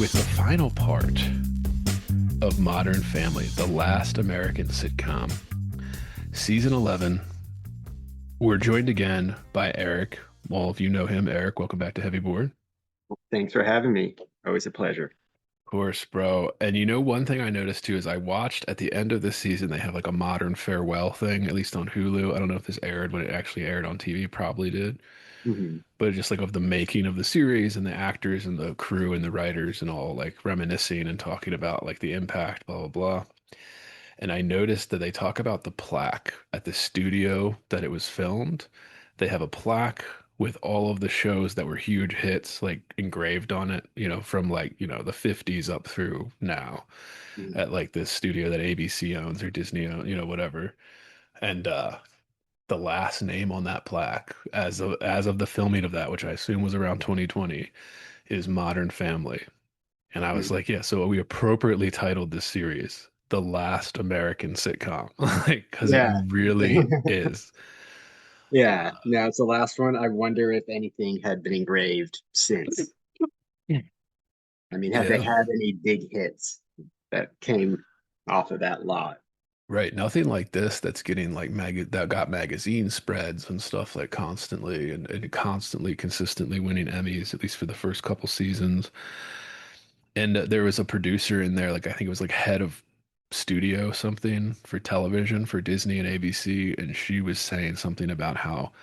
with the final part of Modern Family, the last American sitcom, season 11. We're joined again by Erik. Well, if you know him, Erik, welcome back to Heavy Board. Thanks for having me. Always a pleasure. Of course, bro. And one thing I noticed too is I watched at the end of this season, they have like a modern farewell thing, at least on Hulu. I don't know if this aired when it actually aired on TV, probably did. Mhm. But just like of the making of the series and the actors and the crew and the writers and all like reminiscing and talking about like the impact, blah, blah, blah. And I noticed that they talk about the plaque at the studio that it was filmed. They have a plaque with all of the shows that were huge hits, like engraved on it, from like, the 50s up through now Mhm. at like this studio that ABC owns or Disney owns, whatever. And the last name on that plaque as of the filming of that, which I assume was around 2020, is Modern Family. And I was Mhm. like, yeah, so we appropriately titled this series The Last American Sitcom, like, because it Yeah. really is. Yeah. Now it's the last one. I wonder if anything had been engraved since. I mean, have they Yeah, had any big hits that came off of that lot? right. Nothing like this that's getting like that got magazine spreads and stuff like constantly and constantly, consistently winning Emmys, at least for the first couple seasons. And there was a producer in there, like I think it was like head of studio something for television for Disney and ABC, and she was saying something about how,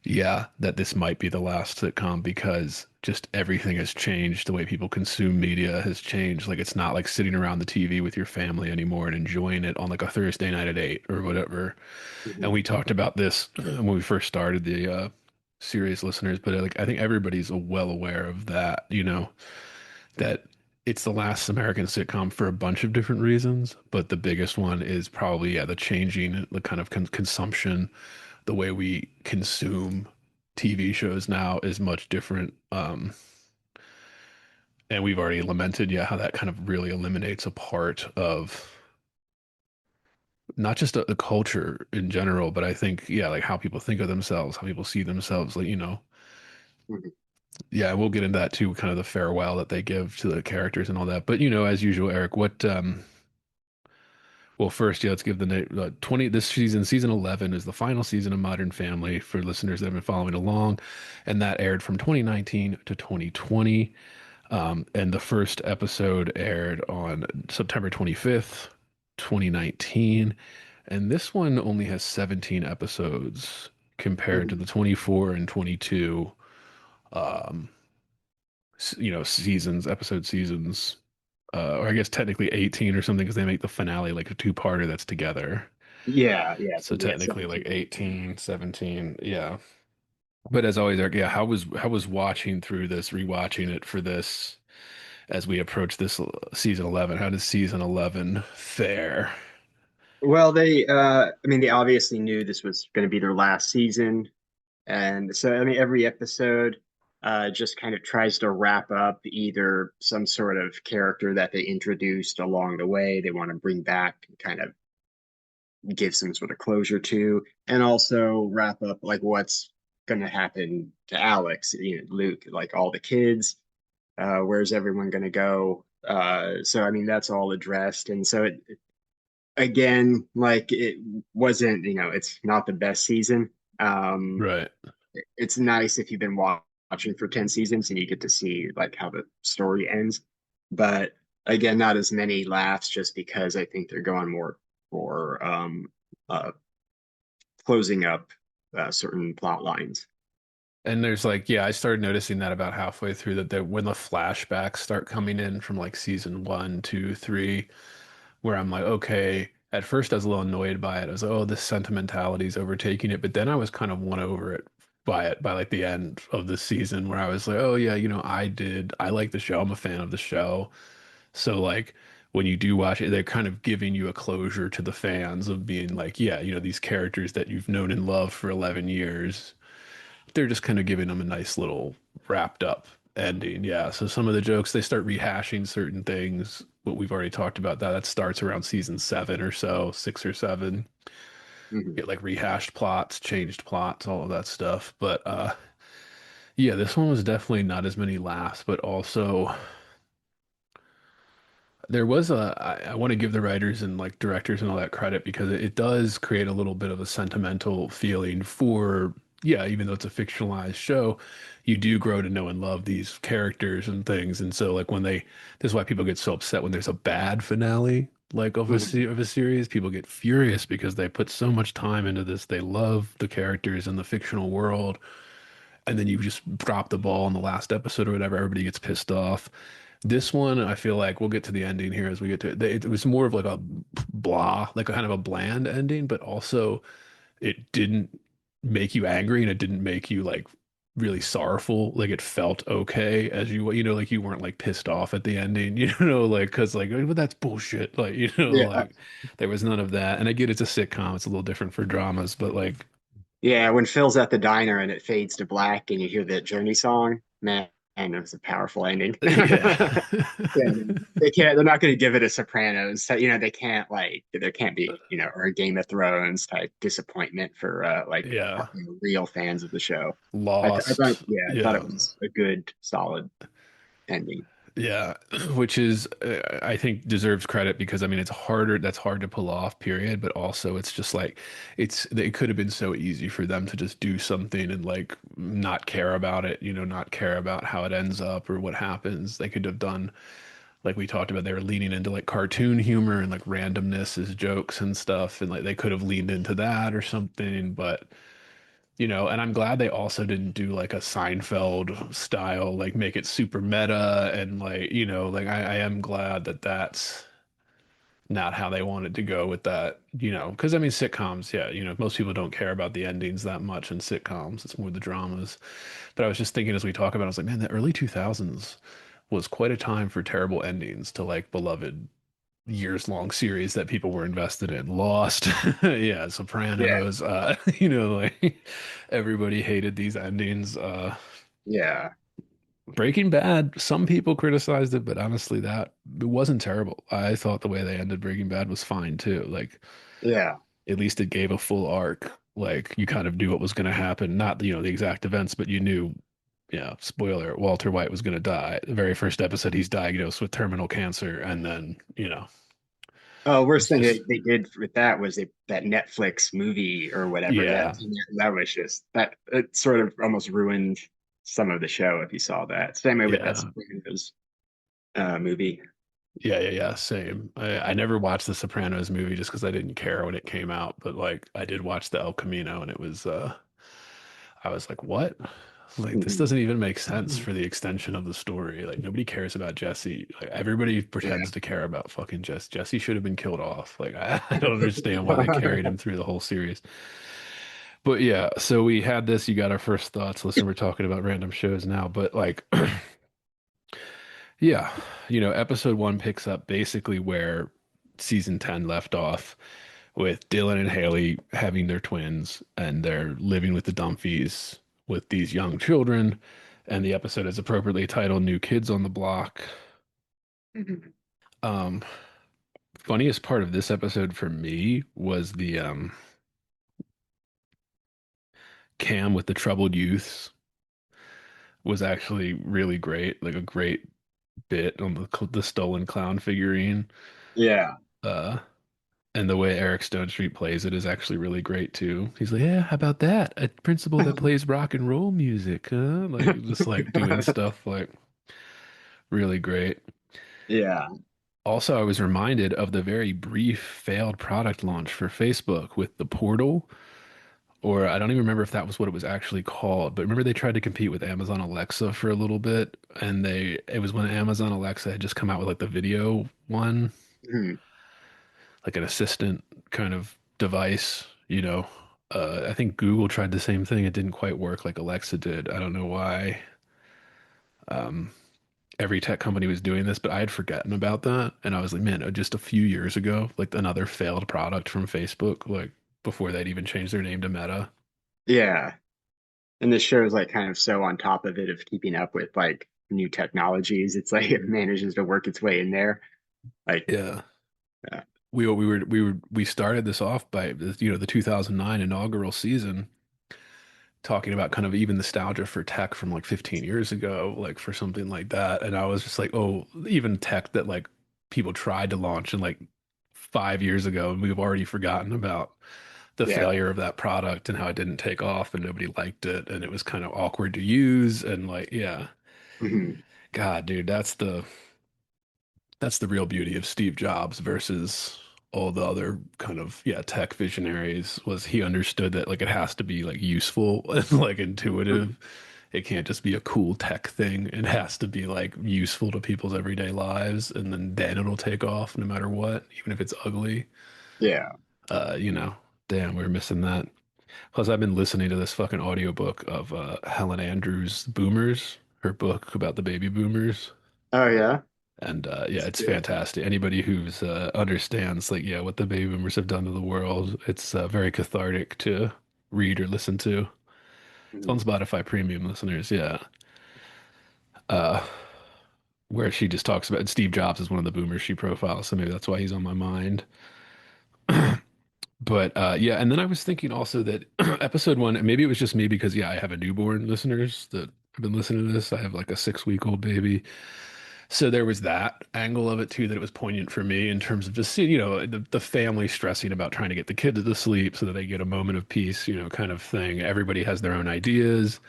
yeah, that this might be the last sitcom because just everything has changed. The way people consume media has changed. Like it's not like sitting around the TV with your family anymore and enjoying it on like a Thursday night at 8 or whatever. And Mhm. we talked about this when we first started the series, listeners, but like I think everybody's well aware of that, that it's the last American sitcom for a bunch of different reasons, but the biggest one is probably, yeah, the changing, the kind of consumption, the way we consume TV shows now is much different. And we've already lamented, yeah, how that kind of really eliminates a part of not just a culture in general, but I think, yeah, like how people think of themselves, how people see themselves, like, Mhm. yeah, we'll get into that too, kind of the farewell that they give to the characters and all that. But, as usual, Erik, well, first, yeah, let's give the name 20 this season 11 is the final season of Modern Family for listeners that have been following along, and that aired from 2019 to 2020. And the first episode aired on September 25th, 2019. And this one only has 17 episodes compared to Mhm. the 24 and 22 um episode seasons, or I guess technically 18 or something because they make the finale like a two-parter that's together. Yeah. Yeah. So So we had technically like 17. 18, 17, yeah. But as always, Eric, yeah, how was watching through this, rewatching it for this as we approach this season 11? How does season 11 fare? Well, I mean, they obviously knew this was going to be their last season. And so, I mean, every episode just kind of tries to wrap up either some sort of character that they introduced along the way, they want to bring back, kind of give some sort of closure to, and also wrap up like what's going to happen to Alex, Luke, like all the kids. Where's everyone going to go? So, I mean, that's all addressed. And so, again, like it wasn't, it's not the best season. Um, Right. it's nice if you've been watching for 10 seasons and you get to see like how the story ends. But again, not as many laughs just because I think they're going more for uh, closing up certain plot lines. And there's like, yeah, I started noticing that about halfway through that when the flashbacks start coming in from like season one, two, three, where I'm like, okay, at first I was a little annoyed by it. I was like, oh, this sentimentality is overtaking it. But then I was kind of won over it by like the end of the season where I was like, oh yeah, I like the show. I'm a fan of the show. So like when you do watch it, they're kind of giving you a closure to the fans of being like, yeah, these characters that you've known and loved for 11 years, they're just kind of giving them a nice little wrapped up ending. Yeah. So some of the jokes, they start rehashing certain things. What we've already talked about that starts around season seven or so, six or seven. Mhm. Get like rehashed plots, changed plots, all of that stuff. But yeah, this one was definitely not as many laughs, but also there was I want to give the writers and like directors and all that credit because it does create a little bit of a sentimental feeling for, yeah, even though it's a fictionalized show, you do grow to know and love these characters and things. And so like when they, this is why people get so upset when there's a bad finale like of Mhm. of a series. People get furious because they put so much time into this. They love the characters and the fictional world, and then you just drop the ball in the last episode or whatever. Everybody gets pissed off. This one, I feel like we'll get to the ending here as we get to it. It was more of like a blah, like a kind of a bland ending, but also it didn't make you angry and it didn't make you like really sorrowful. Like it felt okay as you know, like you weren't like pissed off at the ending, you know, like because like, well, that's bullshit. Like, you know, Yeah. like there was none of that. And I get it's a sitcom, it's a little different for dramas, but like, Yeah, when Phil's at the diner and it fades to black and you hear that Journey song, man, it was a powerful ending. yeah. Yeah, they're not going to give it a Sopranos. So, they can't like, there can't be, or a Game of Thrones type disappointment for like Yeah. real fans of the show. I thought, Lost. yeah, I thought it Yeah. was a good, solid ending. Yeah, which is I think deserves credit because I mean it's harder, that's hard to pull off, period, but also it's just like it could have been so easy for them to just do something and like not care about it, you know, not care about how it ends up or what happens. They could have done like we talked about, they were leaning into like cartoon humor and like randomness as jokes and stuff, and like they could have leaned into that or something, but you know, and I'm glad they also didn't do like a Seinfeld style, like make it super meta and like, you know, like I am glad that that's not how they wanted to go with that, you know, because I mean, sitcoms, yeah, you know, most people don't care about the endings that much in sitcoms. It's more the dramas. But I was just thinking as we talk about it, I was like, man, the early 2000s was quite a time for terrible endings to like beloved years long series that people were invested in. Lost, yeah, Yeah, Sopranos, you know, like everybody hated these endings. yeah, Breaking Bad, some people criticized it, but honestly, that it wasn't terrible. I thought the way they ended Breaking Bad was fine too. Like yeah. at least it gave a full arc. Like you kind of knew what was going to happen, not, you know, the exact events, but you knew, yeah, spoiler, Walter White was going to die. The very first episode, he's diagnosed with terminal cancer, and then, you know, Oh, worst it's thing just, they did with that was that Netflix movie or whatever yeah, that was just that it sort of almost ruined some of the show if you saw that. Same way with that yeah. Sopranos movie. Yeah, yeah, yeah, same. I never watched the Sopranos movie just because I didn't care when it came out, but like I did watch the El Camino and it was I was like, what? Like this Mhm. doesn't even make sense for the extension of the story. Like nobody cares about Jesse. Like everybody Yeah. pretends to care about fucking Jesse. Jesse should have been killed off. Like I don't understand why they carried him through the whole series. But yeah, so we had this, you got our first thoughts. Listen, we're talking about random shows now, but like yeah, you know, episode one picks up basically where season 10 left off with Dylan and Haley having their twins and they're living with the Dumfies with these young children. And the episode is appropriately titled New Kids on the Block. Mhm. Um, Funniest part of this episode for me was the Cam with the troubled youths was actually really great, like a great bit on the stolen clown figurine. Yeah. Uh, And the way Eric Stone Street plays it is actually really great too. He's like, yeah, how about that? A principal that plays rock and roll music, huh? Like just like doing stuff like really great. Yeah. Also, I was reminded of the very brief failed product launch for Facebook with the portal, or I don't even remember if that was what it was actually called, but remember they tried to compete with Amazon Alexa for a little bit, and it was when Amazon Alexa had just come out with like the video one, Mhm. like an assistant kind of device, you know. I think Google tried the same thing. It didn't quite work like Alexa did. I don't know why every tech company was doing this, but I had forgotten about that. And I was like, man, just a few years ago, like another failed product from Facebook, like before they'd even changed their name to Meta. Yeah. And this show is like kind of so on top of it of keeping up with like new technologies. It's like it manages to work its way in there. Like, Yeah. yeah. We started this off by, you know, the 2009 inaugural season talking about kind of even nostalgia for tech from like 15 years ago, like for something like that. And I was just like, oh, even tech that like people tried to launch in like 5 years ago, and we've already forgotten about the Yeah. failure of that product and how it didn't take off and nobody liked it and it was kind of awkward to use and like yeah. Mhm. God, dude, that's the real beauty of Steve Jobs versus all the other kind of yeah tech visionaries was he understood that like it has to be like useful and like intuitive. It can't just be a cool tech thing. It has to be like useful to people's everyday lives, and then it'll take off no matter what, even if it's ugly. Yeah. You know, damn, we're missing that. Plus, I've been listening to this fucking audiobook of Helen Andrews' Boomers, her book about the baby boomers. Oh yeah. And yeah, That's it's good. fantastic. Anybody who's understands like yeah what the baby boomers have done to the world, it's very cathartic to read or listen to. It's on Mhm. Spotify Premium listeners, yeah. Uh, where she just talks about Steve Jobs is one of the boomers she profiles, so maybe that's why he's on my mind. But yeah, and then I was thinking also that episode one, and maybe it was just me because yeah, I have a newborn listeners that have been listening to this. I have like a 6 week old baby. So there was that angle of it too, that it was poignant for me in terms of just seeing, the family stressing about trying to get the kids to sleep so that they get a moment of peace, kind of thing. Everybody has their own ideas.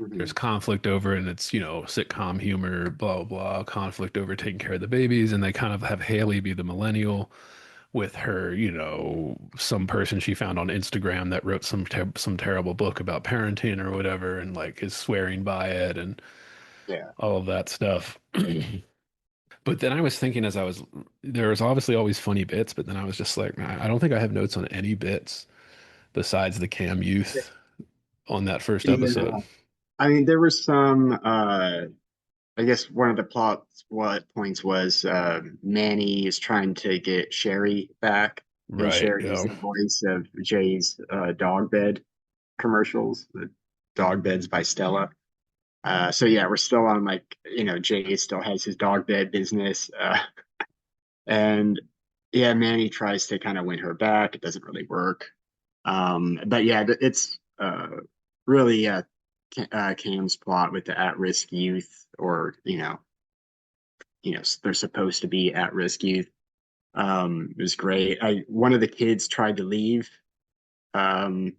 There's Mhm. conflict over, and it's, sitcom humor, blah, blah, blah, conflict over taking care of the babies. And they kind of have Haley be the millennial with her, some person she found on Instagram that wrote some terrible book about parenting or whatever, and like is swearing by it and Yeah. all of that stuff. But then I was thinking there was obviously always funny bits, but then I was just like, I don't think I have notes on any bits besides the Cam Youth on that first Yeah. episode. I mean, there was some. I guess one of the what points was Manny is trying to get Sherry back, and Right. Sherry is Yeah. the voice of Jay's dog bed commercials, the dog beds by Stella. So yeah, we're still on like Jay still has his dog bed business, and yeah, Manny tries to kind of win her back. It doesn't really work. But yeah, it's really Cam's plot with the at-risk youth, or they're supposed to be at-risk youth. It was great. I One of the kids tried to leave, um,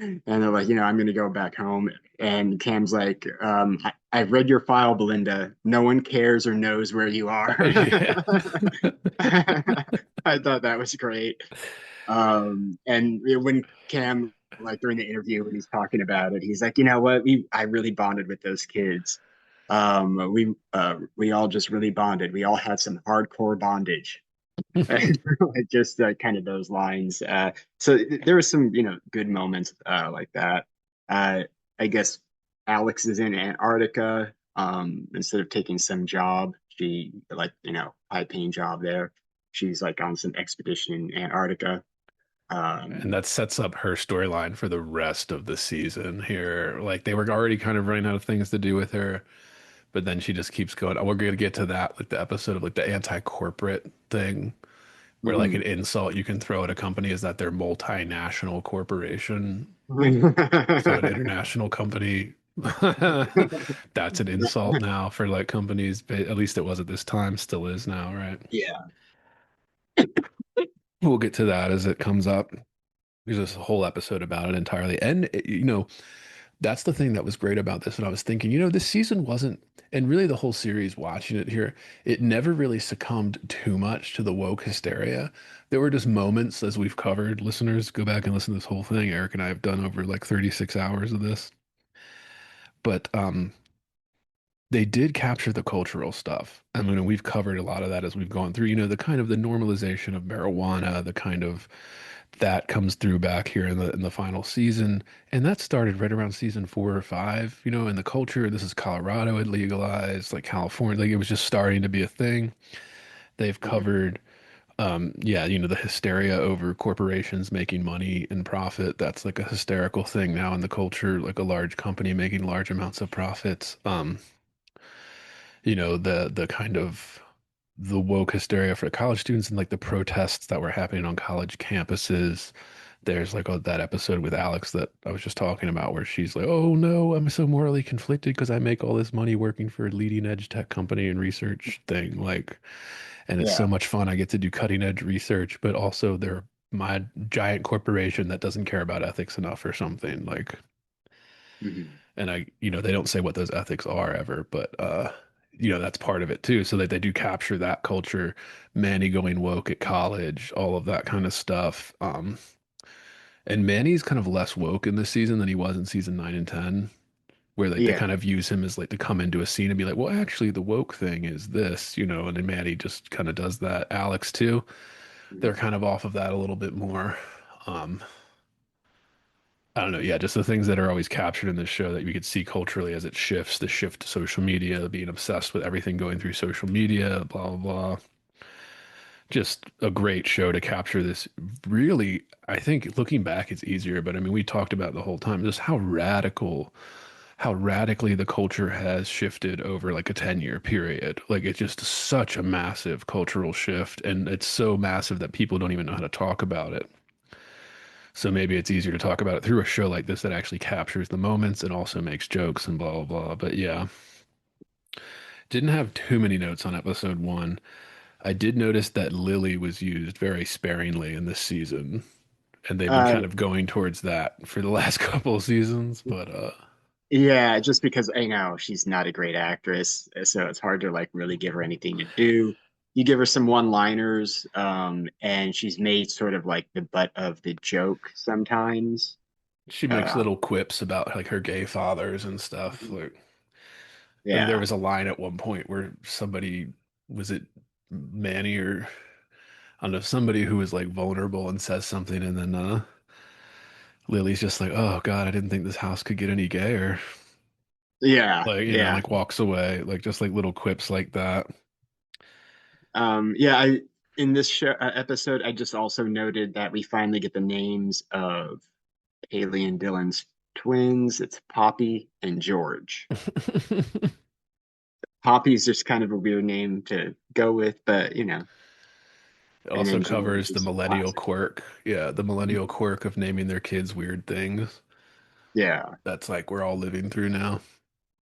and they're like, I'm going to go back home. And Cam's like, I've read your file, Belinda. No one cares or knows where you are. Yeah. I thought that was great. And when Cam, like during the interview, when he's talking about it, he's like, you know what? I really bonded with those kids. We all just really bonded. We all had some hardcore bondage. Like just kind of those lines. So there were some, good moments like that. Uh, I guess Alex is in Antarctica. Instead of taking some job, she like, high paying job there. She's like on some expedition in Antarctica. And Um, that sets up her storyline for the rest of the season here. Like they were already kind of running out of things to do with her, but then she just keeps going. Oh, we're going to get to that, like the episode of like the anti-corporate thing, where like an mhm. insult you can throw at a company is that they're multinational corporation. So an international company, that's an insult now for like companies. But at least it was at this time, still is now, right? Yeah. We'll get to that as it comes up. There's this whole episode about it entirely. And, that's the thing that was great about this. And I was thinking, this season wasn't, and really the whole series watching it here, it never really succumbed too much to the woke hysteria. There were just moments, as we've covered, listeners, go back and listen to this whole thing. Eric and I have done over like 36 hours of this. But they did capture the cultural stuff. I mean, we've covered a lot of that as we've gone through, the kind of the normalization of marijuana, the kind of that comes through back here in the final season. And that started right around season 4 or 5, in the culture. This is Colorado had legalized, like California, like it was just starting to be a thing. They've Mhm. covered yeah, the hysteria over corporations making money and profit. That's like a hysterical thing now in the culture, like a large company making large amounts of profits. The kind of the woke hysteria for college students and like the protests that were happening on college campuses. There's like that episode with Alex that I was just talking about where she's like, "Oh no, I'm so morally conflicted because I make all this money working for a leading edge tech company and research thing." Like, and it's so Yeah. much fun. I get to do cutting edge research, but also they're my giant corporation that doesn't care about ethics enough or something like. Mhm. And they don't say what those ethics are ever, but that's part of it too. So that they do capture that culture, Manny going woke at college, all of that kind of stuff. And Manny's kind of less woke in this season than he was in season 9 and 10, where like they Yeah. kind of use him as like to come into a scene and be like, well, actually the woke thing is this, and then Manny just kind of does that. Alex too. They're Mhm. kind of off of that a little bit more. Um, I don't know. Yeah, just the things that are always captured in this show that you could see culturally as it shifts, the shift to social media, being obsessed with everything going through social media, blah, blah, blah. Just a great show to capture this. Really, I think looking back, it's easier, but I mean, we talked about the whole time just how radically the culture has shifted over like a 10-year period. Like it's just such a massive cultural shift, and it's so massive that people don't even know how to talk about it. So maybe it's easier to talk about it through a show like this that actually captures the moments and also makes jokes and blah, blah, blah. But yeah, didn't have too many notes on episode one. I did notice that Lily was used very sparingly in this season, and they've been Uh, kind of going towards that for the last couple of seasons. But yeah, just because I know she's not a great actress, so it's hard to like really give her anything to do. You give her some one-liners, and she's made sort of like the butt of the joke sometimes. she makes Uh, little quips about like her gay fathers and stuff. Like there yeah. was a line at one point where somebody, was it Manny or I don't know, somebody who was like vulnerable and says something, and then Lily's just like, "Oh God, I didn't think this house could get any gayer." Yeah, Like, yeah. like walks away, like just like little quips like that. Yeah, I in this show episode, I just also noted that we finally get the names of Haley and Dylan's twins. It's Poppy and George. Poppy's just kind of a weird name to go with, but It and also then George covers the is millennial classic. quirk. Yeah, the millennial Mhm. quirk of naming their kids weird things. Yeah. That's like we're all living through now.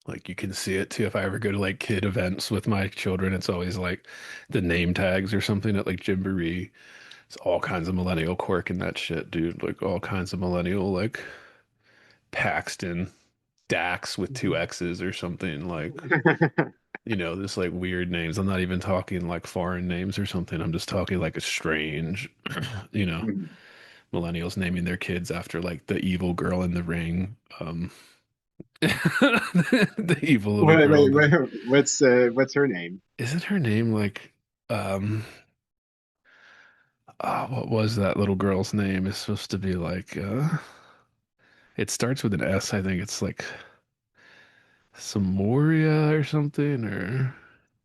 Like you can see it too. If I ever go to like kid events with my children, it's always like the name tags or something at like Gymboree. It's all kinds of millennial quirk in that shit, dude. Like all kinds of millennial, like Paxton, Dax with two X's or something. Like, just like weird names. I'm not even talking like foreign names or something. I'm just talking like a strange, you know, millennials naming their kids after like the evil girl in the ring. The evil little Wait, girl wait, in the, wait, what's her name? isn't her name like, um, what was that little girl's name? It's supposed to be like, it starts with an S. I think it's like Samoria or something or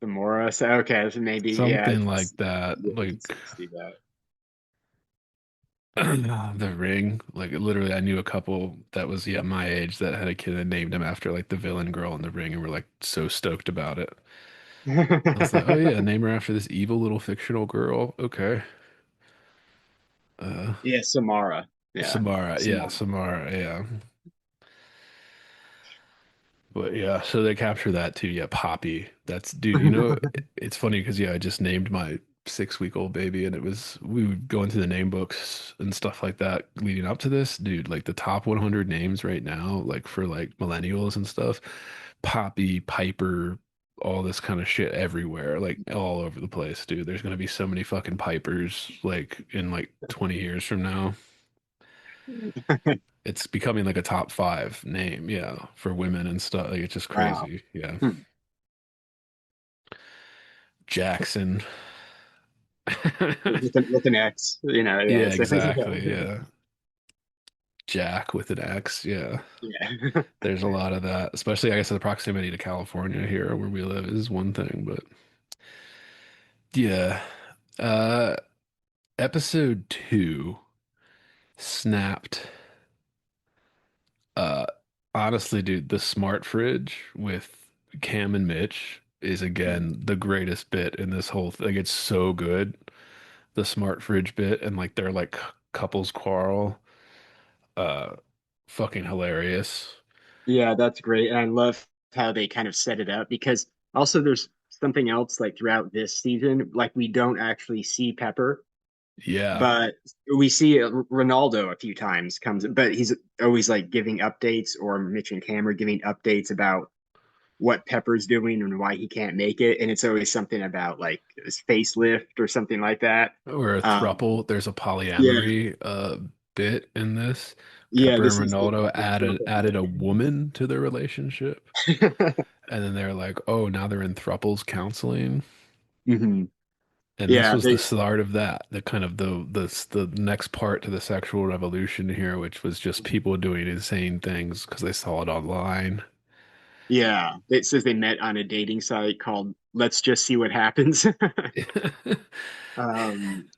Samora. So, okay, so maybe something like that. yeah, I can Like, see that. the ring. Like literally, I knew a couple that was my age that had a kid and named him after like the villain girl in the ring, and were like so stoked about it. I was like, oh yeah, name her after this evil little fictional girl. Okay. Uh, Yeah, Samara. Yeah, Samara. Yeah, Samara. Samara. Yeah. But yeah, so they capture that too. Yeah, Poppy. That's dude. It's funny because I just named my 6-week-old baby, and we would go into the name books and stuff like that leading up to this, dude. Like the top 100 names right now, like for like millennials and stuff, Poppy, Piper, all this kind of shit everywhere, like all over the place, dude. There's gonna be so many fucking Pipers, like in like 20 years from now. It's becoming like a top five name, yeah, for women and stuff. Like it's just Wow. crazy. Yeah. Hmm. Jackson. With an X, yeah. Yeah, So, exactly. Yeah. Jack with an X. Yeah. yeah. There's a lot of that, especially I guess the proximity to California here where we live is one thing, but yeah. Uh episode 2 snapped. Uh Honestly, dude, the smart fridge with Cam and Mitch is again the greatest bit in this whole thing. It's so good. The smart fridge bit and like their like couples quarrel. Uh Fucking hilarious. Yeah, that's great. And I love how they kind of set it up because also there's something else like throughout this season. Like we don't actually see Pepper, Yeah. but we see Ronaldo a few times comes, but he's always like giving updates, or Mitch and Cam are giving updates about what Pepper's doing and why he can't make it, and it's always something about like his facelift or something like that. Or a Um, thruple. There's a yeah, polyamory bit in this. yeah, Pepper this and is the, Ronaldo the added a woman to their relationship. And then they're like, oh, now they're in thruples counseling. hmm And this Yeah, was the they start of that, the kind of the next part to the sexual revolution here, which was just people doing insane things because they saw it online. yeah, it says they met on a dating site called Let's Just See What Happens. Um,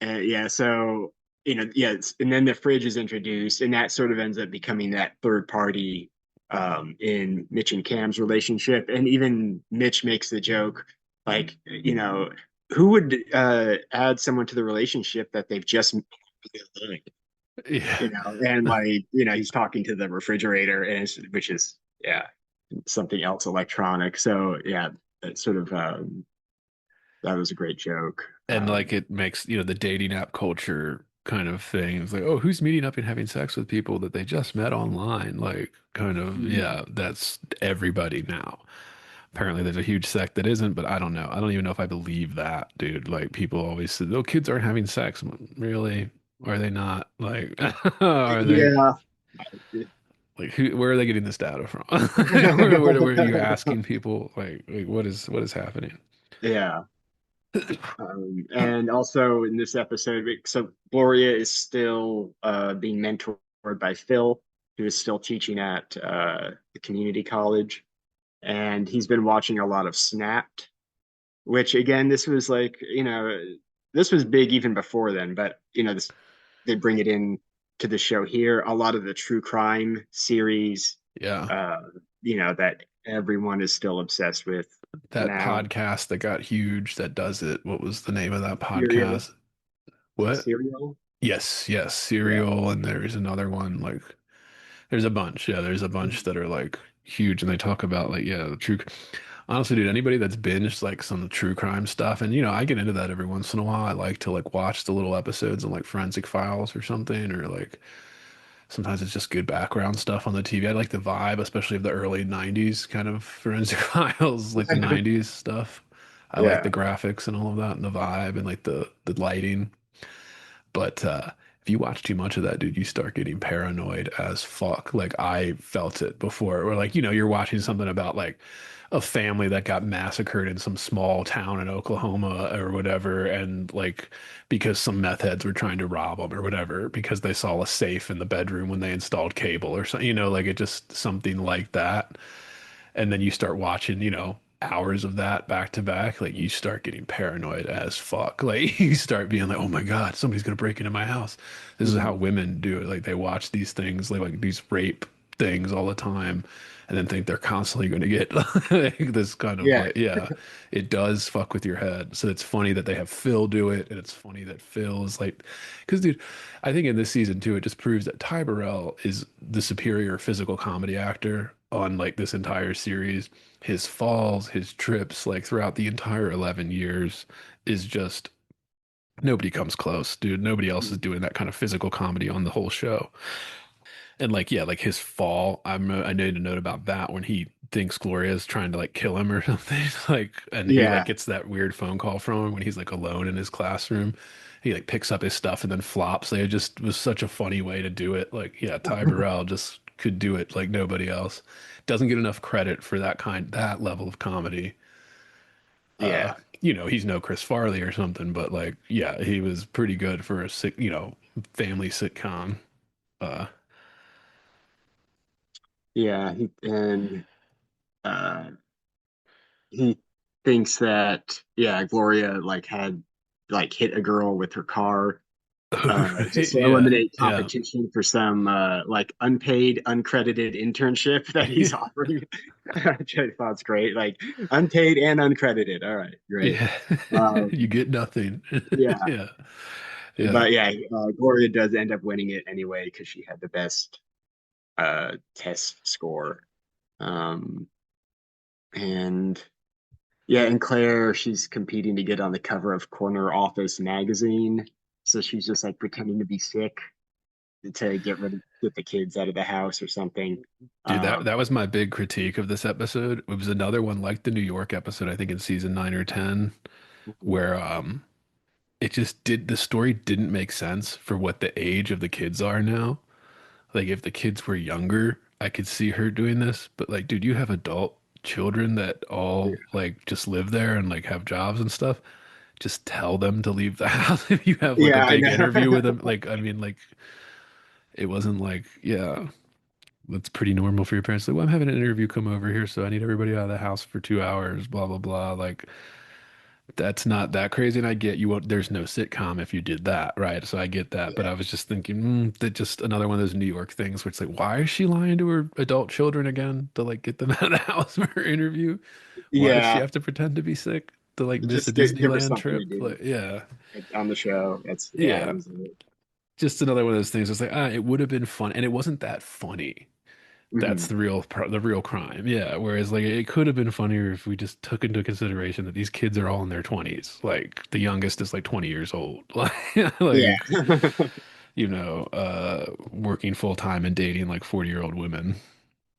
and yeah, so yeah, and then the fridge is introduced, and that sort of ends up becoming that third party in Mitch and Cam's relationship. And even Mitch makes the joke, like, who would add someone to the relationship that they've just met, Yeah. and like, he's talking to the refrigerator, and which is, yeah, something else electronic. So yeah, that sort of that was a great joke. And like it makes, the dating app culture kind of thing. It's like, oh, who's meeting up and having sex with people that they just met online? Like, kind of, Mhm. yeah, that's everybody now. Apparently, there's a huge sect that isn't, but I don't know. I don't even know if I believe that, dude. Like, people always say, oh, kids aren't having sex. Really? Are they not? Like, are they? Yeah. Like, where are they getting this data from? Where are you asking people? Like, what is happening? Yeah. And also in this episode, so Gloria is still being mentored by Phil, who is still teaching at the community college. And he's been watching a lot of Snapped, which again, this was like, this was big even before then, but they bring it in to the show here. A lot of the true crime series, Yeah. uh, that everyone is still obsessed with That now. podcast that got huge that does it. What was the name of that Serial, podcast? What? serial. Yes, yes, Yeah. Serial, and there's another one like there's a bunch. Yeah, there's a bunch that are like huge, and they talk about like yeah, the true. Honestly, dude, anybody that's binged like some true crime stuff, and I get into that every once in a while. I like to like watch the little episodes on like Forensic Files or something, or like sometimes it's just good background stuff on the TV. I like the vibe, especially of the early 90s kind of Forensic Files, like the 90s stuff. I like the Yeah. graphics and all of that and the vibe and like the lighting. But if you watch too much of that, dude, you start getting paranoid as fuck. Like I felt it before. Or like, you're watching something about like a family that got massacred in some small town in Oklahoma or whatever, and like because some meth heads were trying to rob them or whatever, because they saw a safe in the bedroom when they installed cable or something, like it just something like that. And then you start watching, hours of that back to back, like you start getting paranoid as fuck. Like you start being like, oh my God, somebody's gonna break into my house. This is how Mhm. women do it. Like they watch these things, like these rape things all the time, and then think they're constantly gonna get like this kind of Yeah. like, yeah, it does fuck with your head. So it's funny that they have Phil do it, and it's funny that Phil is like, because dude, I think in this season too, it just proves that Ty Burrell is the superior physical comedy actor on like this entire series. His falls, his trips, like throughout the entire 11 years, is just nobody comes close, dude. Nobody else is doing that kind of physical comedy on the whole show. And like, yeah, like his fall, I made a note about that when he thinks Gloria's trying to like kill him or something. Like, and he like Yeah. gets that weird phone call from him when he's like alone in his classroom. He like picks up his stuff and then flops. Like, it just was such a funny way to do it. Like, yeah, Ty Burrell just could do it like nobody else. Doesn't get enough credit for that level of comedy. Uh, Yeah. he's no Chris Farley or something, but like, yeah, he was pretty good for a family sitcom. Uh, Yeah. And uh, he thinks that, yeah, Gloria like had like hit a girl with her car, just to yeah, eliminate yeah. competition for some like unpaid, uncredited internship that he's offering. Which I thought's great. Like unpaid and uncredited. All right, great. Yeah. You Um, get nothing. yeah. Yeah. Yeah. But yeah, Gloria does end up winning it anyway because she had the best test score. Um, and Yeah, and Claire, she's competing to get on the cover of Corner Office magazine. So she's just like pretending to be sick to get the kids out of the house or something. Dude, that Um, was my big critique of this episode. It was another one like the New York episode, I think in season 9 or 10, mhm. where it just did the story didn't make sense for what the age of the kids are now. Like if the kids were younger, I could see her doing this, but like, dude, you have adult children that all like just live there and like have jobs and stuff. Just tell them to leave the house if you have like a Yeah, I big know. interview with them. Like, I mean, like it wasn't like, yeah, that's pretty normal for your parents. Like, well, I'm having an interview come over here, so I need everybody out of the house for 2 hours, blah, blah, blah. Like, that's not that crazy. And I get you won't, there's no sitcom if you did that, right? So I get that. But Yeah. I was just thinking, that just another one of those New York things where it's like, why is she lying to her adult children again to like get them out of the house for her interview? Why does she Yeah. have to pretend to be sick to like miss a Just give her Disneyland something to trip? do Like, yeah, on the show. That's yeah, that yeah. was it. Just another one of those things. It's like, it would have been fun, and it wasn't that funny. That's Hmm. the real crime. Yeah. Whereas like it could have been funnier if we just took into consideration that these kids are all in their 20s. Like the youngest is like 20 years old. Yeah. Like, working full time and dating like 40-year-old women.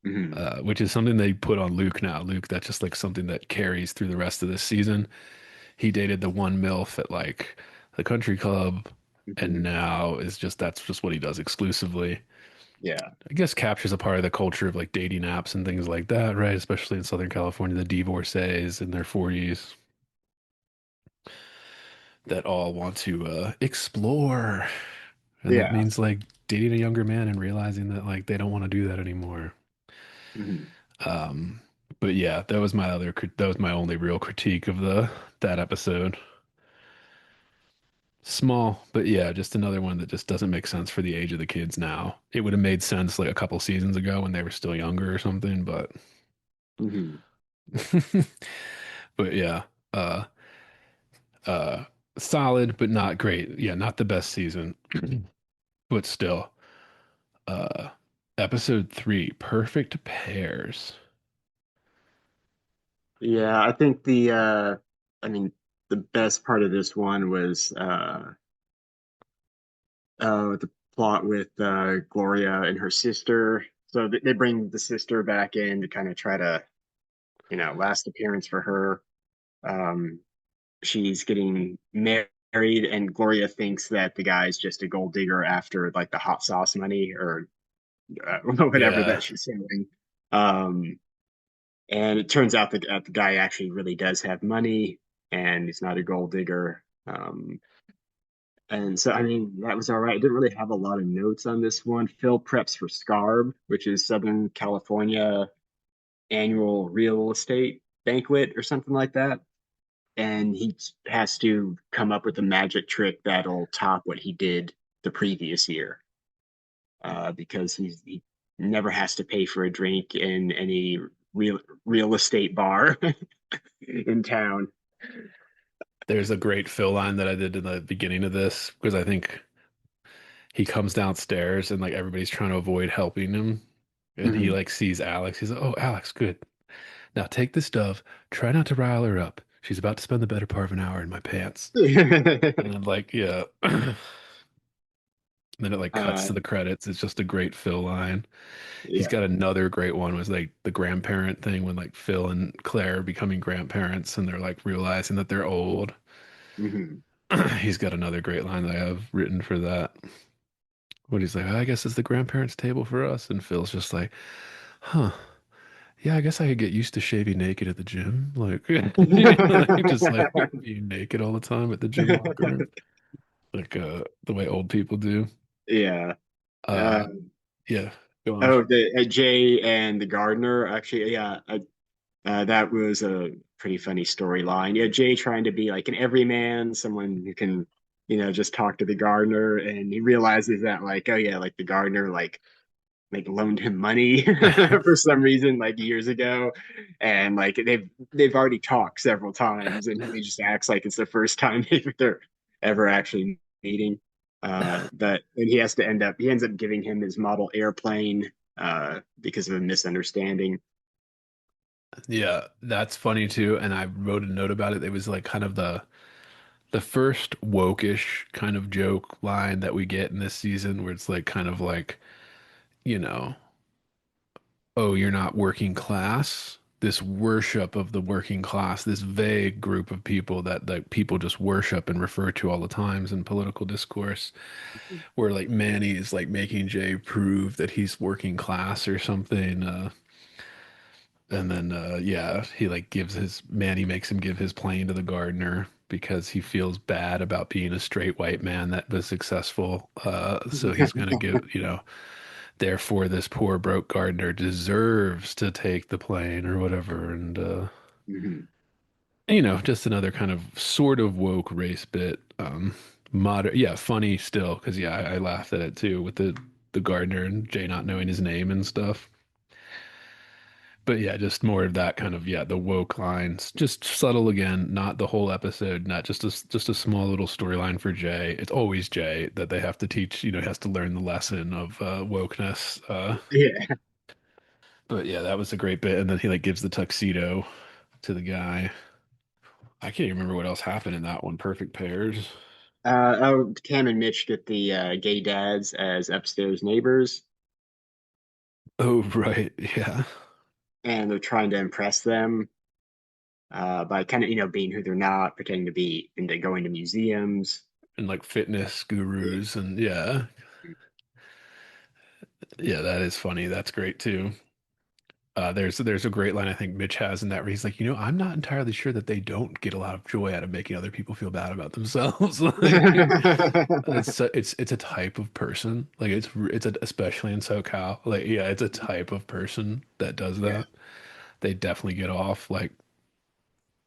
Hmm. Which is something they put on Luke now. Luke, that's just like something that carries through the rest of this season. He dated the one MILF at like the country club, and Hmm. now is just that's just what he does exclusively. Yeah. I guess captures a part of the culture of like dating apps and things like that, right? Especially in Southern California, the divorcees in their 40s that all want to explore. And that Yeah. means like dating a younger man and realizing that like they don't want to do that anymore. Hmm. Um, but yeah, that was my only real critique of the that episode. Small, but yeah, just another one that just doesn't make sense for the age of the kids now. It would have made sense like a couple seasons ago when they were still younger or something, but Hmm. but yeah, uh, uh, solid but not great. Yeah, not the best season, but still. Uh, episode 3, perfect pairs. Yeah, I think I mean the best part of this one was the plot with Gloria and her sister. So they bring the sister back in to kind of try to, last appearance for her. Um, she's getting married, and Gloria thinks that the guy's just a gold digger after like the hot sauce money or whatever Yeah, that she's selling. Um, and it turns out that the guy actually really does have money, and he's not a gold digger. And so, I mean, that was all right. I didn't really have a lot of notes on this one. Phil preps for SCARB, which is Southern California annual real estate banquet or something like that. And he has to come up with a magic trick that'll top what he did the previous year, because he never has to pay for a drink in any real estate bar in town. there's a great fill line that I did in the beginning of this because I think he comes downstairs and like everybody's trying to avoid helping him. And he Mhm. like sees Alex. He's like, "Oh, Alex, good. Now take this dove. Try not to rile her up. She's about to spend the better part of an hour in my pants." And I'm like, yeah. And then it like cuts uh, to the credits. It's just a great Phil line. He's yeah. got another great one was like the grandparent thing when like Phil and Claire are becoming grandparents and they're like realizing that they're old. Hmm. He's got another great line that I have written for that. When he's like, I guess it's the grandparents' table for us. And Phil's just like, huh. Yeah, I guess I could get used to shaving naked at the gym. Like, like just like being naked all the time at the gym locker room. Like the way old people do. Yeah. Uh, Uh yeah, go on. oh, the Jay and the gardener. Actually, yeah, that was a pretty funny storyline. Yeah, Jay trying to be like an everyman, someone who can, just talk to the gardener, and he realizes that like, oh yeah, like the gardener like loaned him money for some reason like years ago, and like they've already talked several times, and he just acts like it's the first time they're ever actually meeting. But and he ends up giving him his model airplane because of a misunderstanding. Yeah, that's funny too. And I wrote a note about it. It was like kind of the first wokish kind of joke line that we get in this season, where it's like kind of like, you know, oh, you're not working class. This worship of the working class, this vague group of people that people just worship and refer to all the times in political discourse, where like Manny is like making Jay prove that he's working class or something. And then yeah, he like gives his Manny makes him give his plane to the gardener because he feels bad about being a straight white man that was successful. So he's gonna give, therefore this poor broke gardener deserves to take the plane or whatever. And Mhm. just another kind of sort of woke race bit. Modern, yeah, funny still because yeah, I laughed at it too with the gardener and Jay not knowing his name and stuff. But yeah, just more of that kind of, yeah, the woke lines, just subtle again, not the whole episode, not just a small little storyline for Jay. It's always Jay that they have to teach, has to learn the lesson of wokeness. Yeah. But yeah, that was a great bit. And then he like gives the tuxedo to the guy. I can't even remember what else happened in that one. Perfect pairs. Oh, Cam and Mitch get the gay dads as upstairs neighbors, Oh, right. Yeah. and they're trying to impress them by kind of, being who they're not, pretending to be into going to museums. And like fitness Yeah. gurus. And yeah, yeah, that is funny. That's great too. There's a great line I think Mitch has in that where he's like, I'm not entirely sure that they don't get a lot of joy out of making other people feel bad about themselves. Like it's a type of person. Like especially in SoCal. Like yeah, it's a type of person that does Yeah. that. They definitely get off like,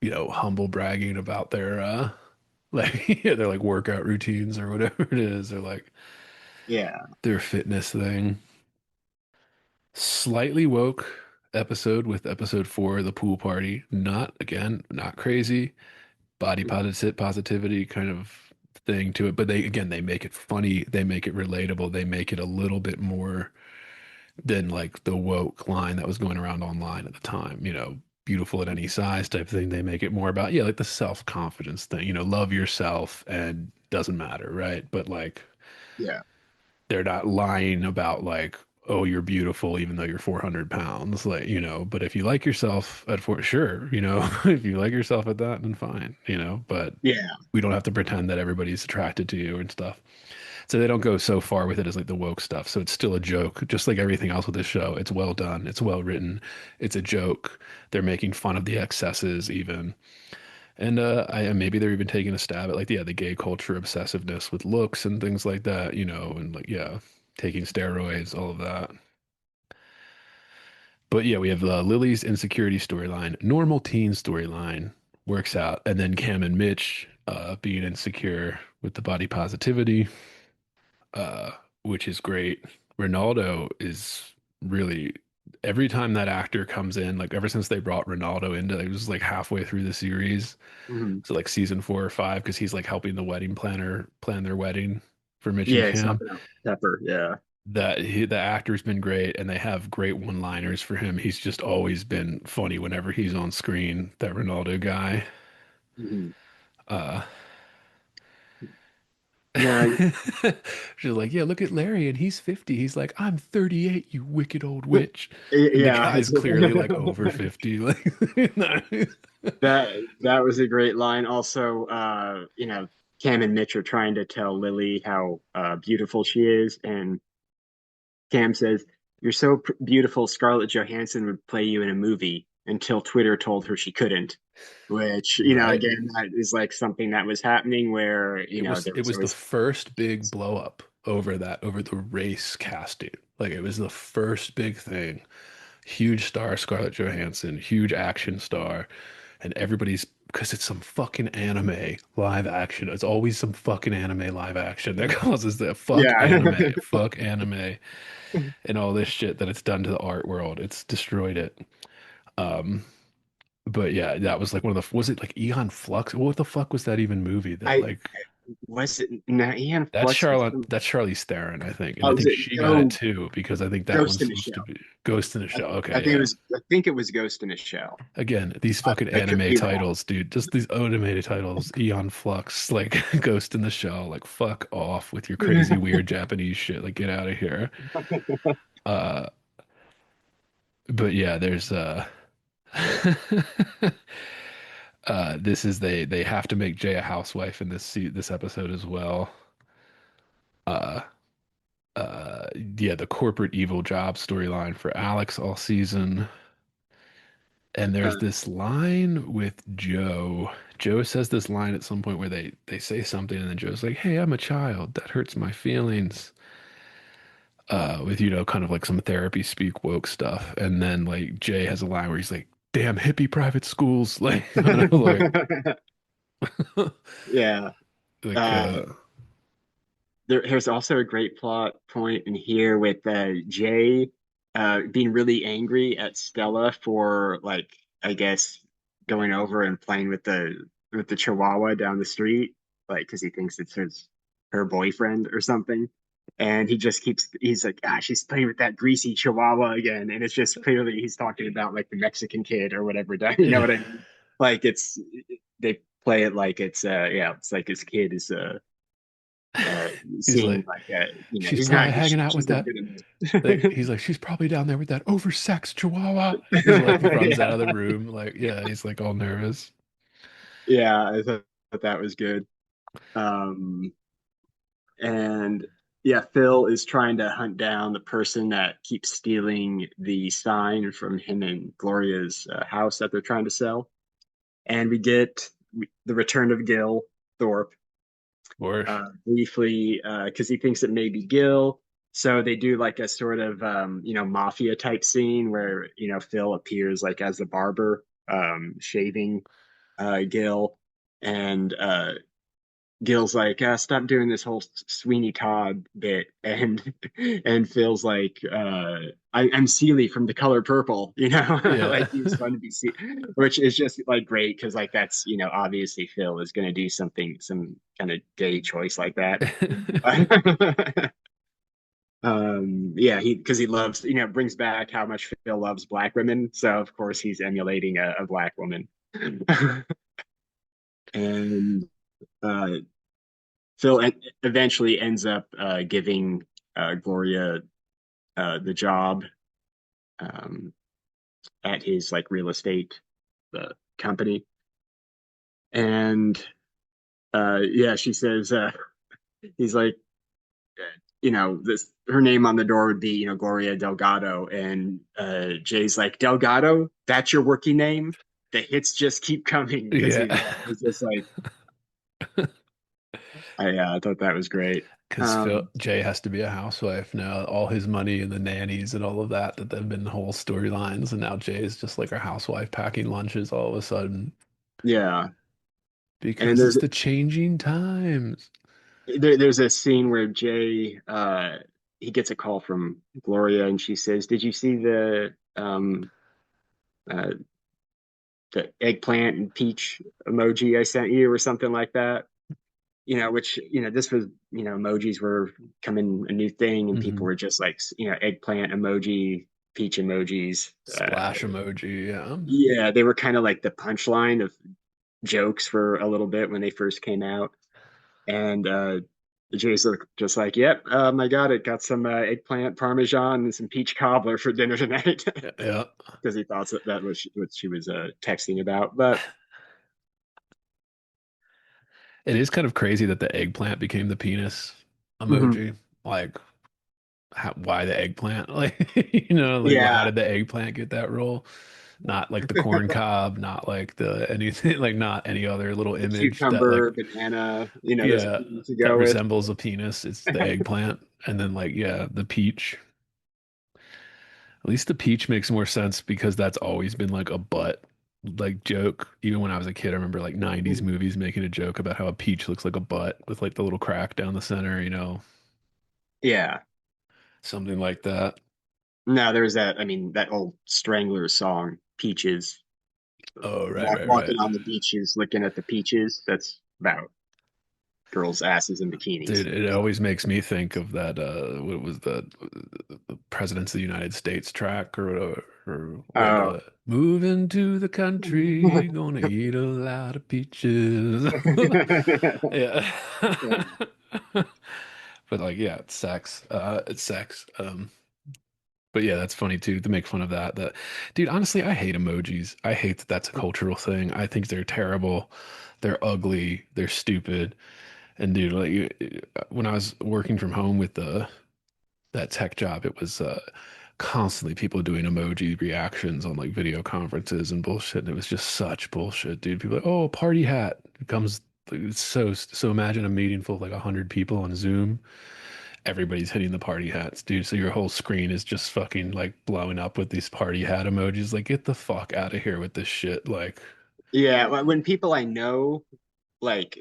humble bragging about their like their like workout routines or whatever it is, or like Yeah. their fitness thing. Slightly woke episode with episode 4, the pool party. Not again, not crazy. Positivity kind of thing to it. But they make it funny. They make it relatable. They make it a little bit more than like the woke line that was going around online at the time. Beautiful at any size type thing. They make it more about, yeah, like the self-confidence thing. Love yourself and doesn't matter, right? But like Yeah. they're not lying about like, oh, you're beautiful even though you're 400 pounds, like, but if you like yourself at sure, if you like yourself at that, then fine, but Yeah. we don't have to pretend that everybody's attracted to you and stuff. So they don't go so far with it as like the woke stuff. So it's still a joke, just like everything else with this show. It's well done, it's well written, it's a joke. They're making fun of the excesses even. And maybe they're even taking a stab at like yeah, the gay culture obsessiveness with looks and things like that, and like yeah, taking steroids, all of that. But yeah, we have Lily's insecurity storyline, normal teen storyline works out, and then Cam and Mitch being insecure with the body positivity, uh, which is great. Ronaldo is really every time that actor comes in, like ever since they brought Ronaldo into it was like halfway through the series. Mhm. So like season 4 or 5, because he's like helping the wedding planner plan their wedding for Mitch and Yeah, it's Cam. helping out Pepper. Yeah. The actor's been great, and they have great one-liners for him. He's just always been funny whenever he's on screen. That Ronaldo guy. Mhm. Uh, No, she's like, yeah, look at Larry, and he's 50. He's like, I'm 38, you wicked old witch. And the yeah, guy's clearly like over 50. Like, that was a great line. Also, Cam and Mitch are trying to tell Lily how beautiful she is, and Cam says, "You're so beautiful, Scarlett Johansson would play you in a movie until Twitter told her she couldn't." Which, right. again, that is like something that was happening where, it was there it was was the always. first big blow up over the race casting. Like it was the first big thing. Huge star Scarlett Johansson, huge action star, and everybody's because it's some fucking anime live action. It's always some fucking anime live action that causes the Yeah. fuck anime, and all this shit that it's done to the art world. It's destroyed it. Um, but yeah, that was like one of the was it like Eon Flux? What the fuck was that even movie that I like? Was it no Ian That's Flux was Charlotte. That's Charlize Theron, I think, and I was think it she got it oh too because I think that Ghost one's in the supposed to Shell. be Ghost in the I, Shell. I Okay, think it yeah. was I think it was Ghost in the Shell. Again, these fucking I could anime be wrong. titles, dude. Just these anime titles, Eon Flux, like Ghost in the Shell. Like, fuck off with your crazy, weird Japanese shit. Like, get out of here. Uh, but yeah, there's this is they have to make Jay a housewife in this episode as well. Uh, yeah, the corporate evil job storyline for Alex all season. And there's Uh, this line with Joe. Joe says this line at some point where they say something, and then Joe's like, "Hey, I'm a child. That hurts my feelings." With kind of like some therapy speak woke stuff, and then like Jay has a line where he's like, "Damn hippie private schools," like I don't know, yeah. like Uh, there's also a great plot point in here with Jay being really angry at Stella for like I guess going over and playing with the Chihuahua down the street, like because he thinks it's her boyfriend or something. And he just keeps he's like, ah, she's playing with that greasy Chihuahua again. And it's just clearly he's talking about like the Mexican kid or whatever. You know yeah. what I mean? Like they play it like it's yeah, it's like his kid is uh, He's seeing like, like "She's he's not probably hanging out with she's not that." good Like enough. he's like, "She's probably down there with that oversexed Chihuahua." He's like runs out Yeah, of the room, like yeah, he's like all nervous. yeah, I thought that was good. Um, and yeah, Phil is trying to hunt down the person that keeps stealing the sign from him and Gloria's house that they're trying to sell. And we get the return of Gil Thorpe Or briefly because he thinks it may be Gil. So they do like a sort of mafia type scene where Phil appears like as the barber shaving Gil, and Gil's like, stop doing this whole Sweeney Todd bit, and and Phil's like, I'm Seeley from The Color Purple, yeah. like he was fun to be see, which is just like great because like that's obviously Phil is going to do some kind of gay choice like that. Yeah, he because he loves brings back how much Phil loves black women, so of course he's emulating a black woman, and uh, Phil eventually ends up giving Gloria the job um, at his like real estate company, and yeah, she says he's like, this her name on the door would be Gloria Delgado, and Jay's like, Delgado, that's your working name. The hits just keep coming because he Yeah. was just like, I thought that was great. Because Phil Um, Jay has to be a housewife now. All his money and the nannies and all of that have been whole storylines, and now Jay is just like a housewife packing lunches all of a sudden yeah, and because it's the changing times. there's a scene where Jay he gets a call from Gloria and she says, "Did you see uh, the eggplant and peach emoji I sent you or something like that?" Which this was emojis were coming a new thing and people Hmm. were just like eggplant emoji, peach emojis. Splash emoji, yeah. Yeah, they were kind of like the punchline of jokes for a little bit when they first came out. And Jay's just like, yep, I got it. Got some eggplant parmesan and some peach cobbler for dinner tonight Yeah. because he thought that was what she was texting about. But It is kind of crazy that the eggplant became the penis mhm. emoji. Like, why the eggplant? Like, like, how Yeah, did the eggplant get that role? Not like the corn cob, not like the anything, like not any other little the image that like, cucumber, banana, there's a yeah, few to that go with. resembles a penis. It's the eggplant. And then like, yeah, the peach. At least the peach makes more sense because that's always been like a butt like joke. Even when I was a kid, I remember like 90s movies making a joke about how a peach looks like a butt with like the little crack down the center, Yeah. something like that. No, there's that. I mean, that old Stranglers song, Peaches, Oh, right, right, right. walking on the beaches, looking at the peaches. That's about. girls' asses in Dude, bikinis. it always makes me think of that what was the Presidents of the United States track or when Oh, moving to the country, gonna eat a lot of peaches. Yeah. yeah. But like yeah, it's sex. It's sex. But yeah, that's funny too to make fun of that. That dude, honestly, I hate emojis. I hate that that's a cultural thing. I think they're terrible. They're ugly. They're stupid. And dude, like when I was working from home with the that tech job, it was constantly people doing emoji reactions on like video conferences and bullshit. And it was just such bullshit, dude. People are like, oh, party hat. It comes it's so imagine a meeting full of like 100 people on Zoom. Everybody's hitting the party hats, dude. So your whole screen is just fucking like blowing up with these party hat emojis. Like, get the fuck out of here with this shit. Like, Yeah, when people I know, like,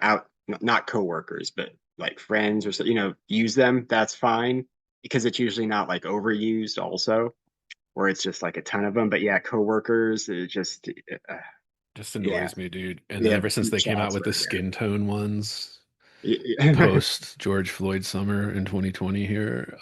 out, not coworkers, but like friends or so, use them, that's fine because it's usually not like overused also, or it's just like a ton of them. But yeah, coworkers, it just, uh, just yeah, annoys me, dude. And we then have ever since group they came out chats with the where skin tone ones, they're, post George Floyd summer in 2020 here.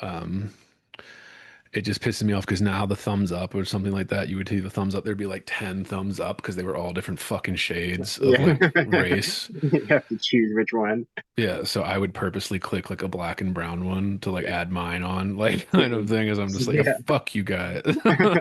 It just pisses me off because now the thumbs up or something like that, you would see the thumbs up, there'd be like 10 thumbs up because they were all different fucking shades of yeah, like race. you have to choose which one. Yeah, so I would purposely click like a black and brown one to like add mine on, like kind of thing, as I'm just like, "Yeah, Yeah. fuck you guys.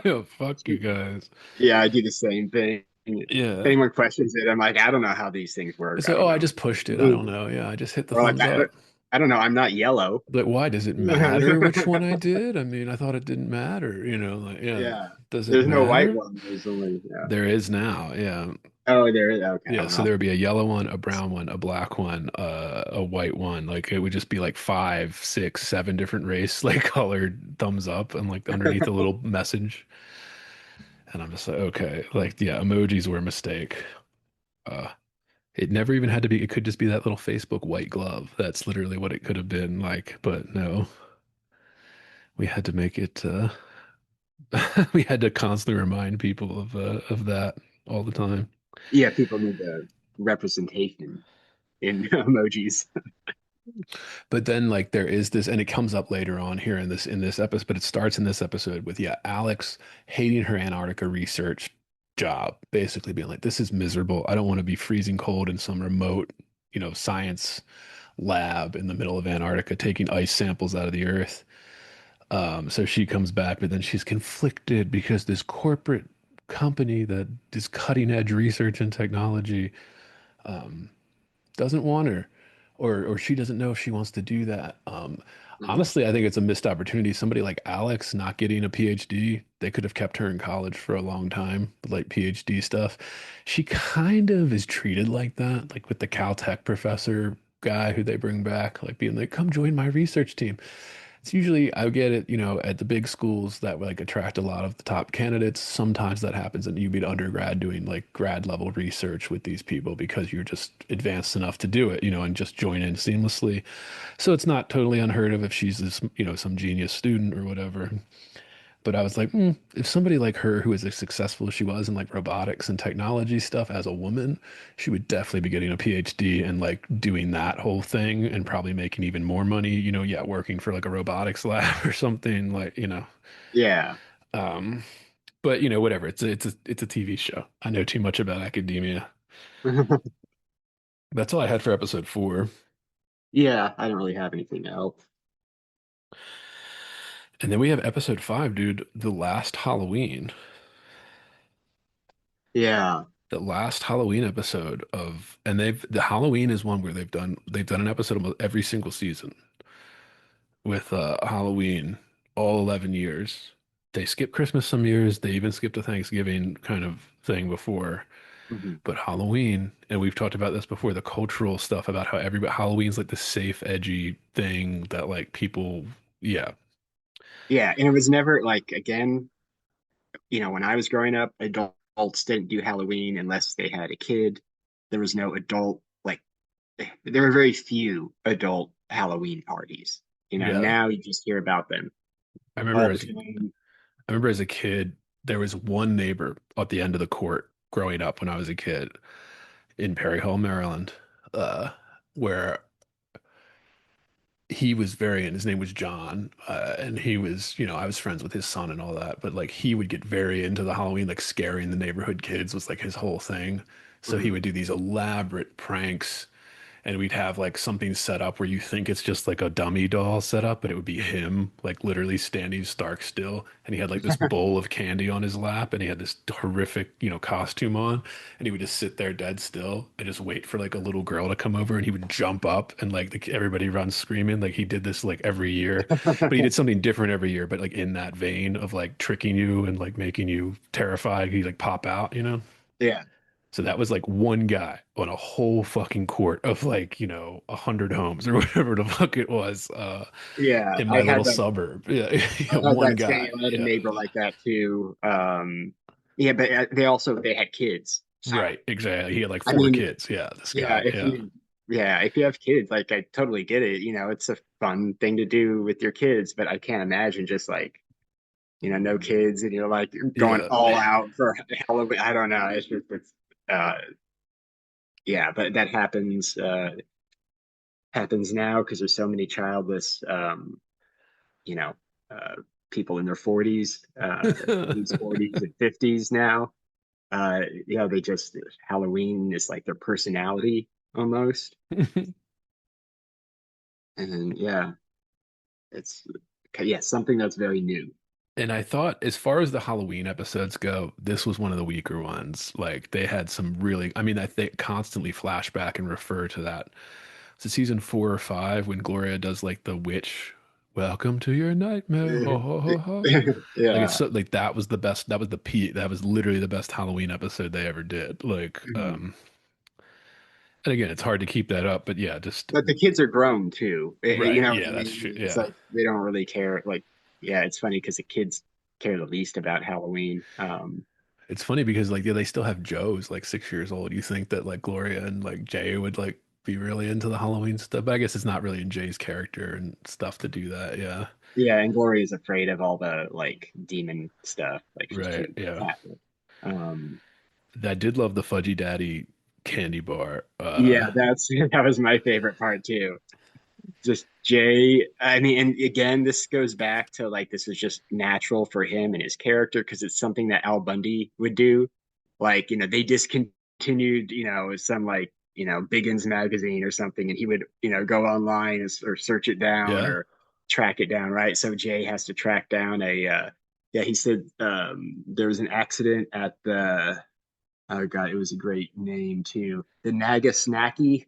Yeah, fuck you guys. Yeah, I do the same thing. If Yeah. anyone questions it, I'm like, I don't know how these things work. It's I like, don't oh, I know. just pushed it. I don't know. Yeah, I just hit the Or like, thumbs up. I don't know. I'm not yellow. Like, why does it matter which one I did? I mean, I thought it didn't matter, like, yeah, Yeah. does it There's no white matter? one. There's only, yeah. There is now, yeah. Oh, there is. Okay. Yeah, so Well, there would be a yellow one, a brown one, a black one, a white one. Like it would just be like five, six, seven different race like colored thumbs up and like underneath a little message. And I'm just like, okay, like yeah, emojis were a mistake. Uh, it never even had to be. It could just be that little Facebook white glove. That's literally what it could have been like. But no, we had to make it. We had to constantly remind people of that all the time. yeah, people need the representation in emojis. But then like there is this, and it comes up later on here in this episode, but it starts in this episode with yeah, Alex hating her Antarctica research job, basically being like, this is miserable. I don't want to be freezing cold in some remote, science lab in the middle of Antarctica taking ice samples out of the earth. So she comes back, but then she's conflicted because this corporate company that is cutting edge research and technology doesn't want her, or she doesn't know if she wants to do that. Mhm. Honestly, I think it's a missed opportunity. Somebody like Alex not getting a PhD, they could have kept her in college for a long time, with, like PhD stuff. She kind of is treated like that, like with the Caltech professor guy who they bring back, like being like, "Come join my research team." It's usually, I get it, at the big schools that like attract a lot of the top candidates. Sometimes that happens and you be an undergrad doing like grad level research with these people because you're just advanced enough to do it, and just join in seamlessly. So it's not totally unheard of if she's this, some genius student or whatever. But I was like, if somebody like her, who is as successful as she was in like robotics and technology stuff as a woman, she would definitely be getting a PhD and like doing that whole thing and probably making even more money, yeah, working for like a robotics lab or something like, Yeah. um, but whatever. It's a TV show. I know too much about academia. That's all I had for episode 4. Yeah, I don't really have anything else. And then we have episode 5, dude, The Last Halloween. Yeah. The last Halloween episode and the Halloween is one where they've done an episode almost every single season with Halloween all 11 years. They skip Christmas some years, they even skipped a Thanksgiving kind of thing before, Mhm. but Halloween, and we've talked about this before, the cultural stuff about how everybody Halloween's like the safe, edgy thing that like people, yeah, Yeah, and it was never like again, when I was growing up, adults didn't do Halloween unless they had a kid. There was no adult, like, there were very few adult Halloween parties. yeah. Now you just hear about them I all remember the as time. I remember as a kid, there was one neighbor at the end of the court growing up when I was a kid in Perry Hall, Maryland. Uh, where he was very, and his name was John, and he was, I was friends with his son and all that, but like he would get very into the Halloween, like scaring the neighborhood kids was like his whole thing. So he Mhm. would do these elaborate pranks, and we'd have like something set up where you think it's just like a dummy doll set up, but it would be him, like literally standing stark still. And he had like this bowl of candy on his lap, and he had this horrific, costume on, and he would just sit there dead still and just wait for like a little girl to come over, and he would jump up, and like everybody runs screaming. Like he did this like every year, but he did something different every year, but like in that vein of like tricking you and like making you terrified. He like pop out. Yeah. So that was like one guy on a whole fucking court of like, 100 homes or whatever the fuck it was, Yeah. in my little suburb. Yeah, I yeah, had one that same, guy. I had a Yeah, neighbor like that too. Yeah, but they had kids. So, right, exactly. He had like I four mean, kids. Yeah, this yeah, guy. Yeah. if you have kids, like I totally get it. It's a fun thing to do with your kids, but I can't imagine just like, no kids and you're like going Yeah. all out for Halloween. I don't know. Uh, yeah, but that happens now because there's so many childless, you know, uh, people in their 40s, 30s, 40s, and 50s now. They just Halloween is like their personality almost, and yeah, it's something that's very new. And I thought, as far as the Halloween episodes go, this was one of the weaker ones. Like they had some really, I mean, I think constantly flashback and refer to that. So season 4 or 5 when Gloria does like the witch, welcome to your nightmare. Ho ho ho ho. Like it's Yeah. so like that was the best. That was the peak. That was literally the best Halloween episode they ever did. Like, Mhm. and again, it's hard to keep that up, but yeah, just But the kids are grown too. You right. know what I Yeah, that's true. mean? It's Yeah. like they don't really care. Like, yeah, it's funny because the kids care the least about Halloween. It's funny because like yeah, they still have Joe's like 6 years old. You think that like Gloria and like Jay would like be really into the Halloween stuff, but I guess it's not really in Jay's character and stuff to do that. Yeah. Yeah, and Gloria's afraid of all the like demon stuff. Like she's Right. too Yeah. Catholic. Um, I did love the Fudgy Daddy candy bar. yeah, that was my favorite part too. Just Jay. I mean, and again, this goes back to like this is just natural for him and his character because it's something that Al Bundy would do. Like, they discontinued, some like, Biggins magazine or something, and he would, go online or search it down Yeah. or track it down, right? So Jay has to track down yeah, he said there was an accident at oh God, it was a great name too. The Naga Snacky.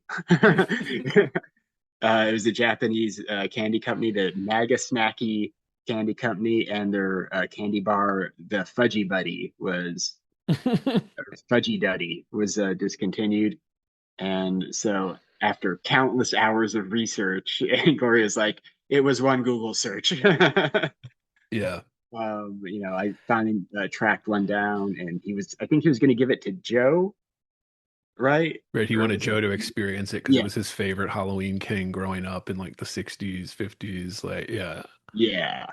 It was a Japanese candy company, the Naga Snacky Candy Company, and their candy bar, the Fudgy Buddy was Fudgy Duddy was discontinued. And so after countless hours of research, Gloria's like, it was one Google search. Yeah. I finally tracked one down, and I think he was going to give it to Joe, right? Right. He Or wanted was it? Joe to experience it because it Yeah, was his favorite Halloween King growing up in like the 60s, 50s. Like, yeah. yeah.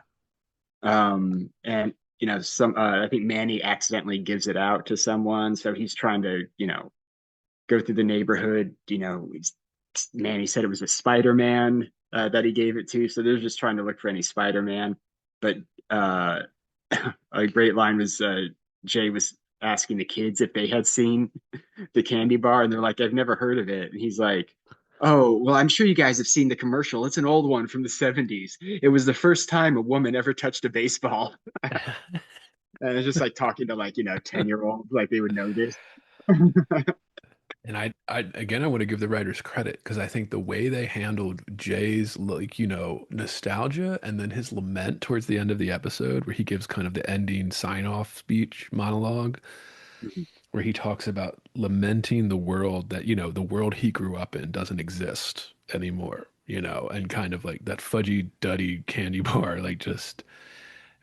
And I think Manny accidentally gives it out to someone, so he's trying to, go through the neighborhood. Manny said it was a Spider-Man that he gave it to, so they're just trying to look for any Spider-Man. But uh, a great line was Jay was asking the kids if they had seen the candy bar, and they're like, "I've never heard of it." And he's like, "Oh, well, I'm sure you guys have seen the commercial. It's an old one from the '70s. It was the first time a woman ever touched a baseball." And it's just like talking to like 10-year-olds, like they would know this. And I again, I want to give the writers credit because I think the way they handled Jay's like, nostalgia and then his lament towards the end of the episode, where he gives kind of the ending sign-off speech monologue, where he talks about lamenting the world that, the world he grew up in doesn't exist anymore, and kind of like that fudgy duddy candy bar, like just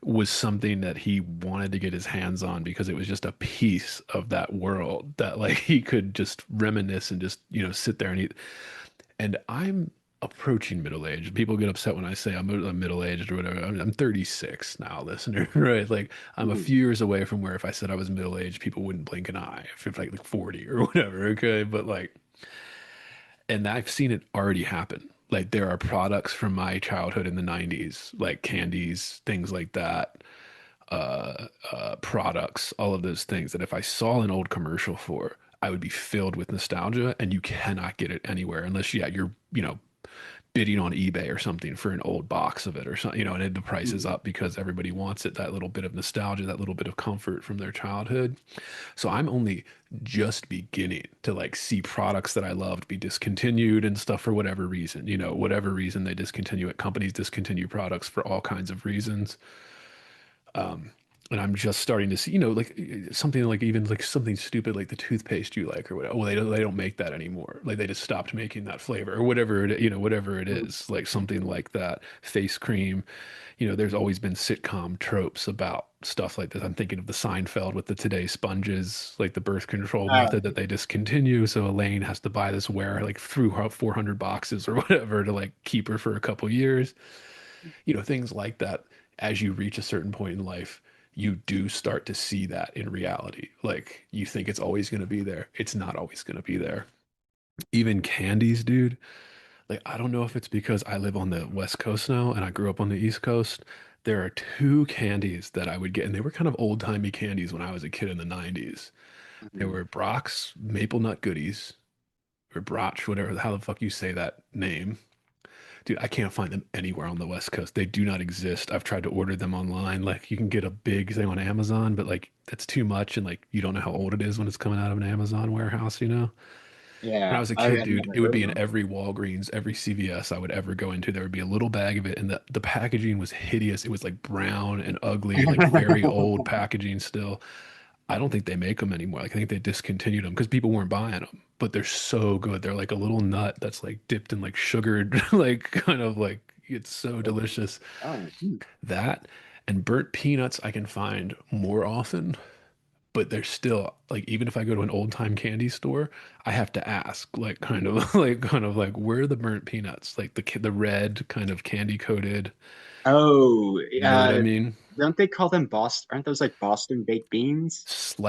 was something that he wanted to get his hands on because it was just a piece of that world that like he could just reminisce and just, sit there and eat. And I'm approaching middle age. People get upset when I say I'm middle aged or whatever. I'm 36 now, listener, right? Like I'm a few years away from where if I said I was middle aged, people wouldn't blink an eye if like 40 or whatever. Okay. But like, and I've seen it already happen. Like there are products from my childhood in the 90s, like candies, things like that, products, all of those things that if I saw an old commercial for, I would be filled with nostalgia, and you cannot get it anywhere unless, yeah, you're, bidding on eBay or something for an old box of it or something, and the price is Mhm. up because everybody wants it, that little bit of nostalgia, that little bit of comfort from their childhood. So I'm only just beginning to like see products that I loved be discontinued and stuff for whatever reason, whatever reason they discontinue it. Companies discontinue products for all kinds of reasons. And I'm just starting to see, like something like even like something stupid like the toothpaste you like or whatever. Well, they don't make that anymore. Like they just stopped making that flavor or whatever whatever it is, like something like that. Face cream, there's always been sitcom tropes about stuff like this. I'm thinking of the Seinfeld with the Today sponges, like the birth control method that they discontinue. So Elaine has to buy this wear like through her 400 boxes or whatever to like keep her for a couple years. Things like that. As you reach a certain point in life, you do start to see that in reality. Like you think it's always going to be there. It's not always going to be there. Even candies, dude. Like I don't know if it's because I live on the West Coast now and I grew up on the East Coast. There are two candies that I would get, and they were kind of old-timey candies when I was a kid in the 90s. They Mhm. were Brock's Maple Nut Goodies, or Broch, whatever, how the fuck you say that name. Dude, I can't find them anywhere on the West Coast. They do not exist. I've tried to order them online. Like you can get a big thing on Amazon, but like that's too much and like you don't know how old it is when it's coming out of an Amazon warehouse. When I Yeah, was a kid, I've dude, never it would heard of be in them. every Walgreens, every CVS I would ever go into. There would be a little bag of it, and the packaging was hideous. It was like brown and ugly, like very old packaging still. I don't think they make them anymore. Like I think they discontinued them because people weren't buying them. But they're so good. They're like a little nut that's like dipped in like sugared, like kind of like it's so delicious. Oh, That and burnt peanuts I can find more often, but they're still like even if I go to an old time candy store, I have to ask like kind of like where are the burnt peanuts? Like the red kind of candy coated. oh, You know what I mean? don't they call them Boston? Aren't those like Boston baked beans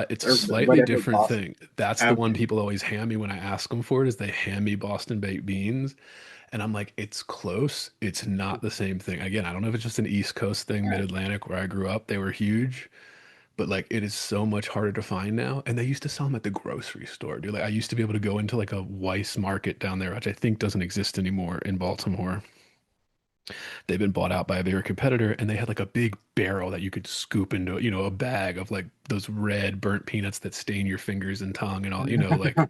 It's a or slightly whatever different Boston? thing. That's the one Okay, people always hand me when I ask them for it is they hand me Boston baked beans. And I'm like, it's close. It's not the same thing. Again, I don't know if it's just an East Coast thing, yeah. Mid-Atlantic, where I grew up. They were huge, but like it is so much harder to find now. And they used to sell them at the grocery store, dude. Like I used to be able to go into like a Weiss market down there, which I think doesn't exist anymore in Baltimore. They've been bought out by a bigger competitor, and they had like a big barrel that you could scoop into, a bag of like those red burnt peanuts that stain your fingers and tongue and all, like.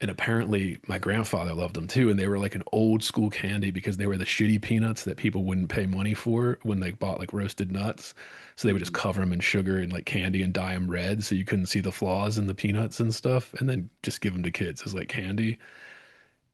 And apparently, my grandfather loved them too, and they were like an old school candy because they were the shitty peanuts that people wouldn't pay money for when they bought like roasted nuts. So they would just Mhm. cover them in sugar and like candy and dye them red so you couldn't see the flaws in the peanuts and stuff, and then just give them to kids as like candy.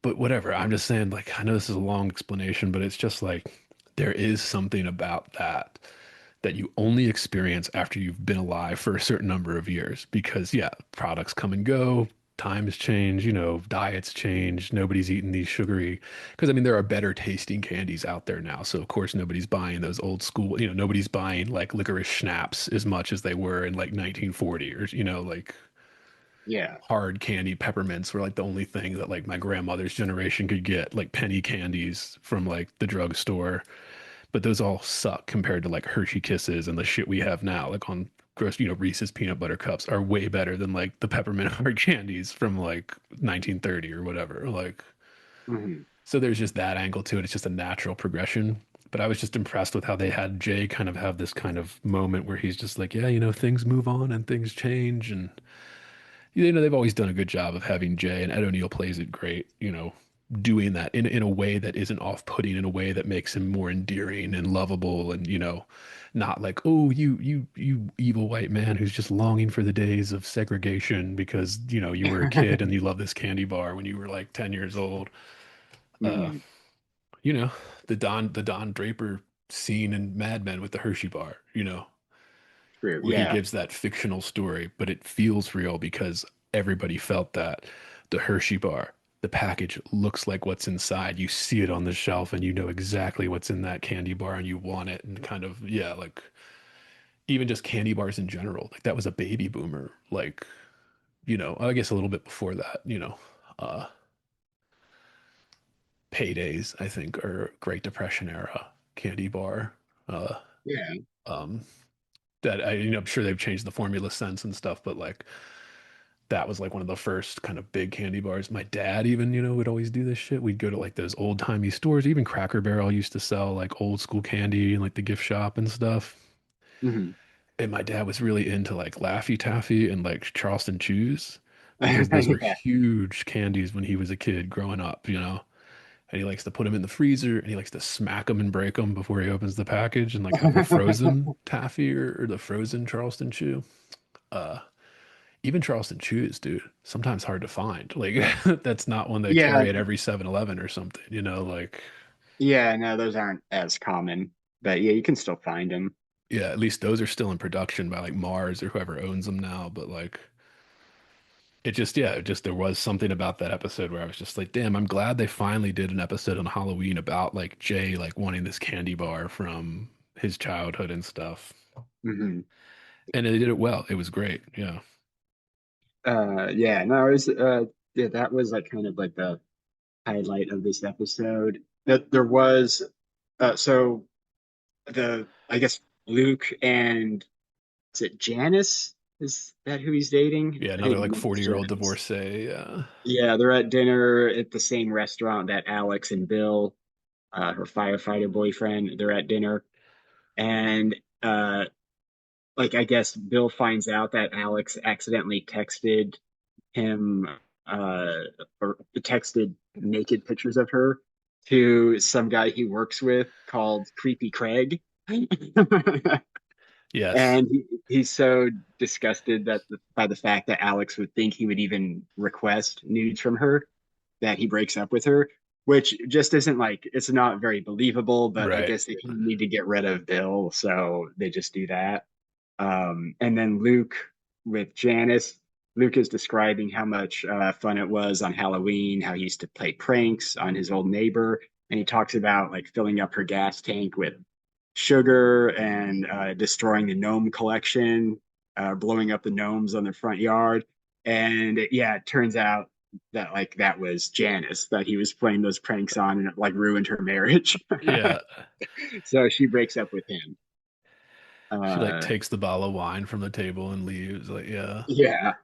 But whatever, I'm just saying, like, I know this is a long explanation, but it's just like there is something about that you only experience after you've been alive for a certain number of years. Because, yeah, products come and go, times change, diets change. Nobody's eating these sugary, because I mean, there are better tasting candies out there now. So, of course, nobody's buying those old school, nobody's buying like licorice schnapps as much as they were in like 1940 or, like Yeah. hard candy peppermints were like the only thing that like my grandmother's generation could get, like penny candies from like the drugstore. But those all suck compared to like Hershey Kisses and the shit we have now, like on gross, Reese's peanut butter cups are way better than like the peppermint hard candies from like 1930 or whatever. Like, Mhm. so there's just that angle to it. It's just a natural progression. But I was just impressed with how they had Jay kind of have this kind of moment where he's just like, yeah, things move on and things change. And they've always done a good job of having Jay, and Ed O'Neill plays it great, doing that in a way that isn't off-putting, in a way that makes him more endearing and lovable, and not like, oh, you evil white man who's just longing for the days of segregation because you were a kid and you love this candy bar when you were like 10 years old. Uh, Mhm. you know, the Don Draper scene in Mad Men with the Hershey bar, True. where he Yeah. gives that fictional story, but it feels real because everybody felt that. The Hershey bar, the package looks like what's inside. You see it on the shelf and you know exactly what's in that candy bar and you want it. And kind of, yeah, like even just candy bars in general. Like that was a baby boomer. Like, I guess a little bit before that. Paydays, I think, or Great Depression era candy bar. Uh, Yeah. um, that I'm sure they've changed the formula since and stuff, but like that was like one of the first kind of big candy bars. My dad even, would always do this shit. We'd go to like those old timey stores. Even Cracker Barrel used to sell like old school candy and like the gift shop and stuff. Hmm. And my dad was really into like Laffy Taffy and like Charleston Chews because those were Yeah. huge candies when he was a kid growing up. And he likes to put them in the freezer and he likes to smack them and break them before he opens the package and like have the frozen taffy or the frozen Charleston chew. Uh, Even Charleston chews, dude, sometimes hard to find. Like that's not one they Yeah. carry at every 7-Eleven or something, like Yeah. No, those aren't as common, but yeah, you can still find them. yeah, at least those are still in production by like Mars or whoever owns them now. But like it just there was something about that episode where I was just like, damn, I'm glad they finally did an episode on Halloween about like Jay like wanting this candy bar from his childhood and stuff. Hmm. And they did it well. It was great. Yeah. Yeah. No, it was. Yeah, that was like kind of like the highlight of this episode. That there was. So I guess Luke and is it Janice? Is that who he's dating? Yeah, I another think like maybe it's 40-year-old Janice. divorcee. Yeah. Yeah, they're at dinner at the same restaurant that Alex and Bill, her firefighter boyfriend, they're at dinner. And uh like I guess Bill finds out that Alex accidentally texted him uh or texted naked pictures of her to some guy he works with called Creepy Craig. Yes. And he's so disgusted by the fact that Alex would think he would even request nudes from her that he breaks up with her, which just isn't like it's not very believable. But I Right. guess they need to get rid of Bill, so they just do that. And then Luke with Janice. Luke is describing how much fun it was on Halloween, how he used to play pranks on his old neighbor, and he talks about like filling up her gas tank with sugar and destroying the gnome collection, blowing up the gnomes on the front yard. And yeah, it turns out that like that was Janice that he was playing those pranks on, and it like ruined her marriage. Yeah. So she breaks up with him. She like Uh, takes the bottle of wine from the table and leaves. Like, yeah. yeah.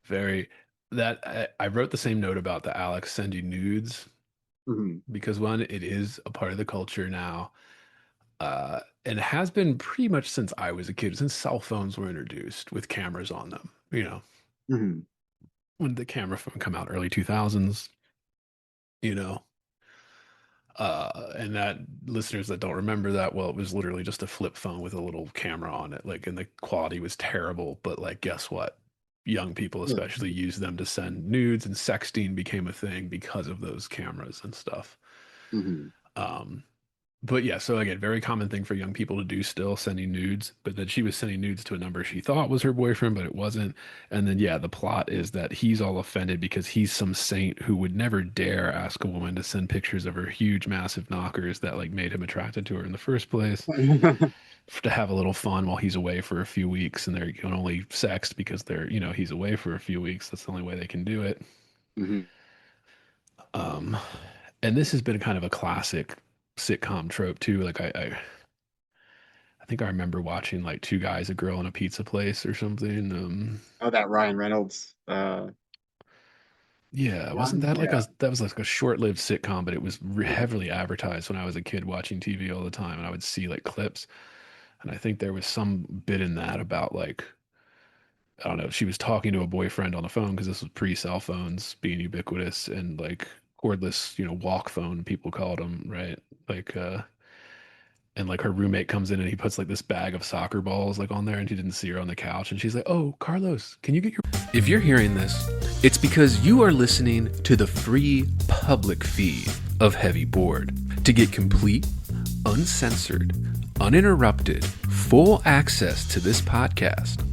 Very that I wrote the same note about the Alex sending nudes Mhm. because one, it is a part of the culture now. And has been pretty much since I was a kid, since cell phones were introduced with cameras on them, Mhm. when the camera phone come out early 2000s, you know. And that listeners that don't remember that, well, it was literally just a flip phone with a little camera on it, like, and the quality was terrible. But like, guess what? Young people Yeah. especially use them to send nudes, and sexting became a thing because of those cameras and stuff. Mhm. Um, but yeah, so again, very common thing for young people to do still, sending nudes. But then she was sending nudes to a number she thought was her boyfriend, but it wasn't. And then yeah, the plot is that he's all offended because he's some saint who would never dare ask a woman to send pictures of her huge, massive knockers that like made him attracted to her in the first place, to have a little fun while he's away for a few weeks, and they can only sext because he's away for a few weeks. That's the only way they can do it. Mhm. Um, and this has been kind of a classic sitcom trope too. Like I think I remember watching like Two Guys, a Girl, in a Pizza Place or something. Oh, that Ryan Reynolds Yeah, wasn't one? that like Yeah. that was like a short-lived sitcom, but it was heavily advertised when I was a kid watching TV all the time, and I would see like clips, and I think there was some bit in that about like I don't know, she was talking to a boyfriend on the phone because this was pre-cell phones being ubiquitous and like cordless, walk phone people called them, right? Like and like her roommate comes in and he puts like this bag of soccer balls like on there and she didn't see her on the couch and she's like, "Oh, Carlos, can you get your..." If you're hearing this, it's because you are listening to the free public feed of Heavy Board. To get complete, uncensored, uninterrupted, full access to this podcast,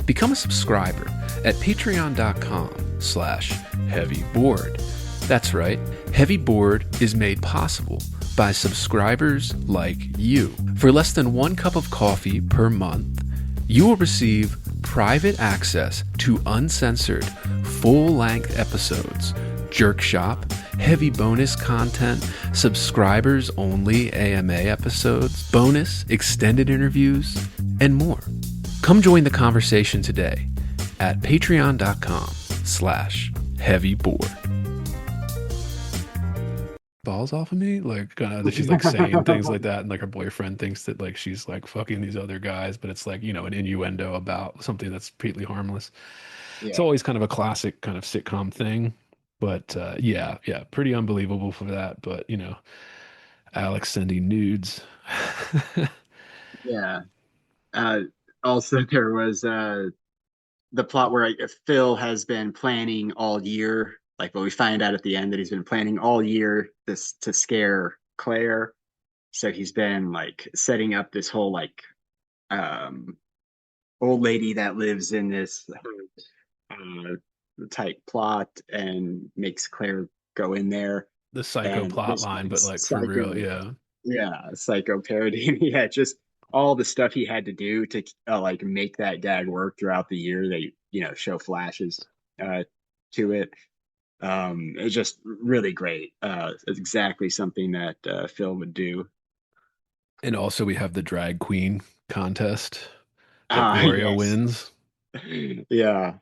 become a subscriber at patreon.com/heavyboard. That's right, Heavy Board is made possible by subscribers like you. For less than 1 cup of coffee per month, you will receive private access to uncensored, full-length episodes, Jerk Shop, heavy bonus content, subscribers only AMA episodes, bonus extended interviews, and more. Come join the conversation today at patreon.com/heavyboard. Balls off of me, like kind of that she's like saying things like that, and like her boyfriend thinks that like she's like fucking these other guys, but it's like, an innuendo about something that's completely harmless. It's Yeah. always kind of a classic kind of sitcom thing, but yeah, pretty unbelievable for that. But Alex sending nudes. Yeah. Uh, Also, there was the plot where Phil has been planning all year. Like, well, we find out at the end that he's been planning all year this to scare Claire. So he's been like setting up this whole like um, old lady that lives in this uh, type plot and makes Claire go in there The psycho and plot just line, like but like for real, psycho, yeah. yeah, psycho parody. Yeah, just all the stuff he had to do to like make that gag work throughout the year. They show flashes uh, to it. It's just really great. It's exactly something that Phil would do. And also we have the drag queen contest that Gloria Yes, wins. yeah,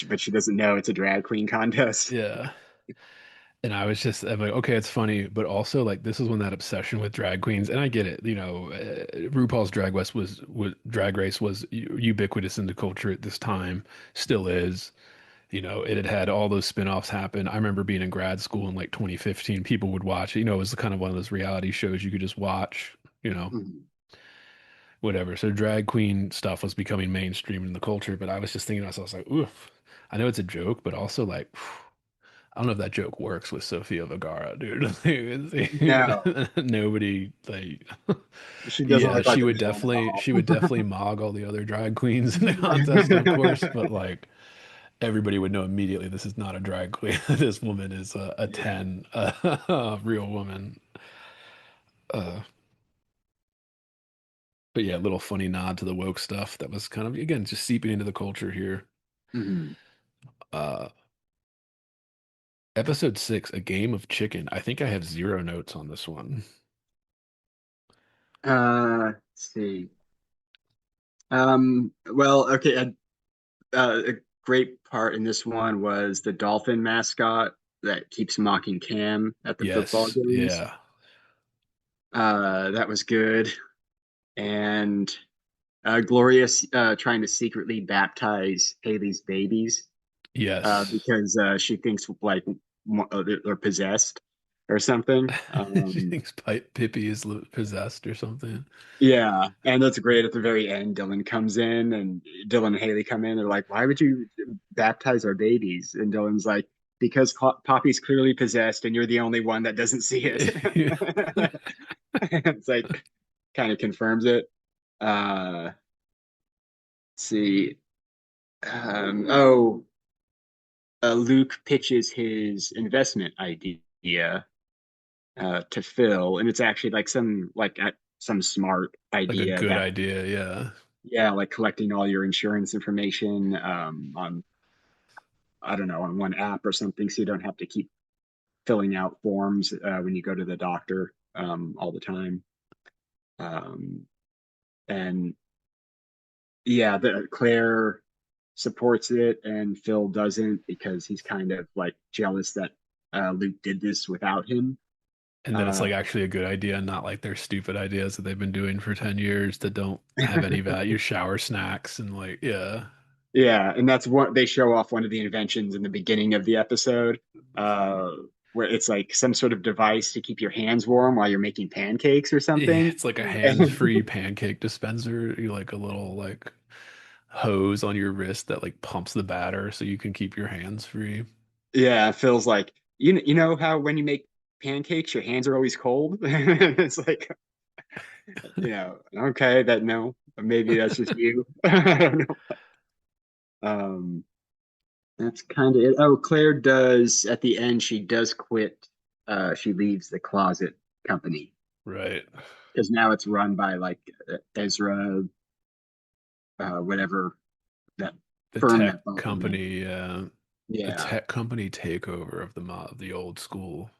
but she doesn't know it's a drag queen contest. Yeah. And I'm like, okay, it's funny, but also like this is when that obsession with drag queens, and I get it, RuPaul's Drag Race was ubiquitous in the culture at this time, still is. It had had all those spin-offs happen. I remember being in grad school in like 2015, people would watch it. It was kind of one of those reality shows you could just watch, Mhm. whatever. So drag queen stuff was becoming mainstream in the culture, but I was just thinking to myself, I was like, oof, I know it's a joke, but also like, I don't know if that joke works with Sofia Vergara, dude. No, Nobody like, she doesn't yeah, look like a villain at all. she would definitely mog all the other drag queens in the contest, of course, but like everybody would know immediately this is not a drag queen. This woman is a Yeah. 10, a real woman. Uh, but yeah, a little funny nod to the woke stuff that was kind of, again, just seeping into the culture here. Mhm. Uh, Episode 6, A Game of Chicken. I think I have zero notes on this one. Let's see. Well, okay. A great part in this one was the dolphin mascot that keeps mocking Cam at the football Yes, games. yeah, That was good. And Gloria trying to secretly baptize Haley's babies yes. because she thinks like they're possessed or something. She thinks Pippi is possessed or something. Yeah, and that's great. At the very end, Dylan comes in, and Dylan and Haley come in. They're like, "Why would you baptize our babies?" And Dylan's like, "Because Poppy's clearly possessed, and you're the only one that doesn't see it." It's like kind of confirms it. Let's see. Oh, Luke pitches his investment idea to Phil, and it's actually like some smart Like a idea good that idea, yeah. yeah, like collecting all your insurance information on I don't know on one app or something, so you don't have to keep filling out forms when you go to the doctor all the time. Um, and yeah, the Claire supports it, and Phil doesn't because he's kind of like jealous that Luke did this without him. And then it's Uh, like actually a good idea, not like their stupid ideas that they've been doing for 10 years that don't have any value, shower snacks and like, yeah. Yeah, and that's what they show off one of the inventions in the beginning of the episode, uh, where it's like some sort of device to keep your hands warm while you're making pancakes or Yeah, something. it's like a And hands-free pancake dispenser. You like a little like hose on your wrist that like pumps the batter so you can keep your hands free. yeah, it feels like you know how when you make pancakes, your hands are always cold. It's like okay, that no, maybe that's just you. I don't know. Um, that's kind of it. Oh, Claire does at the end. She does quit. She leaves the closet company Right. because now it's run by like Ezra, whatever that The firm tech that bought them. company, yeah. the Yeah. tech company takeover of the old school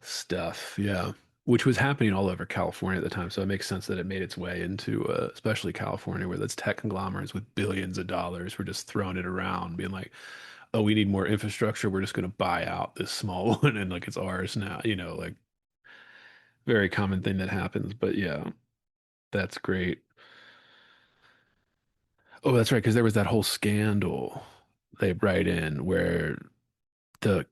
stuff. Yeah. Which was happening all over California at the time. So it makes sense that it made its way into, especially California, where those tech conglomerates with billions of dollars were just throwing it around, being like, oh, we need more infrastructure. We're just going to buy out this small one and like it's ours now, like very common thing that happens. But yeah, that's great. Oh, that's right. Because there was that whole scandal they write in where the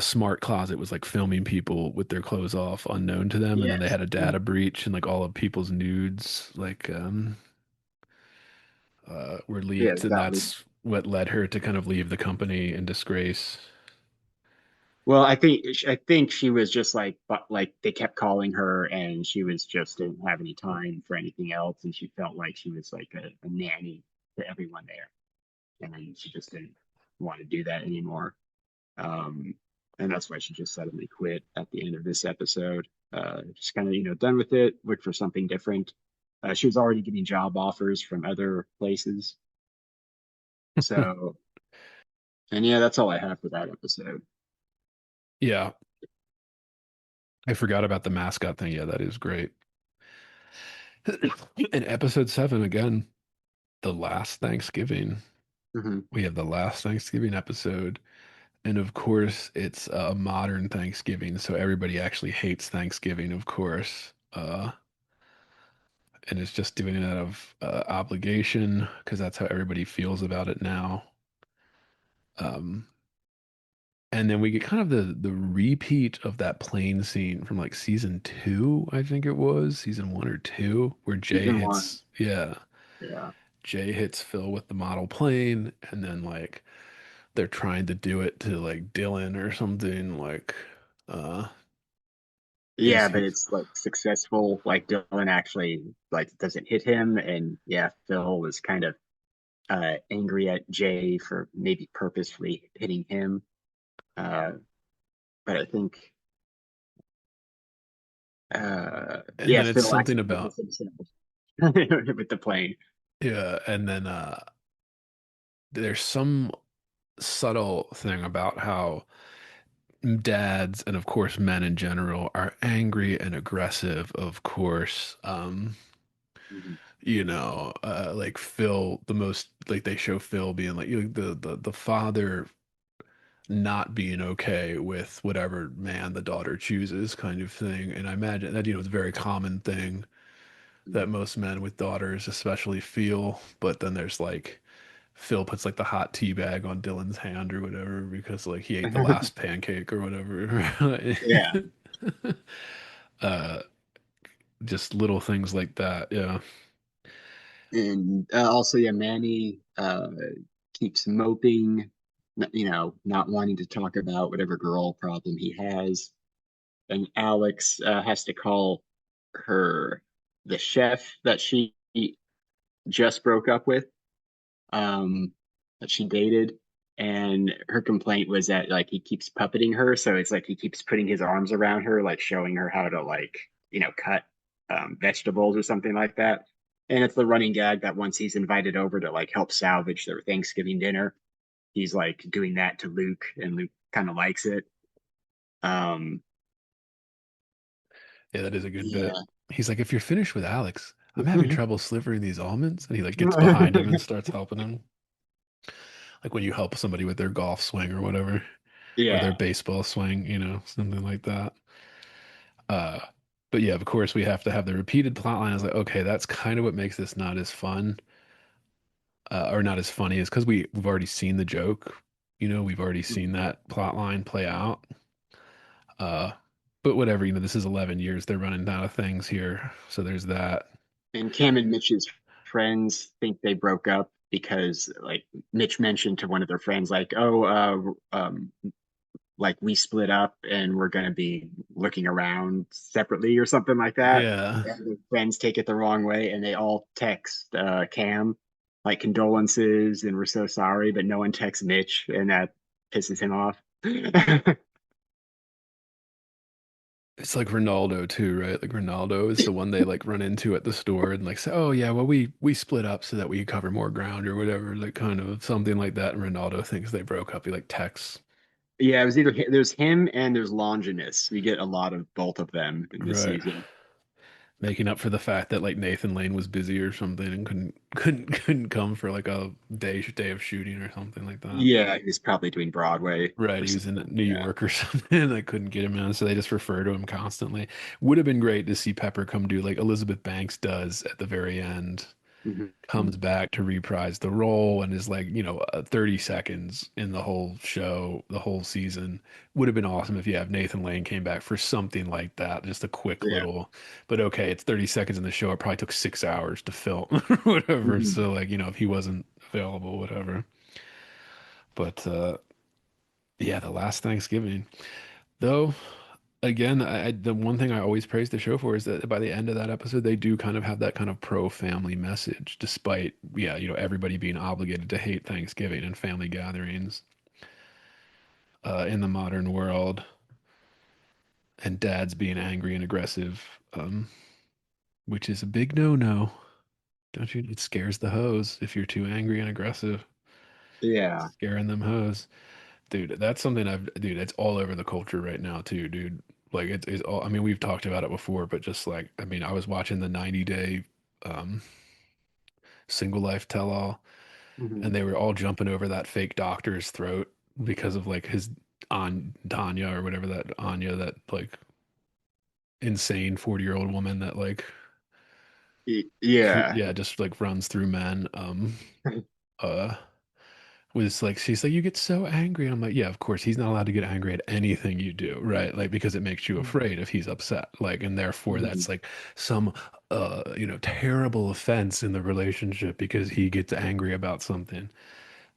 smart closet was like filming people with their clothes off unknown to them, and then they Yes. had a data breach and like all of people's nudes were Yeah, leaked, and exactly. that's what led her to kind of leave the company in disgrace. Well, I think she was just like, but like they kept calling her, and she was just didn't have any time for anything else, and she felt like she was like a nanny to everyone there, and then she just didn't want to do that anymore. Um, and that's why she just suddenly quit at the end of this episode. Just kind of done with it, looked for something different. She was already getting job offers from other places, so and yeah, that's all I have for that episode. Yeah, I forgot about the mascot thing. Yeah, that is great. In episode 7, again, the last Thanksgiving, Hmm. we have the last Thanksgiving episode. And of course, it's a modern Thanksgiving, so everybody actually hates Thanksgiving, of course. And it's just doing it out of obligation because that's how everybody feels about it now. Um, and then we get kind of the repeat of that plane scene from like season 2, I think it was season 1 or 2, where Season one, yeah. Jay hits Phil with the model plane, and then like they're trying to do it to like Dylan or something like uh Yeah, but it's like successful. Like Dylan actually like doesn't hit him, and yeah, Phil was kind of angry at Jay for maybe purposefully hitting him. Uh, but I think and yeah, then it's Phil something accidentally about hits himself with the plane. yeah, and then there's some subtle thing about how dads and of course men in general are angry and aggressive, of course. Mhm. Like Phil, the most like they show Phil being like the father not being okay with whatever man the daughter chooses kind of thing. And I imagine that, it's a very common thing that most men with daughters especially feel. But then there's like Phil puts like the hot tea bag on Dylan's hand or whatever because like he ate the last pancake or whatever. Yeah, uh just little things like that. Yeah. and also yeah, Manny keeps moping, not wanting to talk about whatever girl problem he has. And Alex has to call her the chef that she just broke up with, um, that she dated. And her complaint was that like he keeps puppeting her, so it's like he keeps putting his arms around her, like showing her how to like cut vegetables or something like that. And it's the running gag that once he's invited over to like help salvage their Thanksgiving dinner, he's like doing that to Luke, and Luke kind of likes it. Um, Yeah, that is a good bit. yeah. He's like, if you're finished with Alex, I'm having trouble slivering these almonds. And he like gets behind him and starts helping him. Like when you help somebody with their golf swing or whatever, or their Yeah. baseball swing, something like that. Uh, but yeah, of course we have to have the repeated plot line. I was like, okay, that's kind of what makes this not as fun, or not as funny, is because we've already seen the joke. We've already seen that plot line play out. Uh, but whatever, this is 11 years. They're running out of things here. So there's that. And Cam and Mitch's friends think they broke up because like Mitch mentioned to one of their friends, like, oh, like we split up and we're gonna be looking around separately or something like that. Yeah. And their friends take it the wrong way, and they all text Cam like condolences and we're so sorry, but no one texts Mitch, and that pisses him off. It's like Ronaldo too, right? Like Ronaldo is the one they like run into at the store and like say, "Oh yeah, well we split up so that we could cover more ground or whatever," like kind of something like that. And Ronaldo thinks they broke up. He like texts, Yeah, it was either there's him and there's Longinus. We get a lot of both of them in this right, season. making up for the fact that like Nathan Lane was busy or something and couldn't come for like a day of shooting or something like that. Yeah, he's probably doing Broadway Right, or he was in something. New Yeah. York or something. And I couldn't get him in, so they just refer to him constantly. Would have been great to see Pepper come do like Elizabeth Banks does at the very end. Comes Mhm. back to reprise the role and is like, 30 seconds in the whole show, the whole season. Would have been awesome if you have Nathan Lane came back for something like that, just a quick Yeah. little, but okay, it's 30 seconds in the show. It probably took 6 hours to film or whatever. Mhm. So like, if he wasn't available, whatever. But yeah, the last Thanksgiving, though, again, the one thing I always praise the show for is that by the end of that episode, they do kind of have that kind of pro-family message, despite, yeah, everybody being obligated to hate Thanksgiving and family gatherings in the modern world, and dads being angry and aggressive, which is a big no-no. Don't you? It scares the hoes if you're too angry and aggressive, Yeah. scaring them hoes. Dude, that's something dude, it's all over the culture right now too, dude. Like it's all, I mean, we've talked about it before, but just like, I mean, I was watching the 90-day um, single life tell all, and Mhm. they were all jumping over that fake doctor's throat because of like his on Tanya or whatever that Anya, that like insane 40-year-old woman that like, Yeah. yeah, just like runs through men. Uh, was like she's like you get so angry. I'm like, yeah, of course he's not allowed to get angry at anything you do, right? Like because it makes you afraid if he's upset, like, and therefore Mhm. that's like some terrible offense in the relationship because he gets angry about something.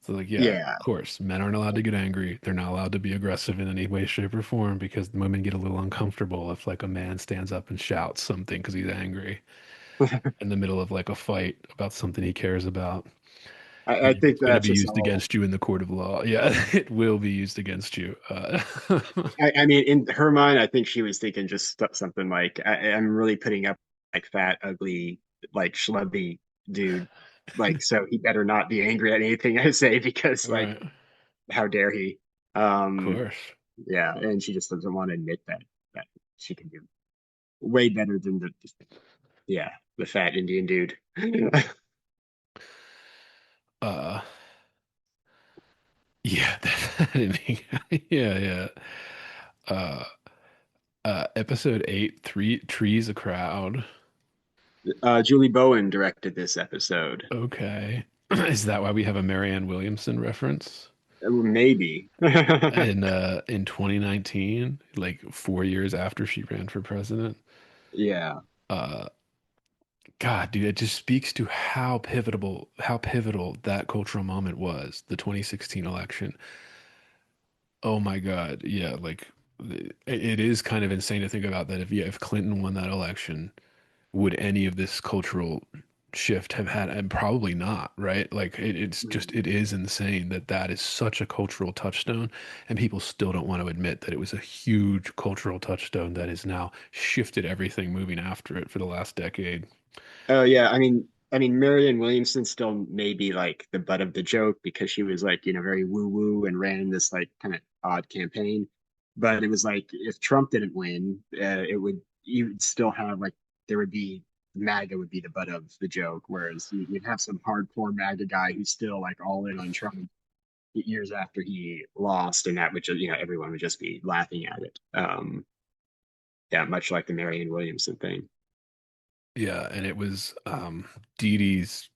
So like, yeah, Yeah. of course men aren't allowed to get angry. They're not allowed to be aggressive in any way, shape, or form because the women get a little uncomfortable if like a man stands up and shouts something because he's angry in the middle of like a fight about something he cares about. I think It's going to that's be just used all. against you in the court of law. Yeah, it will be used against you. I mean, in her mind, I think she was thinking just something like, I'm really putting up like fat, ugly, like schlubby dude. Like, so he better not be angry at anything I say because, like, Right. Of how dare he? Um, course. yeah, and she just doesn't want to admit that she can do way better than yeah, the fat Indian dude. Uh, yeah, yeah, yeah. Uh, episode 8, Trees a Crowd. Julie Bowen directed this episode. Okay. Is that why we have a Marianne Williamson reference? Maybe. In 2019, like 4 years after she ran for president. Yeah. Uh, God, dude, it just speaks to how pivotal that cultural moment was, the 2016 election. Oh my God. Yeah, like it is kind of insane to think about that if Clinton won that election, would any of this cultural shift have had, and probably not, right? Like it is insane that that is such a cultural touchstone and people still don't want to admit that it was a huge cultural touchstone that has now shifted everything moving after it for the last decade. Oh yeah, I mean, Marianne Williamson still may be like the butt of the joke because she was like, very woo woo and ran this like kind of odd campaign. But it was like if Trump didn't win, it would you would still have like there would be MAGA would be the butt of the joke, whereas you'd have some hardcore MAGA guy who's still like all in on Trump years after he lost, and that would just everyone would just be laughing at it. Yeah, much like the Marianne Williamson thing. Yeah, and it was Dee Dee's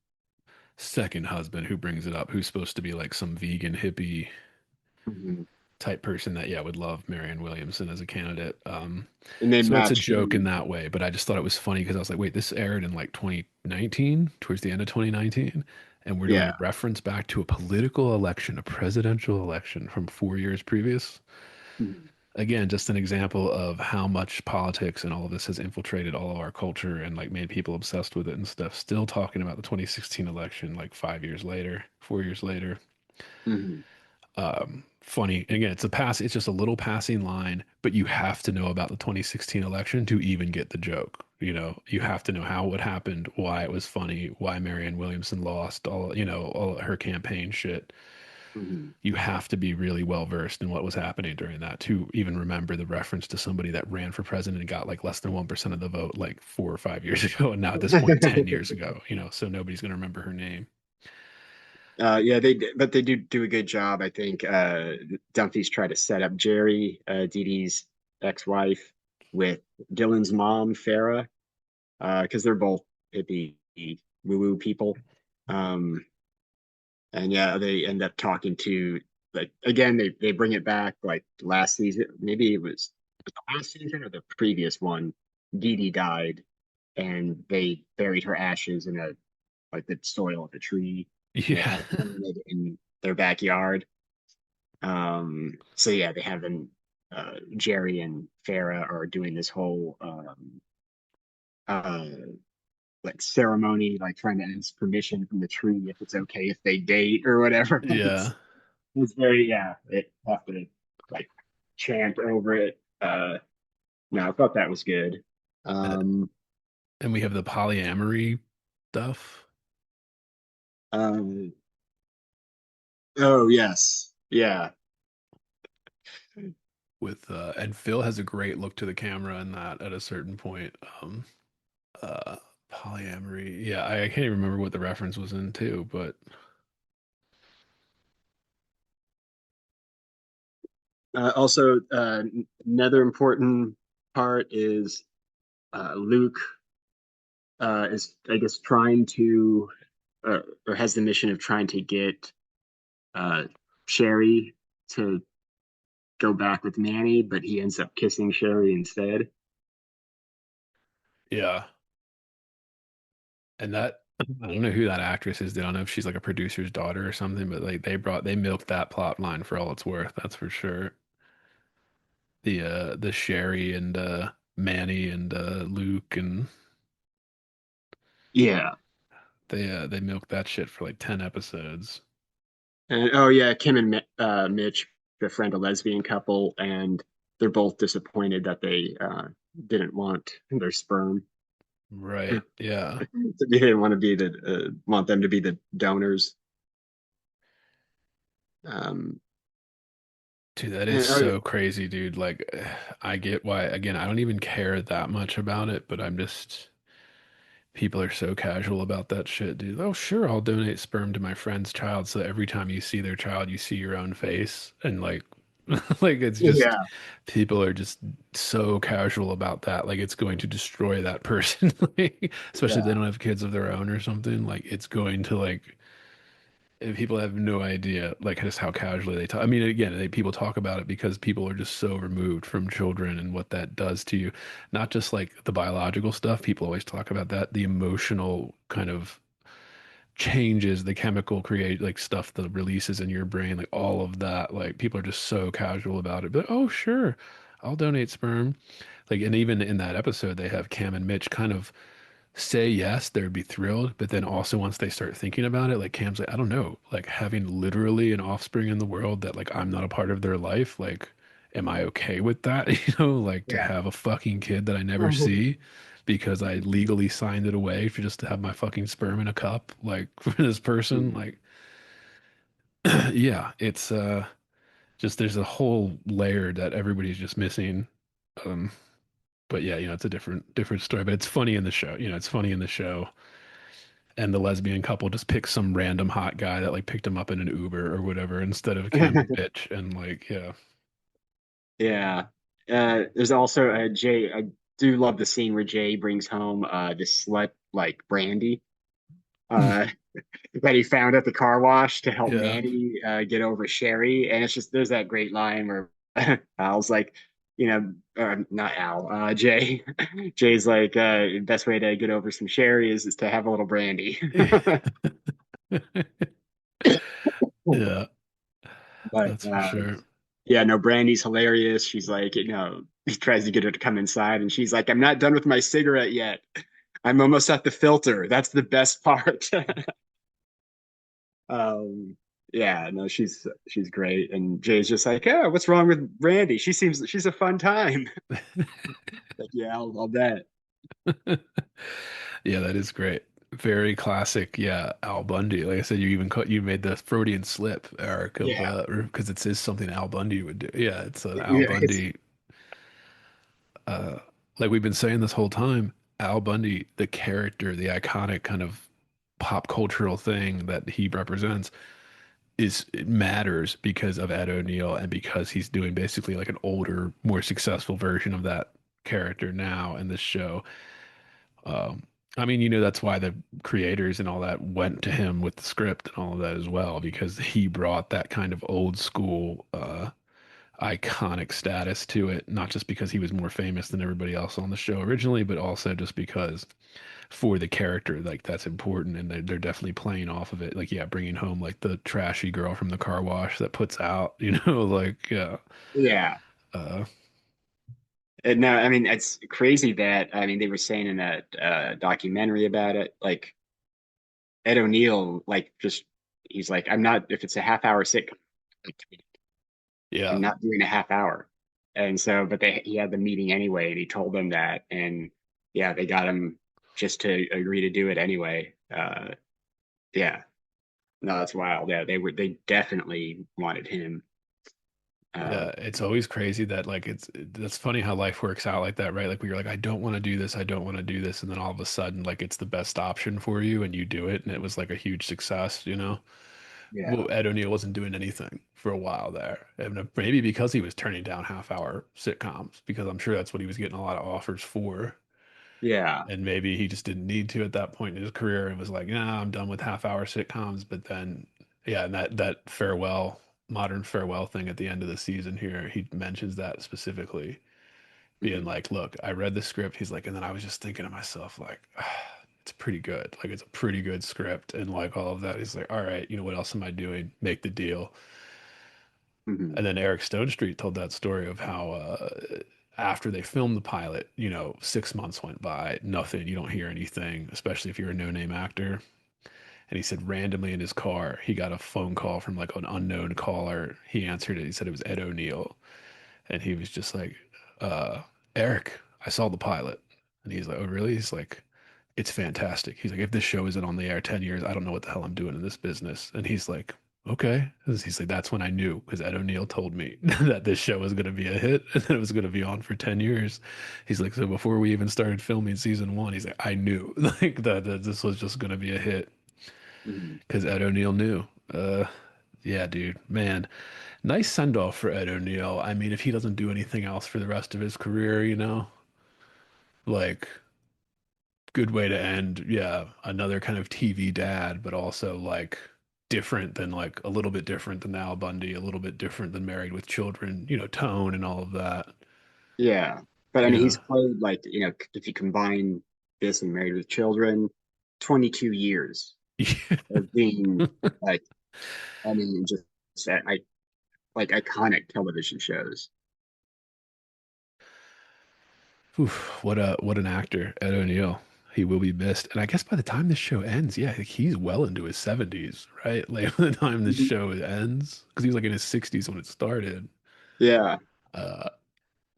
second husband who brings it up, who's supposed to be like some vegan hippie Mhm. type person that, yeah, would love Marianne Williamson as a candidate. And they So it's a matched joke in in. that way, but I just thought it was funny because I was like, wait, this aired in like 2019, towards the end of 2019, and we're doing Yeah. a reference back to a political election, a presidential election from 4 years previous. Mhm. Again, just an example of how much politics and all of this has infiltrated all of our culture and like made people obsessed with it and stuff. Still talking about the 2016 election like 5 years later, 4 years later. Mhm. funny. And again, it's just a little passing line, but you have to know about the 2016 election to even get the joke. You know, you have to know how it happened, why it was funny, why Marianne Williamson lost, all her campaign shit. Mhm. You have to be really well versed in what was happening during that to even remember the reference to somebody that ran for president and got like less than 1% of the vote like 4 or 5 years ago. And now at this point, 10 years ago, so nobody's going to remember her name. Yeah, but they do a good job. I think Dunphy's try to set up Jerry, Dee Dee's ex-wife, with Dylan's mom, Farah, because they're both hippie woo-woo people. Um, and yeah, they end up talking to, like, again, they bring it back like last season. Maybe it was the last season or the previous one. Dee Dee died, and they buried her ashes in a like the soil of a tree, and they Yeah. had it planted in their backyard. So yeah, they have an Jerry and Farah are doing this whole uh like ceremony, like trying to ask permission from the tree if it's okay if they date or whatever. Yeah. It's very, yeah, they have to like chant over it. No, I thought that was good. Uh, Um, And we have the polyamory stuff um, oh yes, yeah. and Phil has a great look to the camera in that at a certain point. Uh, Polyamory. Yeah, I can't even remember what the reference was in too, but Also, another important part is Luke is, I guess, trying to, or has the mission of trying to get uh, Sherry to go back with Manny, but he ends up kissing Sherry instead. yeah. And that I don't know who that actress is. I don't know if she's like a producer's daughter or something, but like they milked that plot line for all it's worth. That's for sure. The Sherry and Manny and Luke and Yeah. they milked that shit for like 10 episodes. And oh yeah, Kim and Mitch befriend a lesbian couple, and they're both disappointed that they didn't want their sperm. Right. Yeah. They didn't want to be want them to be the donors. Um, Dude, that is and, so crazy, dude. Like, I get why, again, I don't even care that much about it, but people are so casual about that shit, dude. Oh, sure, I'll donate sperm to my friend's child so that every time you see their child, you see your own face. And like, like it's just, yeah, people are just so casual about that. Like, it's going to destroy that person, like, especially if they yeah, don't have kids of their own or something. Like, it's going to like, and people have no idea like just how casually they talk. I mean, again, people talk about it because people are just so removed from children and what that does to you. Not just like the biological stuff. People always talk about that, the emotional kind of changes, the chemical create like stuff that releases in your brain, like all of that. Like people are just so casual about it. But oh, sure, I'll donate sperm. Like, and even in that episode, they have Cam and Mitch kind of say yes, they would be thrilled. But then also once they start thinking about it, like Cam's like, I don't know, like having literally an offspring in the world that like I'm not a part of their life, like, am I okay with that? Like to yeah. have a fucking kid that I never see because I legally signed it away for just to have my fucking sperm in a cup, like for this person. Like, yeah, it's just there's a whole layer that everybody's just missing. Um, but yeah, it's a different story. But it's funny in the show. It's funny in the show and the lesbian couple just picked some random hot guy that like picked him up in an Uber or whatever instead of Cam and Mitch. And like, yeah. Yeah. There's also Jay. I do love the scene where Jay brings home this slut like Brandy that he found at the car wash to help Yeah. Manny get over Sherry. And it's just there's that great line where Al's like, not Al, Jay. Jay's like, best way to get over some Sherry is to have a little brandy. Yeah, But that's for sure. yeah, no, Brandy's hilarious. She's like, he tries to get her to come inside, and she's like, I'm not done with my cigarette yet. I'm almost at the filter. That's the best part. Um, Yeah, no, she's great. And Jay's just like, oh, what's wrong with Randy? She's a fun time. Like, yeah, I'll bet. Yeah, that is great. Very classic. Yeah, Al Bundy. Like I said, you made the Freudian slip, Eric, of Yeah, because it is something Al Bundy would do. Yeah, it's an Al yeah, it's Bundy. Uh, like we've been saying this whole time, Al Bundy, the character, the iconic kind of pop cultural thing that he represents, it matters because of Ed O'Neill and because he's doing basically like an older, more successful version of that character now in this show. Um, I mean, that's why the creators and all that went to him with the script and all of that as well, because he brought that kind of old school, iconic status to it, not just because he was more famous than everybody else on the show originally, but also just because for the character, like that's important, and they're definitely playing off of it. Like, yeah, bringing home like the trashy girl from the car wash that puts out, like, yeah, yeah. uh, And no, I mean it's crazy that I mean they were saying in that documentary about it, like Ed O'Neill, like just he's like, I'm not if it's a half hour sitcom, like, I'm yeah, not doing a half hour. And so, but he had the meeting anyway, and he told them that, and yeah, they got him just to agree to do it anyway. Yeah, no, that's wild. Yeah, they definitely wanted him. Uh, yeah. It's always crazy that like that's funny how life works out like that, right? Like we are like, I don't want to do this, I don't want to do this, and then all of a sudden, like it's the best option for you, and you do it, and it was like a huge success. yeah, Well, Ed O'Neill wasn't doing anything for a while there. And maybe because he was turning down half-hour sitcoms, because I'm sure that's what he was getting a lot of offers for. yeah, And maybe he just didn't need to at that point in his career and was like, nah, I'm done with half-hour sitcoms. But then, yeah, and that farewell, modern farewell thing at the end of the season here, he mentions that specifically, being mhm, like, look, I read the script. He's like, and then I was just thinking to myself, like, it's pretty good. Like, it's a pretty good script. And like all of that, he's like, all right, what else am I doing? Make the deal. mhm, And then Eric Stone Street told that story of how after they filmed the pilot, 6 months went by, nothing, you don't hear anything, especially if you're a no-name actor. And he said randomly in his car, he got a phone call from like an unknown caller. He answered it. He said it was Ed O'Neill. And he was just like, uh, Eric, I saw the pilot. And he's like, oh, really? He's like, it's fantastic. He's like, if this show isn't on the air 10 years, I don't know what the hell I'm doing in this business. And he's like, okay. He's like, that's when I knew because Ed O'Neill told me that this show was going to be a hit and that it was going to be on for 10 years. He's like, so before we even started filming season one, he's like, I knew like that this was just going to be a hit mhm. because Ed O'Neill knew. Yeah, dude, man, nice send off for Ed O'Neill. I mean, if he doesn't do anything else for the rest of his career, like good way to end. Yeah, another kind of TV dad, but also like different than like a little bit different than Al Bundy, a little bit different than Married with Children, tone and all of that. Yeah. But I mean, he's Yeah. played like if you combine this and Married with Children, 22 years of being like, I mean, just I like iconic television shows. Oof, what an actor, Ed O'Neill. He will be missed. And I guess by the time this show ends, yeah, like he's well into his 70s, right? Like by the time this Mhm. show ends, because he was like in his 60s when it started. Yeah. Uh,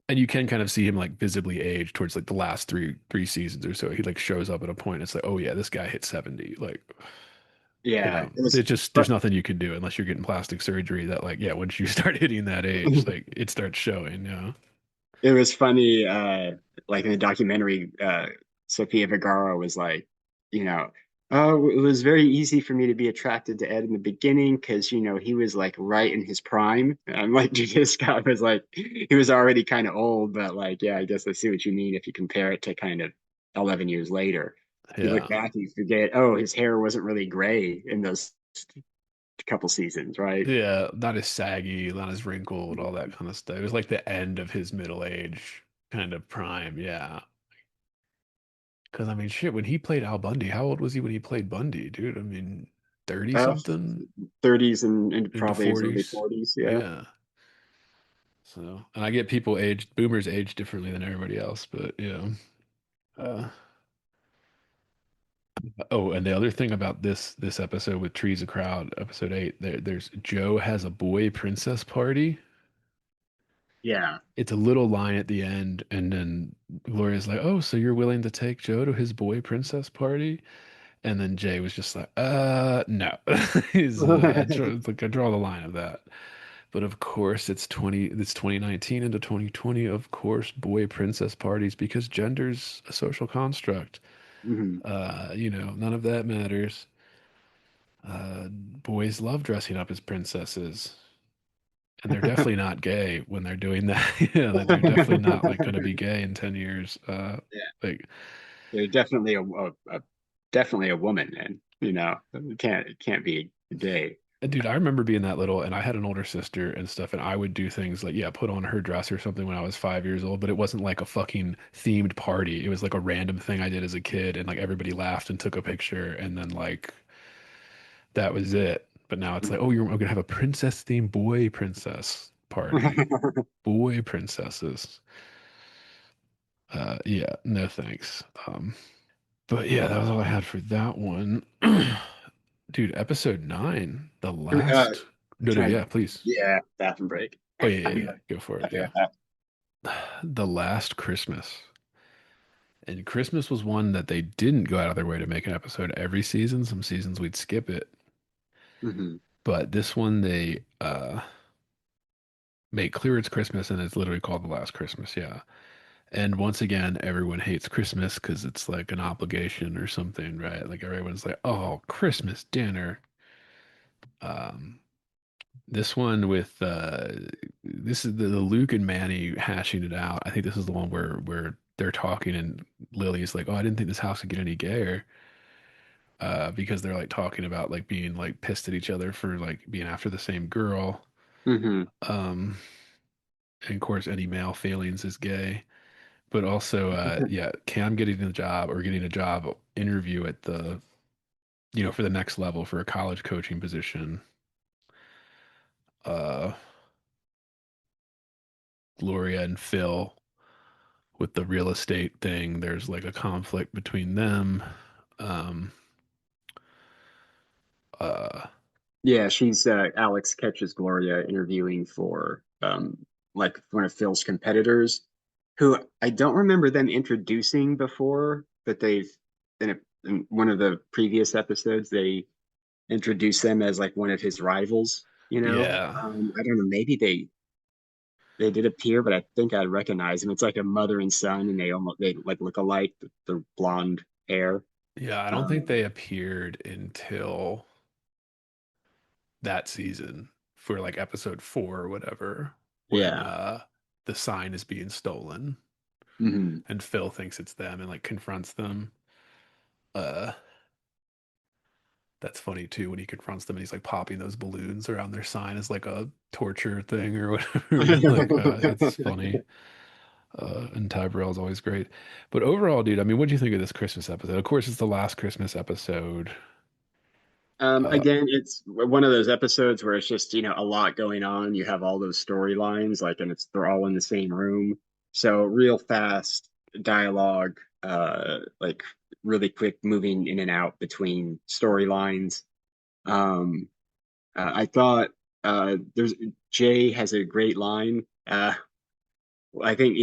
and you can kind of see him like visibly age towards like the last three seasons or so. He like shows up at a point. It's like, oh yeah, this guy hit 70. Like, Yeah. It there's was, just there's but nothing you can do unless you're getting plastic surgery. That like, yeah, once you start hitting that age, like it starts showing. Yeah, it was funny, like in the documentary, Sofia Vergara was like, you know, oh, it was very easy for me to be attracted to Ed in the beginning because, he was like right in his prime. And I'm like, this guy was like, he was already kind of old, but like, yeah, I guess I see what you mean if you compare it to kind of 11 years later. You look yeah, back, you forget, oh, his hair wasn't really gray in those couple seasons, right? yeah. Not as saggy, not as wrinkled, all that kind of stuff. It was like the end of his middle age kind of prime. Yeah, because I mean, shit, when he played Al Bundy, how old was he when he played Bundy, dude? I mean, 30 Uh, something 30s and into probably his early 40s. 40s. Yeah. Yeah. So, and I get people aged, boomers age differently than everybody else, but yeah. Uh, Oh, and the other thing about this episode with Trees a Crowd, episode 8, there's Joe has a boy princess party. Yeah. It's a little line at the end, and then Gloria's like, "Oh, so you're willing to take Joe to his boy princess party?" And then Jay was just like, no." I draw the line of that. But of course, it's 2019 into 2020. Of course, boy princess parties because gender's a social construct. Mhm. None of that matters. Boys love dressing up as princesses, and they're definitely not gay when they're doing that. They're definitely not like going to be gay in 10 years. Yeah, Like, they're definitely definitely a woman, and it can't be gay. dude, I remember being that little, and I had an older sister and stuff, and I would do things like, yeah, put on her dress or something when I was 5 years old, but it wasn't like a fucking themed party. It was like a random thing I did as a kid, and like everybody laughed and took a picture, and then like that was it. But now it's like, oh, we're gonna have a princess themed boy princess party. Boy princesses. Yeah, no thanks. But yeah, that was all I had for that one. Dude, episode 9, the Uh, last. No, no, can I? yeah, please. Yeah, bathroom break. Oh yeah, I yeah, yeah. forgot. Go for I it. Yeah. forgot that. The Last Christmas. And Christmas was one that they didn't go out of their way to make an episode every season. Some seasons we'd skip it. Hmm. But this one they make clear it's Christmas and it's literally called The Last Christmas. Yeah. And once again, everyone hates Christmas because it's like an obligation or something, right? Like everyone's like, oh, Christmas dinner. Um, this one with this is the Luke and Manny hashing it out. I think this is the one where they're talking and Lily's like, "Oh, I didn't think this house could get any gayer." Because they're like talking about like being like pissed at each other for like being after the same girl. Hmm. Um, and of course, any male failings is gay. But also, yeah, Cam getting a job or getting a job interview at for the next level for a college coaching position. Uh, Gloria and Phil with the real estate thing. There's like a conflict between them. Um, uh, Yeah, she's Alex catches Gloria interviewing for like one of Phil's competitors, who I don't remember them introducing before, but in one of the previous episodes they introduced them as like one of his rivals. yeah, I don't know, maybe they did appear, but I think I'd recognize them. It's like a mother and son, and they like look alike, the blonde hair. yeah. I don't think Um, they appeared until that season for like episode 4 or whatever, when yeah. the sign is being stolen Hmm. and Phil thinks it's them and like confronts them. Uh, that's funny too when he confronts them and he's like popping those balloons around their sign as like a torture thing or whatever. Like, it's funny. And Ty Burrell's always great. But overall, dude, I mean, what do you think of this Christmas episode? Of course, it's the last Christmas episode. Uh, Again, it's one of those episodes where it's just, a lot going on. You have all those storylines, like, and they're all in the same room. So real fast dialogue, like really quick moving in and out between storylines. Um, I thought there's Jay has a great line. I think,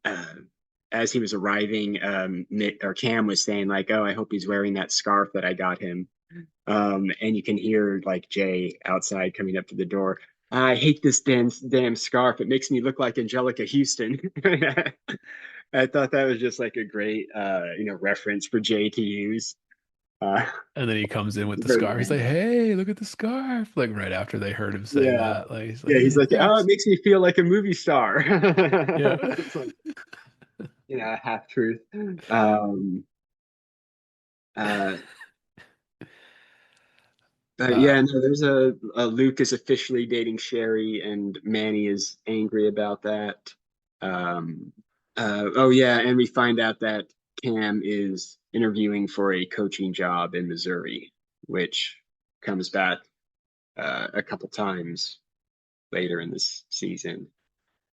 uh, as he was arriving, Nick or Cam was saying like, "Oh, I hope he's wearing that scarf that I got him." And you can hear like Jay outside coming up to the door. I hate this damn scarf. It makes me look like Angelica Houston. I thought that was just like a great reference for Jay to use. Uh, and then he comes in with the very scarf. He's like, random. "Hey, look at the scarf!" Like right after they heard him say Yeah. that, like he's like, Yeah, he's "Hey, like, oh, it thanks." makes me feel like a movie star. Yeah. It's like, half truth. Um, uh, Uh, yeah, no, there's a Luke is officially dating Sherry, and Manny is angry about that. Um, oh yeah, and we find out that Cam is interviewing for a coaching job in Missouri, which comes back a couple times later in this season,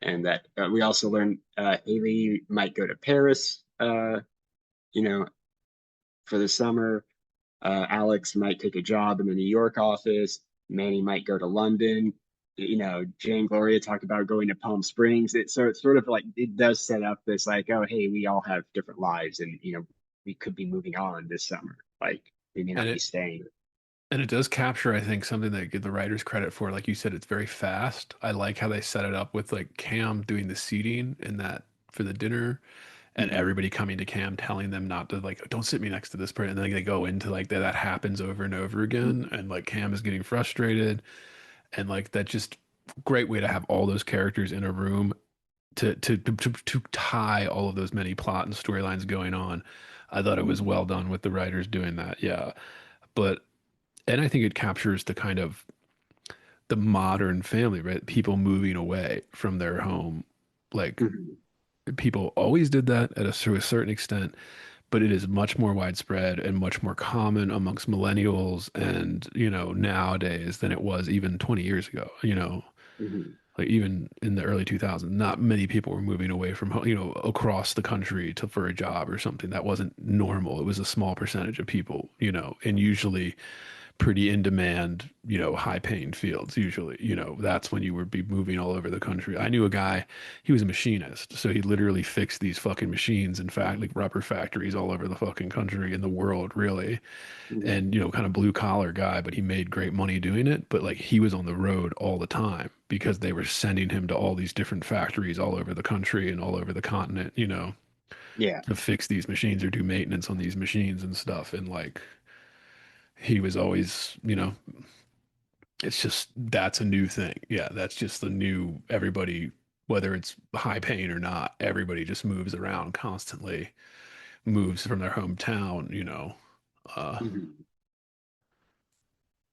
and that we also learn Haley might go to Paris, you know, for the summer. Alex might take a job in the New York office. Manny might go to London. You know, Jay and Gloria talk about going to Palm Springs. So it's sort of like it does set up this like, oh, hey, we all have different lives, and we could be moving on this summer. Like we may And not be staying. it does capture, I think, something that give the writers credit for. Like you said, it's very fast. I like how they set it up with like Cam doing the seating and that for the dinner and Hmm. everybody coming to Cam telling them not to like, don't sit me next to this person. And then they go into like that happens over and over again. And like Cam is getting frustrated. And like that just great way to have all those characters in a room to tie all of those many plot and storylines going on. I thought it was Hmm. well done with the writers doing that. Yeah. But and I think it captures the kind of the modern family, right? People moving away from their home. Like Hmm. people always did that to a certain extent, but it is much more widespread and much more common amongst millennials and, nowadays than it was even 20 years ago, Hmm. like even in the early 2000s, not many people were moving away from home, across the country to for a job or something. That wasn't normal. It was a small percentage of people, and usually pretty in demand, high paying fields. Usually, that's when you would be moving all over the country. I knew a guy, he was a machinist. So he literally fixed these fucking machines, in fact, like rubber factories all over the fucking country in the world, really. Hmm. And, kind of blue collar guy, but he made great money doing it. But like he was on the road all the time because they were sending him to all these different factories all over the country and all over the continent, Yeah. to fix these machines or do maintenance on these machines and stuff. And like, he was always, it's just that's a new thing. Yeah, that's just the new everybody, whether it's high paying or not, everybody just moves around constantly, moves from their hometown, uh, Hmm.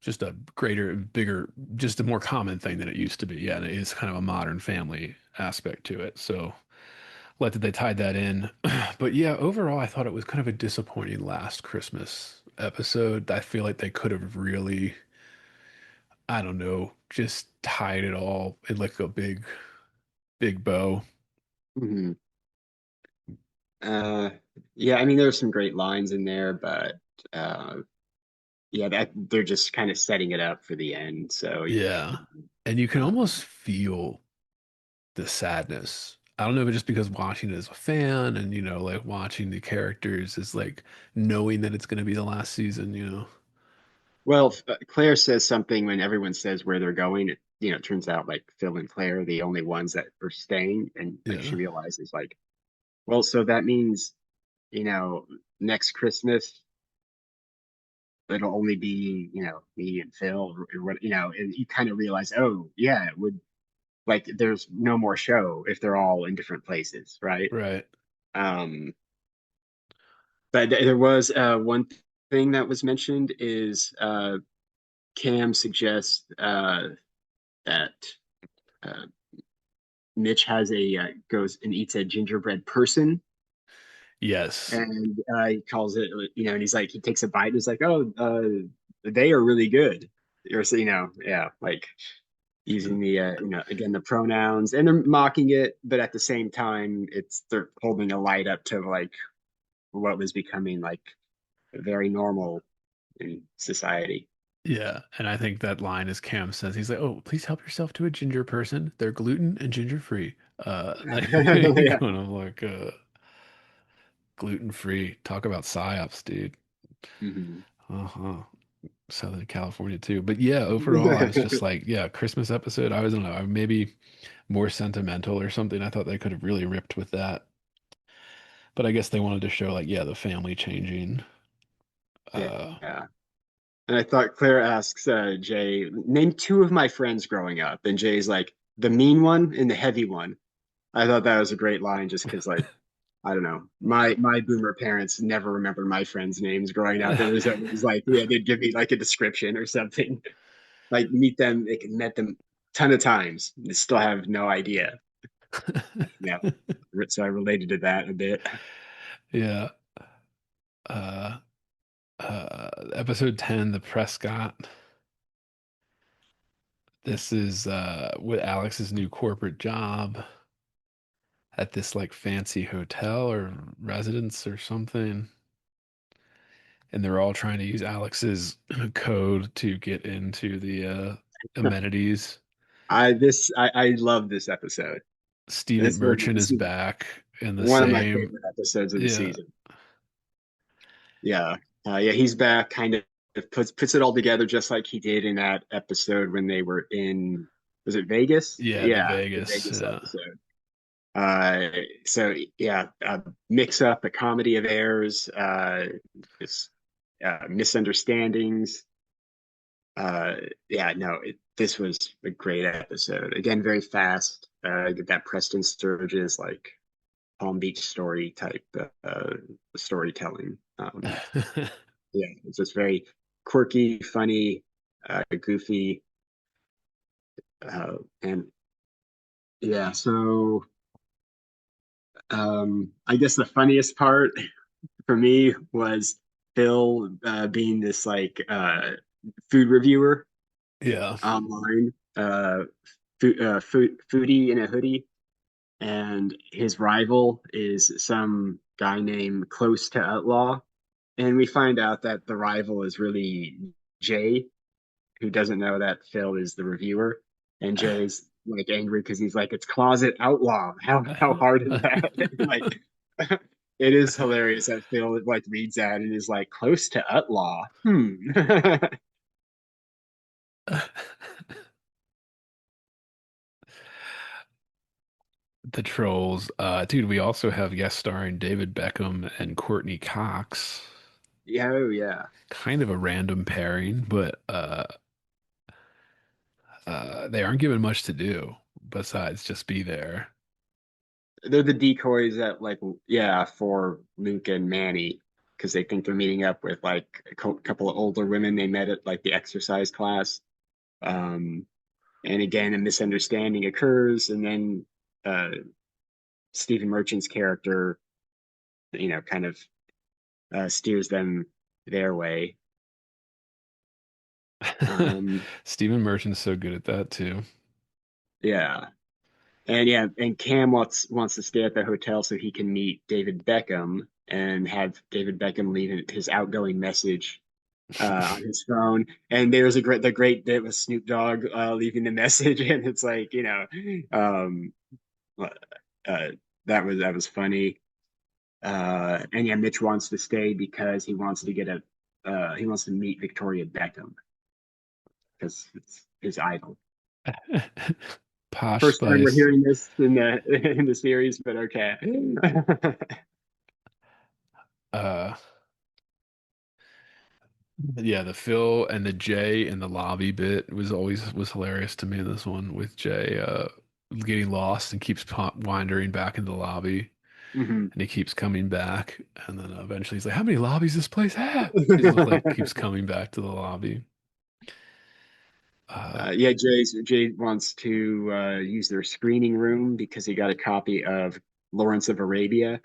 just a greater, bigger, just a more common thing than it used to be. Yeah, and it is kind of a modern family aspect to it. So glad that they tied that in. But yeah, overall, I thought it was kind of a disappointing last Christmas episode. I feel like they could have really, I don't know, just tied it all in like a big bow. Hmm. Uh, yeah, I mean, there's some great lines in there, but uh, yeah, that they're just kind of setting it up for the end. So, Yeah. And you can um, almost feel the sadness. I don't know if it's just because watching it as a fan and, like watching the characters is like knowing that it's going to be the last season. well, Claire says something when everyone says where they're going. It turns out like Phil and Claire are the only ones that are staying, and like she Yeah. realizes like, well, so that means you know next Christmas it'll only be me and Phil or what and you kind of realize, oh yeah, it would like there's no more show if they're all in different places, right? Right. Um, but there was one thing that was mentioned is Cam suggests that uh, Mitch has a goes and eats a gingerbread person, Yes. and he calls it, and he's like, he takes a bite and he's like, oh, they are really good. Or so, yeah, like using the, again, the pronouns, and they're mocking it, but at the same time, they're holding a light up to like what was becoming like very normal in society. Yeah. And I think that line is Cam says, he's like, oh, please help yourself to a ginger person. They're gluten and ginger free. Like, Yeah. when I'm like, gluten free. Talk about psyops, dude. Mhm. Uh-huh. Southern California too. But yeah, overall, I was just like, yeah, Christmas episode. I was, I don't know, maybe more sentimental or something. I thought they could have really ripped with that. But I guess they wanted to show like, yeah, the family changing. Yeah. Uh, And I thought Claire asks Jay, name two of my friends growing up. And Jay's like, the mean one and the heavy one. I thought that was a great line just because, like, I don't know, my boomer parents never remembered my friends' names growing up. It was always like, yeah, they'd give me like a description or something. Like, meet them, they can met them a ton of times. They still have no idea. Yeah. So I related to that a bit. yeah. Uh, Episode 10, the Prescott. This is with Alex's new corporate job at this like fancy hotel or residence or something. and they're all trying to use Alex's code to get into the amenities. I love this episode. Stephen Merchant This is is back in the one of my same, favorite episodes of the yeah, season. Yeah. Yeah, he's back, kind of puts it all together just like he did in that episode when they were in, was it Vegas? yeah, the Yeah, the Vegas, Vegas yeah. episode. So yeah, mix up a comedy of errors, just misunderstandings. Uh, yeah, no, this was a great episode. Again, very fast. That Preston Sturges like Palm Beach story type storytelling. Yeah, it's just very quirky, funny, goofy, and yeah. So I guess the funniest part for me was Phil being this like food reviewer Yeah. online, foodie in a hoodie, and his rival is some guy named Close to Outlaw, and we find out that the rival is really Jay, who doesn't know that Phil is the reviewer, and Jay's like angry because he's like, it's Closet Outlaw. How hard is that? Like, it is hilarious that Phil like reads that and is like, close to Outlaw. Hmm. The Trolls. Dude, we also have guest starring David Beckham and Courtney Cox. Yeah, oh yeah. Kind of a random pairing, but they aren't given much to do besides just be there. They're the decoys that like yeah for Luke and Manny because they think they're meeting up with like a couple of older women they met at like the exercise class. Um, and again, a misunderstanding occurs, and then uh, Stephen Merchant's character, kind of steers them their way. Um, Stephen Merchant's so good at that too. yeah, and Cam wants to stay at the hotel so he can meet David Beckham and have David Beckham leave his outgoing message on his phone. And there's the great bit with Snoop Dogg leaving the message, and it's like um, uh, that was funny. And yeah, Mitch wants to stay because he wants to meet Victoria Beckham because it's his idol. Posh First time we're Spice. hearing this in the in the series, but okay. Uh, yeah, the Phil and the Jay in the lobby bit was hilarious to me in this one with Jay getting lost and keeps wandering back into the lobby Mhm. and he keeps coming back and then eventually he's like, "How many lobbies does this place have?" He's just like keeps coming back to the lobby. Uh, Yeah, Jay wants to use their screening room because he got a copy of Lawrence of Arabia.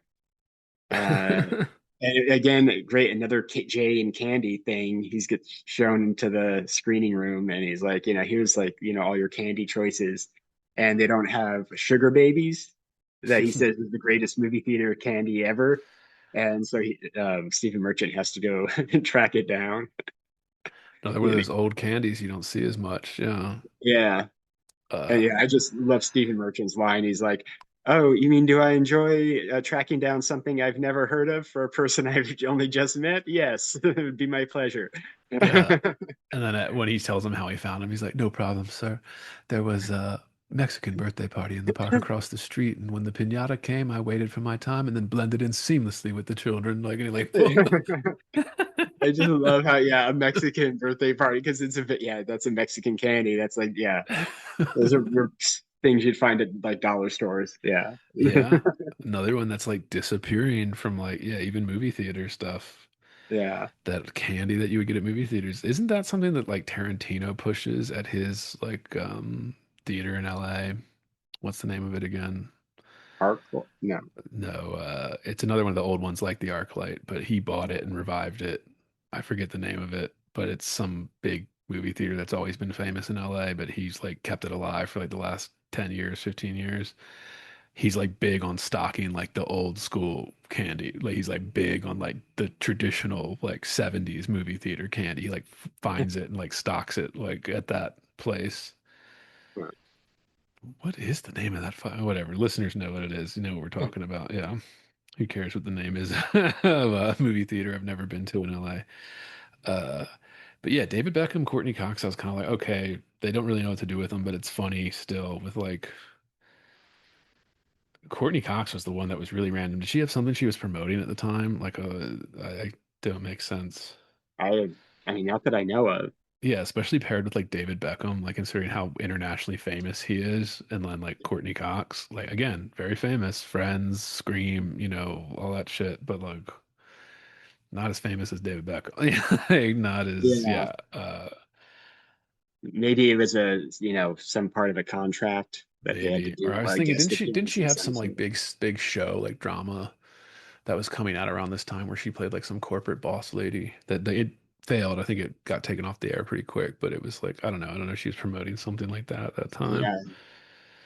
Uh, and again, great, another Jay and Candy thing. He's gets shown into the screening room and he's like, here's like, all your candy choices. And they don't have Sugar Babies that he says is the greatest movie theater candy ever. And so Stephen Merchant has to go and track it down. Another one of And those old candies you don't see as much. Yeah. yeah. And Uh, yeah, I just love Stephen Merchant's line. He's like, "Oh, you mean do I enjoy tracking down something I've never heard of for a person I've only just met? Yes, it would be my pleasure." yeah. And then when he tells him how he found him, he's like, "No problem, sir. There was a Mexican birthday party in the park across the street, and when the piñata came, I waited for my time and then blended in seamlessly with the children." Like, and he like, I just love how a Mexican birthday party because it's a bit that's a Mexican candy. That's like those are things you'd find at like dollar stores. Yeah. yeah. Another one that's like disappearing from like, yeah, even movie theater stuff. Yeah. That candy that you would get at movie theaters. Isn't that something that like Tarantino pushes at his like theater in LA? What's the name of it again? Park? No. No, it's another one of the old ones like the ArcLight, but he bought it and revived it. I forget the name of it, but it's some big movie theater that's always been famous in LA, but he's like kept it alive for like the last 10 years, 15 years. he's like big on stocking like the old school candy. Like he's like big on like the traditional like 70s movie theater candy. He like finds it and like stocks it like at that place. What is the name of that? Whatever. Listeners know what it is. You know what we're talking about. Yeah. Who cares what the name is of a movie theater I've never been to in LA? Uh, but yeah, David Beckham, Courtney Cox, I was kind of like, okay, they don't really know what to do with them, but it's funny still with like Courtney Cox was the one that was really random. Did she have something she was promoting at the time? Like I don't make sense. I I mean, not that I know of. Yeah, especially paired with like David Beckham, like considering how internationally famous he is, and then like Courtney Cox, like again, very famous, Friends, Scream, all that shit, but like not as famous as David Beckham. Like, not as Yeah, yeah, maybe it was some part of a contract that they had to maybe. Or do I was thinking, guest didn't she appearances have on some like something. big show like drama that was coming out around this time where she played like some corporate boss lady it failed. I think it got taken off the air pretty quick, but it was like I don't know. She was promoting something like that at that time. Yeah,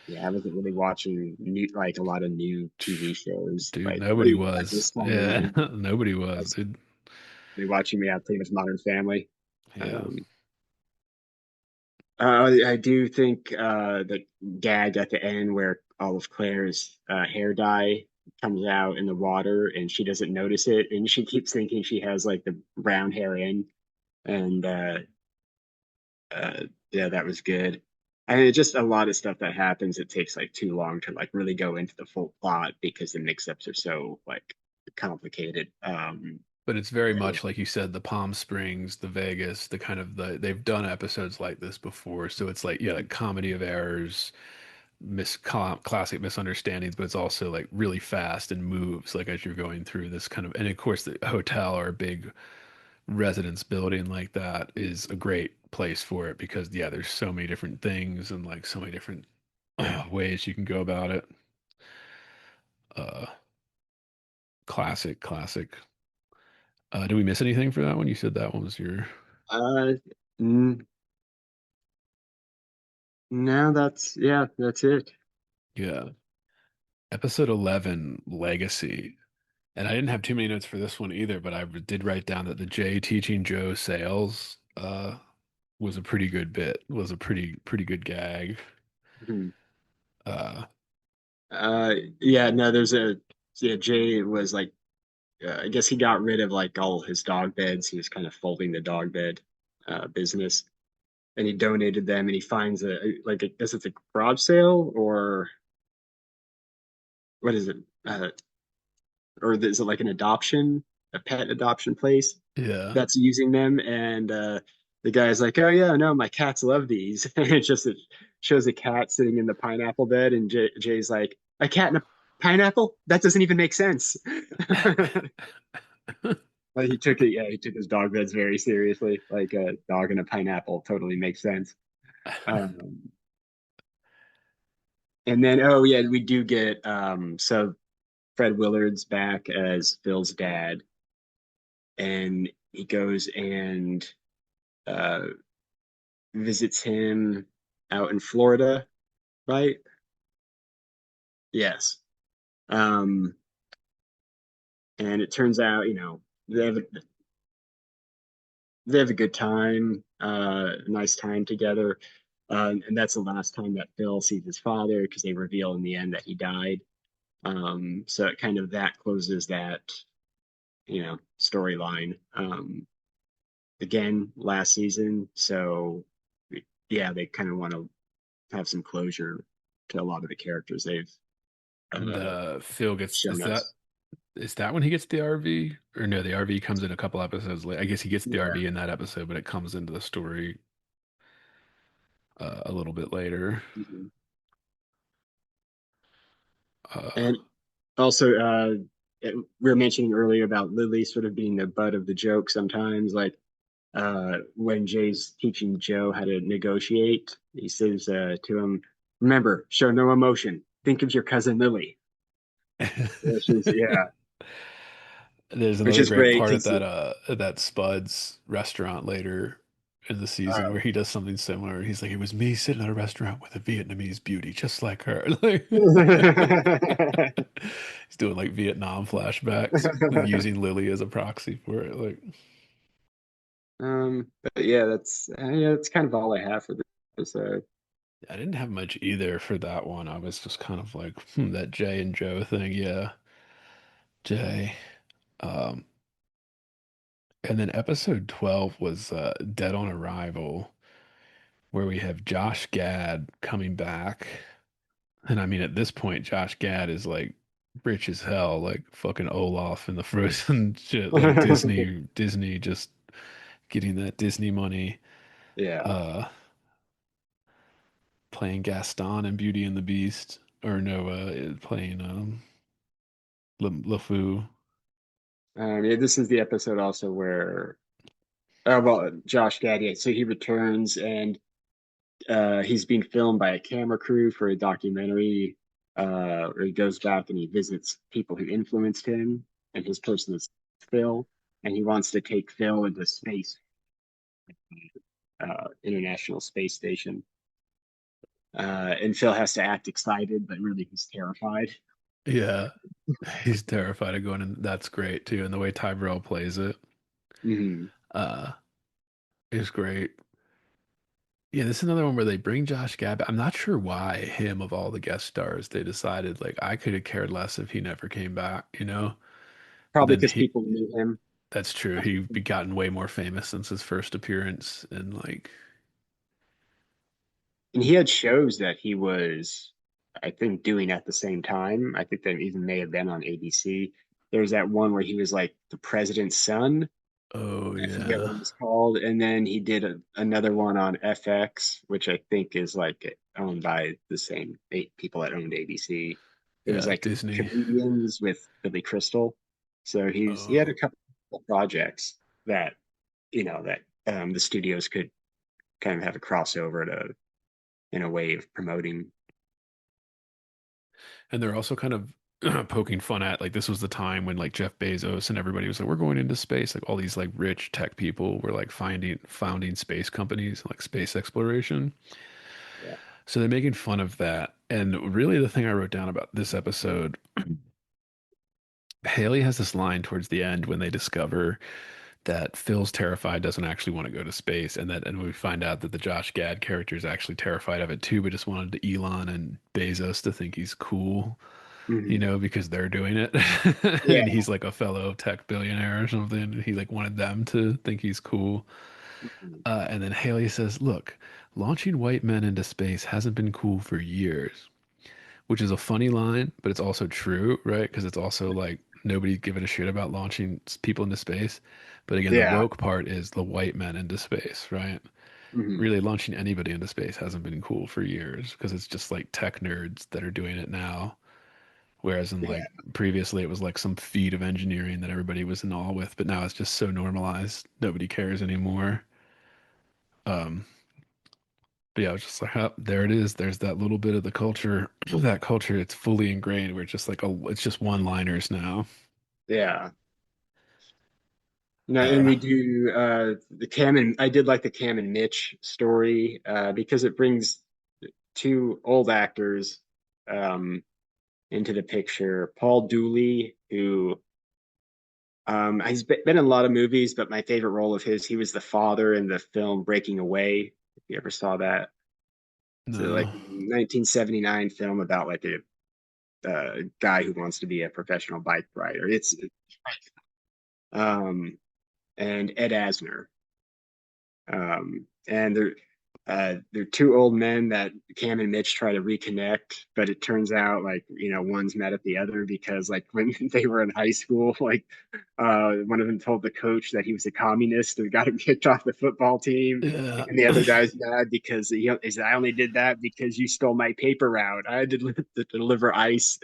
yeah, I wasn't really watching like a lot of new TV shows, Dude, but nobody at was. this time, Yeah, nobody I was, was dude. really watching me out pretty much Modern Family. Yeah. Um, I do think the gag at the end where all of Claire's hair dye comes out in the water and she doesn't notice it, and she keeps thinking she has like the brown hair in, and uh, yeah, that was good. And it just a lot of stuff that happens. It takes like too long to like really go into the full plot because the mix-ups are so like complicated. But it's very much like you said, the Palm Springs, the Vegas, the kind of they've done episodes like this before. So it's like, yeah, like comedy of errors, classic misunderstandings, but it's also like really fast and moves like as you're going through this kind of, and of course the hotel or a big residence building like that is a great place for it because yeah, there's so many different things and like so many different ways you can go about it. Uh, classic. Did we miss anything for that one? You said that one was your, uh, n no, that's it. yeah. Episode 11, Legacy. And I didn't have too many notes for this one either, but I did write down that the Jay teaching Joe sales was a pretty good bit, was a pretty good gag. Mhm. Uh, Yeah, no, there's a yeah. Jay was like, I guess he got rid of like all his dog beds. He was kind of folding the dog bed business, and he donated them. And he finds I guess it's a garage sale or what is it? Or is it like an adoption, a pet adoption place yeah. that's using them? And the guy's like, "Oh yeah, no, my cats love these." And it shows a cat sitting in the pineapple bed, and Jay's like, "A cat in a pineapple? That doesn't even make sense." But he took it, yeah, he took his dog beds very seriously. Like a dog and a pineapple totally makes sense. Um, and then, oh yeah, we do get so Fred Willard's back as Phil's dad, and he goes and uh, visits him out in Florida, right? Yes. Um, and it turns out, they have a good time, a nice time together. And that's the last time that Phil sees his father because they reveal in the end that he died. So it kind of that closes that, storyline. Again, last season. So yeah, they kind of want to have some closure to a lot of the characters they've And uh, Phil gets, shown us. is that when he gets the RV? Or no, the RV comes in a couple episodes late. I guess he gets the Yeah. RV in that episode, but it comes into the story a little bit later. Mhm. Uh, And also, we were mentioning earlier about Lily sort of being the butt of the joke sometimes. Like when Jay's teaching Joe how to negotiate, he says to him, "Remember, show no emotion. Think of your cousin Lily." Yeah, There's which another is great great part because at that Spud's restaurant later in the season Uh, where he does something similar. He's like, it was me sitting at a restaurant with a Vietnamese beauty, just like her. Like, he's doing like Vietnam flashbacks with using Lily as a proxy for it. Like, but yeah, that's kind of all I have for this episode. I didn't have much either for that one. I was just kind of like, that Jay and Joe thing. Yeah, Jay. Um, and then episode 12 was Dead on Arrival, where we have Josh Gad coming back. And I mean, at this point, Josh Gad is like rich as hell, like fucking Olaf in the Frozen shit, like Disney just getting that Disney money, Yeah. uh, playing Gaston and Beauty and the Beast, or no, playing LeFou. Yeah, this is the episode also where, oh, well, Josh Gad, yeah, so he returns and he's being filmed by a camera crew for a documentary where he goes back and he visits people who influenced him, and his person is Phil, and he wants to take Phil into space, International Space Station. And Phil has to act excited, but really he's terrified. Yeah, he's terrified of going in. That's great too, and the way Ty Burrell plays it, Hmm. uh, is great. Yeah, this is another one where they bring Josh Gad. I'm not sure why him of all the guest stars they decided like I could have cared less if he never came back, you know? But Probably then because people knew him. that's true. He'd be gotten way more famous since his first appearance and like, And he had shows that he was, I think, doing at the same time. I think that even may have been on ABC. There's that one where he was like the president's son. oh I forget what yeah. it was called. And then he did another one on FX, which I think is like owned by the same eight people that owned ABC. It was Yeah, like Disney. comedians with Billy Crystal. So he had a Oh. couple of projects that, that the studios could kind of have a crossover to in a way of promoting. And they're also kind of poking fun at like this was the time when like Jeff Bezos and everybody was like, we're going into space. Like all these like rich tech people were like founding space companies, like space exploration. Yeah. So they're making fun of that. And really the thing I wrote down about this episode, Haley has this line towards the end when they discover that Phil's terrified, doesn't actually want to go to space, and we find out that the Josh Gad character is actually terrified of it too, but just wanted Elon and Bezos to think he's cool, Hmm. because they're doing it. Yeah. And he's like a fellow tech billionaire or something. And he like wanted them to think he's cool. Mhm. And then Haley says, "Look, launching white men into space hasn't been cool for years." Which is a funny line, but it's also true, right? Because it's also like nobody giving a shit about launching people into space. But again, the Yeah. woke part is the white men into space, right? Hmm. Really, launching anybody into space hasn't been cool for years because it's just like tech nerds that are doing it now. Whereas in Yeah. like previously, it was like some feat of engineering that everybody was in awe with, but now it's just so normalized, nobody cares anymore. Um, But yeah, I was just like, oh, there it is. There's that little bit of the culture, that culture. It's fully ingrained. We're just like, oh, it's just one-liners now. Yeah. No, and Uh, we do the Cam and I did like the Cam and Mitch story because it brings two old actors um, into the picture. Paul Dooley, who he's been in a lot of movies, but my favorite role of his, he was the father in the film Breaking Away. If you ever saw that, it's a, like no. 1979 film about like a guy who wants to be a professional bike rider. It's and Ed Asner. And they're two old men that Cam and Mitch try to reconnect, but it turns out like one's mad at the other because like when they were in high school, like one of them told the coach that he was a communist and got him kicked off the football team, Yeah. and the other guy's mad because he said, I only did that because you stole my paper route. I had to deliver ice,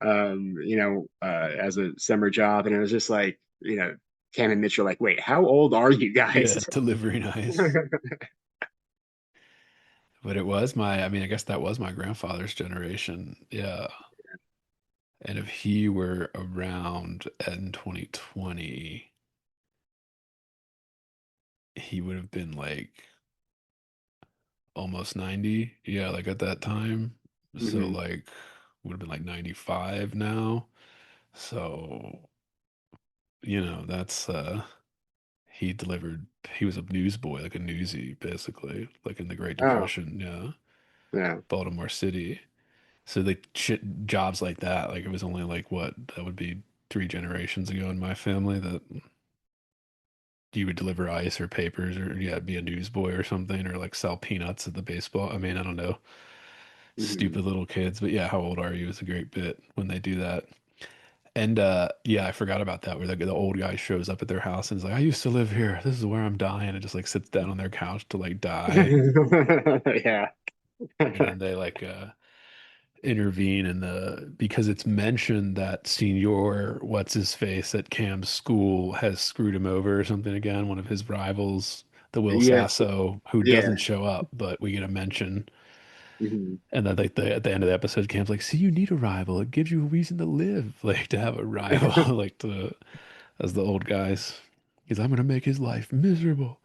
as a summer job, and it was just like Cam and Mitch are like, wait, how old are you Yeah, guys? delivery nice. But it was I mean, I guess that was my grandfather's generation. Yeah. And if he were around in 2020, he would have been like almost 90. Yeah, like at that time. So Hmm. like would have been like 95 now. So, that's he delivered he was a newsboy, like a newsie, basically, like in the Great Oh, Depression, yeah. yeah. Baltimore City. So like shit jobs like that, like it was only like what, that would be three generations ago in my family that you would deliver ice or papers or yeah, be a newsboy or something or like sell peanuts at the baseball. I mean, I don't know. Hmm. Stupid little kids, but yeah, how old are you is a great bit when they do that. And yeah, I forgot about that where the old guy shows up at their house and is like, I used to live here. This is where I'm dying, and just like sits down on their couch to like die. Yeah. And then they like intervene in the because it's mentioned that Senior what's his face at Cam's school has screwed him over or something again, one of his rivals, the Will Yes. Sasso, who Yeah. doesn't show up, but we get a mention. Hmm. And then like at the end of the episode, Cam's like, see, you need a rival. It gives you a reason to live, like to have a rival, like to as the old guys. He's I'm gonna make his life miserable.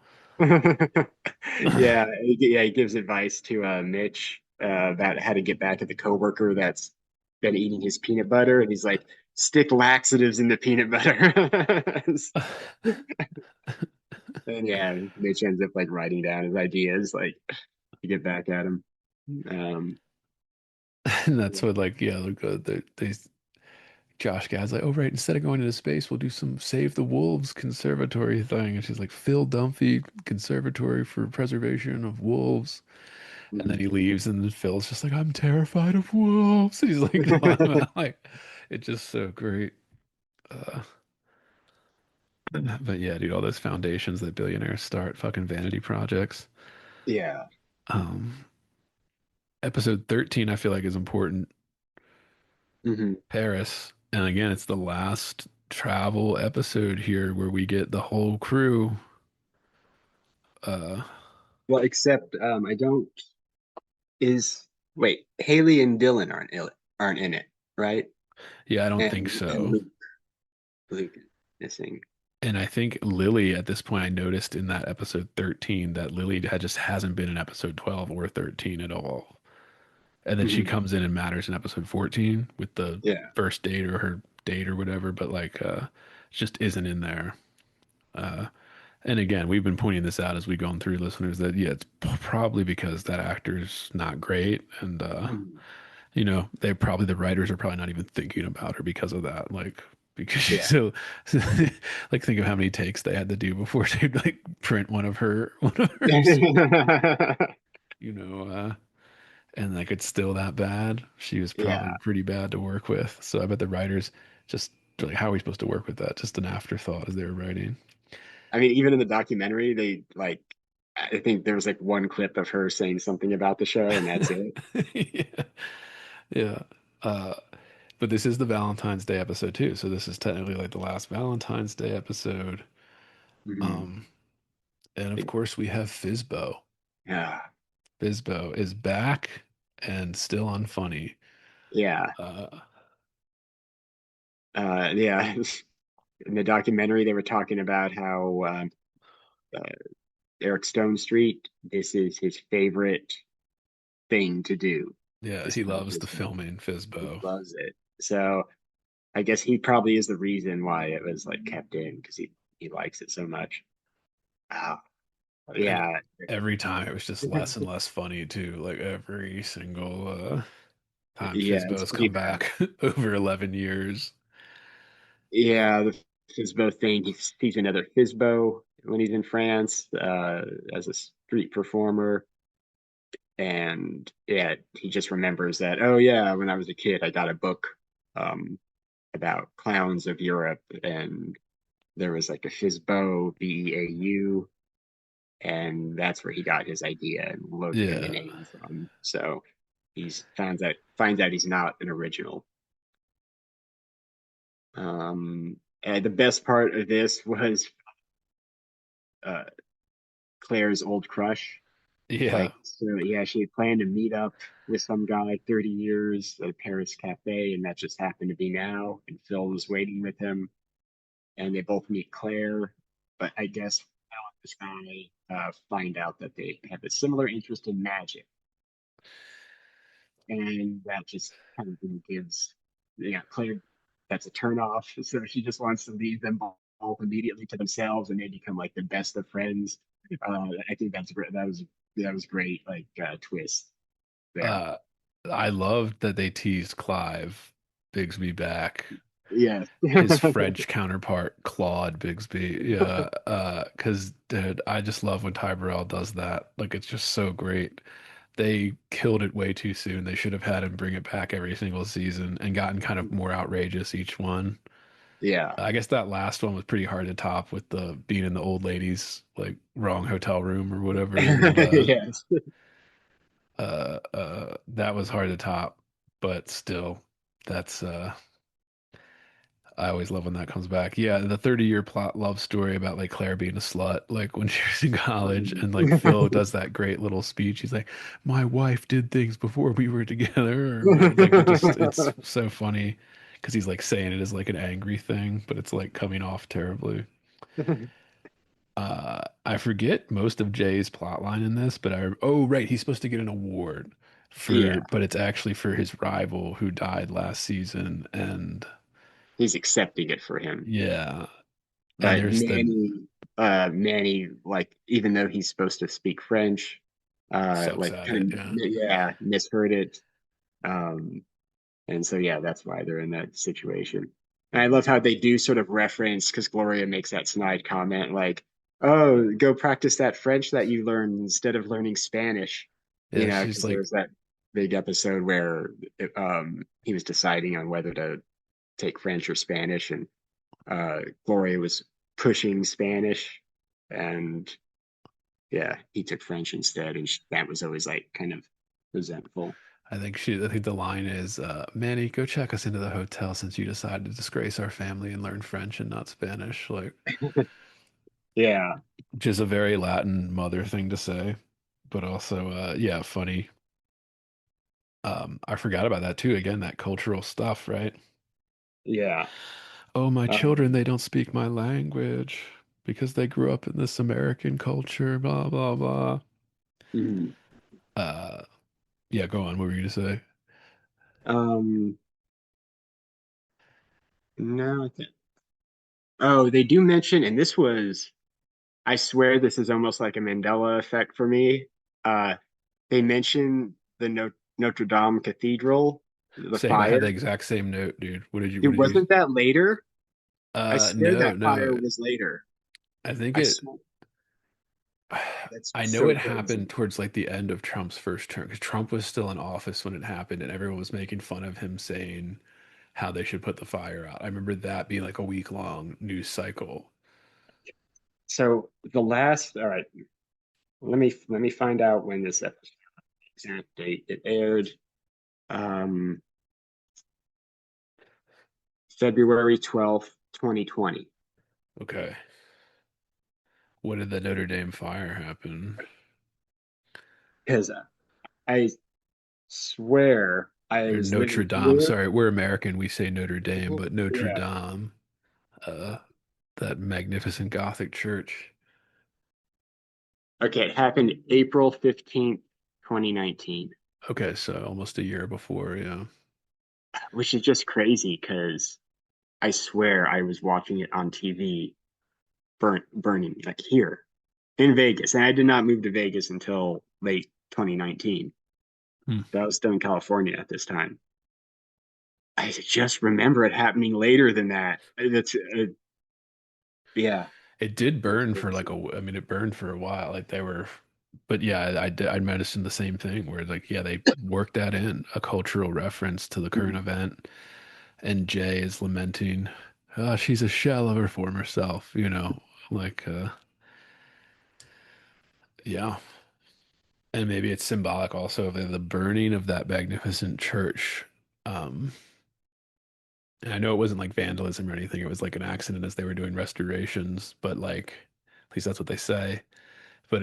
Yeah, yeah, he gives advice to Mitch about how to get back at the coworker that's been eating his peanut butter, and he's like, "Stick laxatives in the peanut butter." And yeah, Mitch ends up like writing down his ideas, like to get back at him. Um, And that's yeah. what like yeah, like they Josh Gad's like, oh right, instead of going into space, we'll do some Save the Wolves conservatory thing. And she's like, Phil Dunphy Conservatory for Preservation of Wolves. And then Mhm. he leaves, and then Phil's just like, I'm terrified of wolves. He's like, like, it's just so great. Uh, but yeah, dude, all those foundations that billionaires start, fucking vanity projects. Yeah. Um, episode 13, I feel like is important. Hmm. Paris. And again, it's the last travel episode here where we get the whole crew. Uh, Well, except I don't is wait, Haley and Dylan aren't in it, right? yeah, I don't think And so. Luke is missing. And I think Lily at this point, I noticed in that episode 13 that Lily had just hasn't been in episode 12 or 13 at all. And then she Hmm. comes in and matters in episode 14 with the Yeah. first date or her date or whatever, but like just isn't in there. Uh and again, we've been pointing this out as we gone through, listeners, that yeah, it's probably because that actor's not great and Mhm. they probably the writers are probably not even thinking about her because of that. Like because she's Yeah. so like think of how many takes they had to do before they'd like print one of her you know, and like it's still that bad. She was probably Yeah. pretty bad to work with. So I bet the writers just like how are we supposed to work with that? Just an afterthought as they were writing. I mean, even in the documentary, they like, I think there was like one clip of her saying something about the show, and that's it. Yeah. Yeah. Uh, but this is the Valentine's Day episode too, so this is technically like the last Valentine's Day episode. Hmm. Um, and of course we have Fizbo. Yeah. Fizbo is back and still unfunny. Yeah. Uh, Yeah. In the documentary, they were talking about how uh, Eric Stone Street, this is his favorite thing to do, yeah, is he film loves the his family. filming He Fizbo. loves it. So I guess he probably is the reason why it was like kept in because he likes it so much. Uh, And yeah. every time it was just less and less funny too. Like every single time Yeah, it's Fizbo's funny come that. back over 11 years. Yeah, the Fizbo thing. He sees another Fizbo when he's in France as a street performer, and yeah, he just remembers that. Oh yeah, when I was a kid, I got a book um, about clowns of Europe, and there was like a Fizbo, Beau, and that's where he got his idea and loaded in the Yeah. name from. So he's finds out he's not an original. And the best part of this was uh, Claire's old crush. Yeah. Like, so yeah, she had planned to meet up with some guy 30 years at a Paris cafe, and that just happened to be now. And Phil was waiting with him, and they both meet Claire. But I guess this guy find out that they have a similar interest in magic, and that just kind of gives Claire that's a turn off. So she just wants to leave them both immediately to themselves, and they become like the best of friends. I think that's great. That was great, like twist there. Uh, I loved that they teased Clive Bigsby back, Yeah. his French counterpart, Claude Bigsby. Yeah, because dude, I just love when Ty Burrell does that. Like, it's just so great. They killed it way too soon. They should have had him bring it back every single season and gotten kind of more outrageous each one. Yeah. I guess that last one was pretty hard to top with the being in the old lady's like wrong hotel room or whatever, and Yes. that was hard to top. But still, that's I always love when that comes back. Yeah, the 30-year plot love story about like Claire being a slut, like when she was in college, and like Phil does that great little speech. He's like, "My wife did things before we were together," or whatever. Like it's so funny because he's like saying it as like an angry thing, but it's like coming off terribly. I forget most of Jay's plot line in this, but oh right, he's supposed to get an award Yeah. but it's actually for his rival who died last season, and He's accepting it for him. yeah. And But there's the Manny, like, even though he's supposed to speak French, sucks like, at it. kind of, Yeah. yeah, misheard it. Um, and so, yeah, that's why they're in that situation. And I love how they do sort of reference, because Gloria makes that snide comment, like, oh, go practice that French that you learned instead of learning Spanish, Yeah. She's because there like, was that big episode where he was deciding on whether to take French or Spanish, and Gloria was pushing Spanish, and yeah, he took French instead, and that was always like kind of resentful. I think the line is, Manny, go check us into the hotel since you decided to disgrace our family and learn French and not Spanish. Like, Yeah, which is a very Latin mother thing to say, but also, yeah, funny. I forgot about that too. Again, that cultural stuff, right? yeah. Oh, my children, Um, they don't speak my language because they grew up in this American culture, blah, blah, blah. mhm. Uh, yeah, go on. What were you gonna say? um, no, oh, they do mention, and this was, I swear, this is almost like a Mandela effect for me. Uh, they mention the Notre Dame Cathedral, the Same. I had the fire. exact same note, dude. It What did you? wasn't that later. I swear No, that fire no. was later. I think I it. swear that's I know so it crazy. happened towards like the end of Trump's first term because Trump was still in office when it happened, and everyone was making fun of him saying how they should put the fire out. I remember that being like a week-long news cycle. So the last, all right, let me find out when this episode, exact date it aired. Um, February 12th, 2020. Okay. When did the Notre Dame fire happen? Because I swear I Or was Notre living Dame. here. Sorry, we're American. We say Notre Dame, but Notre Yeah. Dame, uh, that magnificent Gothic church. Okay, it happened April 15th, 2019, Okay, so almost a year before, yeah. which is just crazy because I swear I was watching it on TV burning like here in Vegas. And I did not move to Vegas until late 2019. Hmm. That was still in California at this time. I just remember it happening later than that. That's yeah, It did that's burn for like crazy. I mean, it burned for a while. Like they were, but yeah, I noticed the same thing where like, yeah, they worked that in a cultural reference to the current Mhm. event. And Jay is lamenting, she's a shell of her former self, like, yeah. And maybe it's symbolic also of the burning of that magnificent church. Um, and I know it wasn't like vandalism or anything. It was like an accident as they were doing restorations, but like, at least that's what they say. But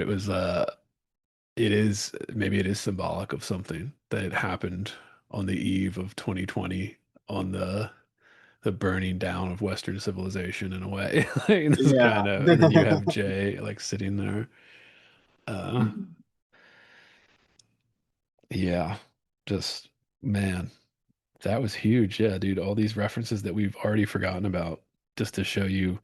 it is maybe it is symbolic of something that happened on the eve of 2020 on the the burning down of Western civilization in a way. Like, this is Yeah. kind of, and then you have Jay like sitting there. Uh, Mhm. yeah, just man, that was huge. Yeah, dude, all these references that we've already forgotten about, just to show you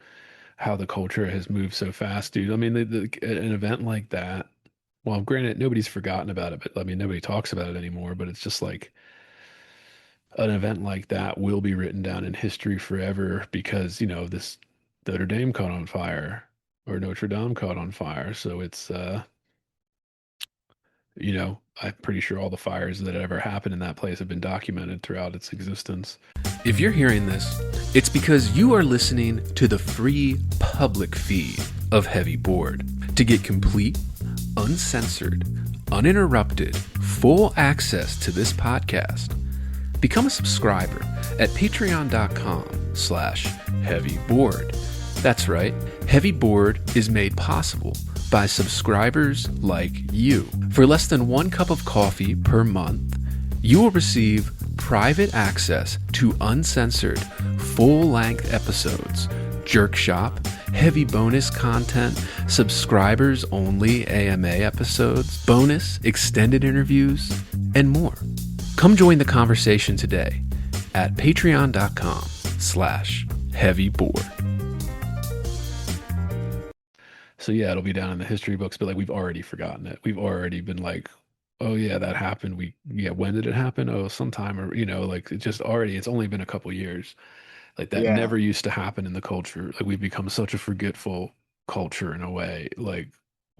how the culture has moved so fast, dude. I mean, an event like that. Well, granted, nobody's forgotten about it, but I mean, nobody talks about it anymore. But it's just like an event like that will be written down in history forever because, this Notre Dame caught on fire or Notre Dame caught on fire. So it's, I'm pretty sure all the fires that ever happened in that place have been documented throughout its existence. If you're hearing this, it's because you are listening to the free public feed of Heavy Board. To get complete, uncensored, uninterrupted, full access to this podcast, become a subscriber at patreon.com/heavyboard. That's right, Heavy Board is made possible by subscribers like you. For less than 1 cup of coffee per month, you will receive private access to uncensored, full-length episodes, Jerk Shop, heavy bonus content, subscribers-only AMA episodes, bonus extended interviews, and more. Come join the conversation today at patreon.com/heavyboard. So yeah, it'll be down in the history books, but like we've already forgotten it. We've already been like, oh yeah, that happened. When did it happen? Oh, sometime, or like it just already. It's only been a couple years. Like that Yeah. never used to happen in the culture. Like we've become such a forgetful culture in a way. Like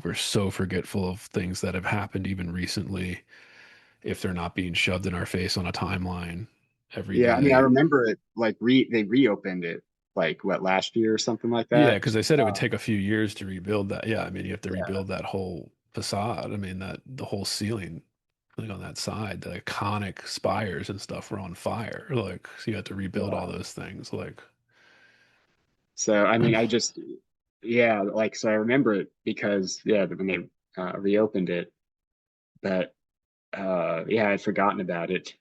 we're so forgetful of things that have happened even recently if they're not being shoved in our face on a timeline every Yeah. I mean, I day. remember it like they reopened it like what last year or something like Yeah, that. because they said it would take a few years to rebuild that. Yeah, I mean, you have to Yeah. rebuild that whole facade. I mean, that the whole ceiling, like on that side, the iconic spires and stuff were on fire. Like, so you had to rebuild all Yeah. those things. Like, So I mean, yeah, like so I remember it because yeah, when they reopened it, but yeah, I'd forgotten about it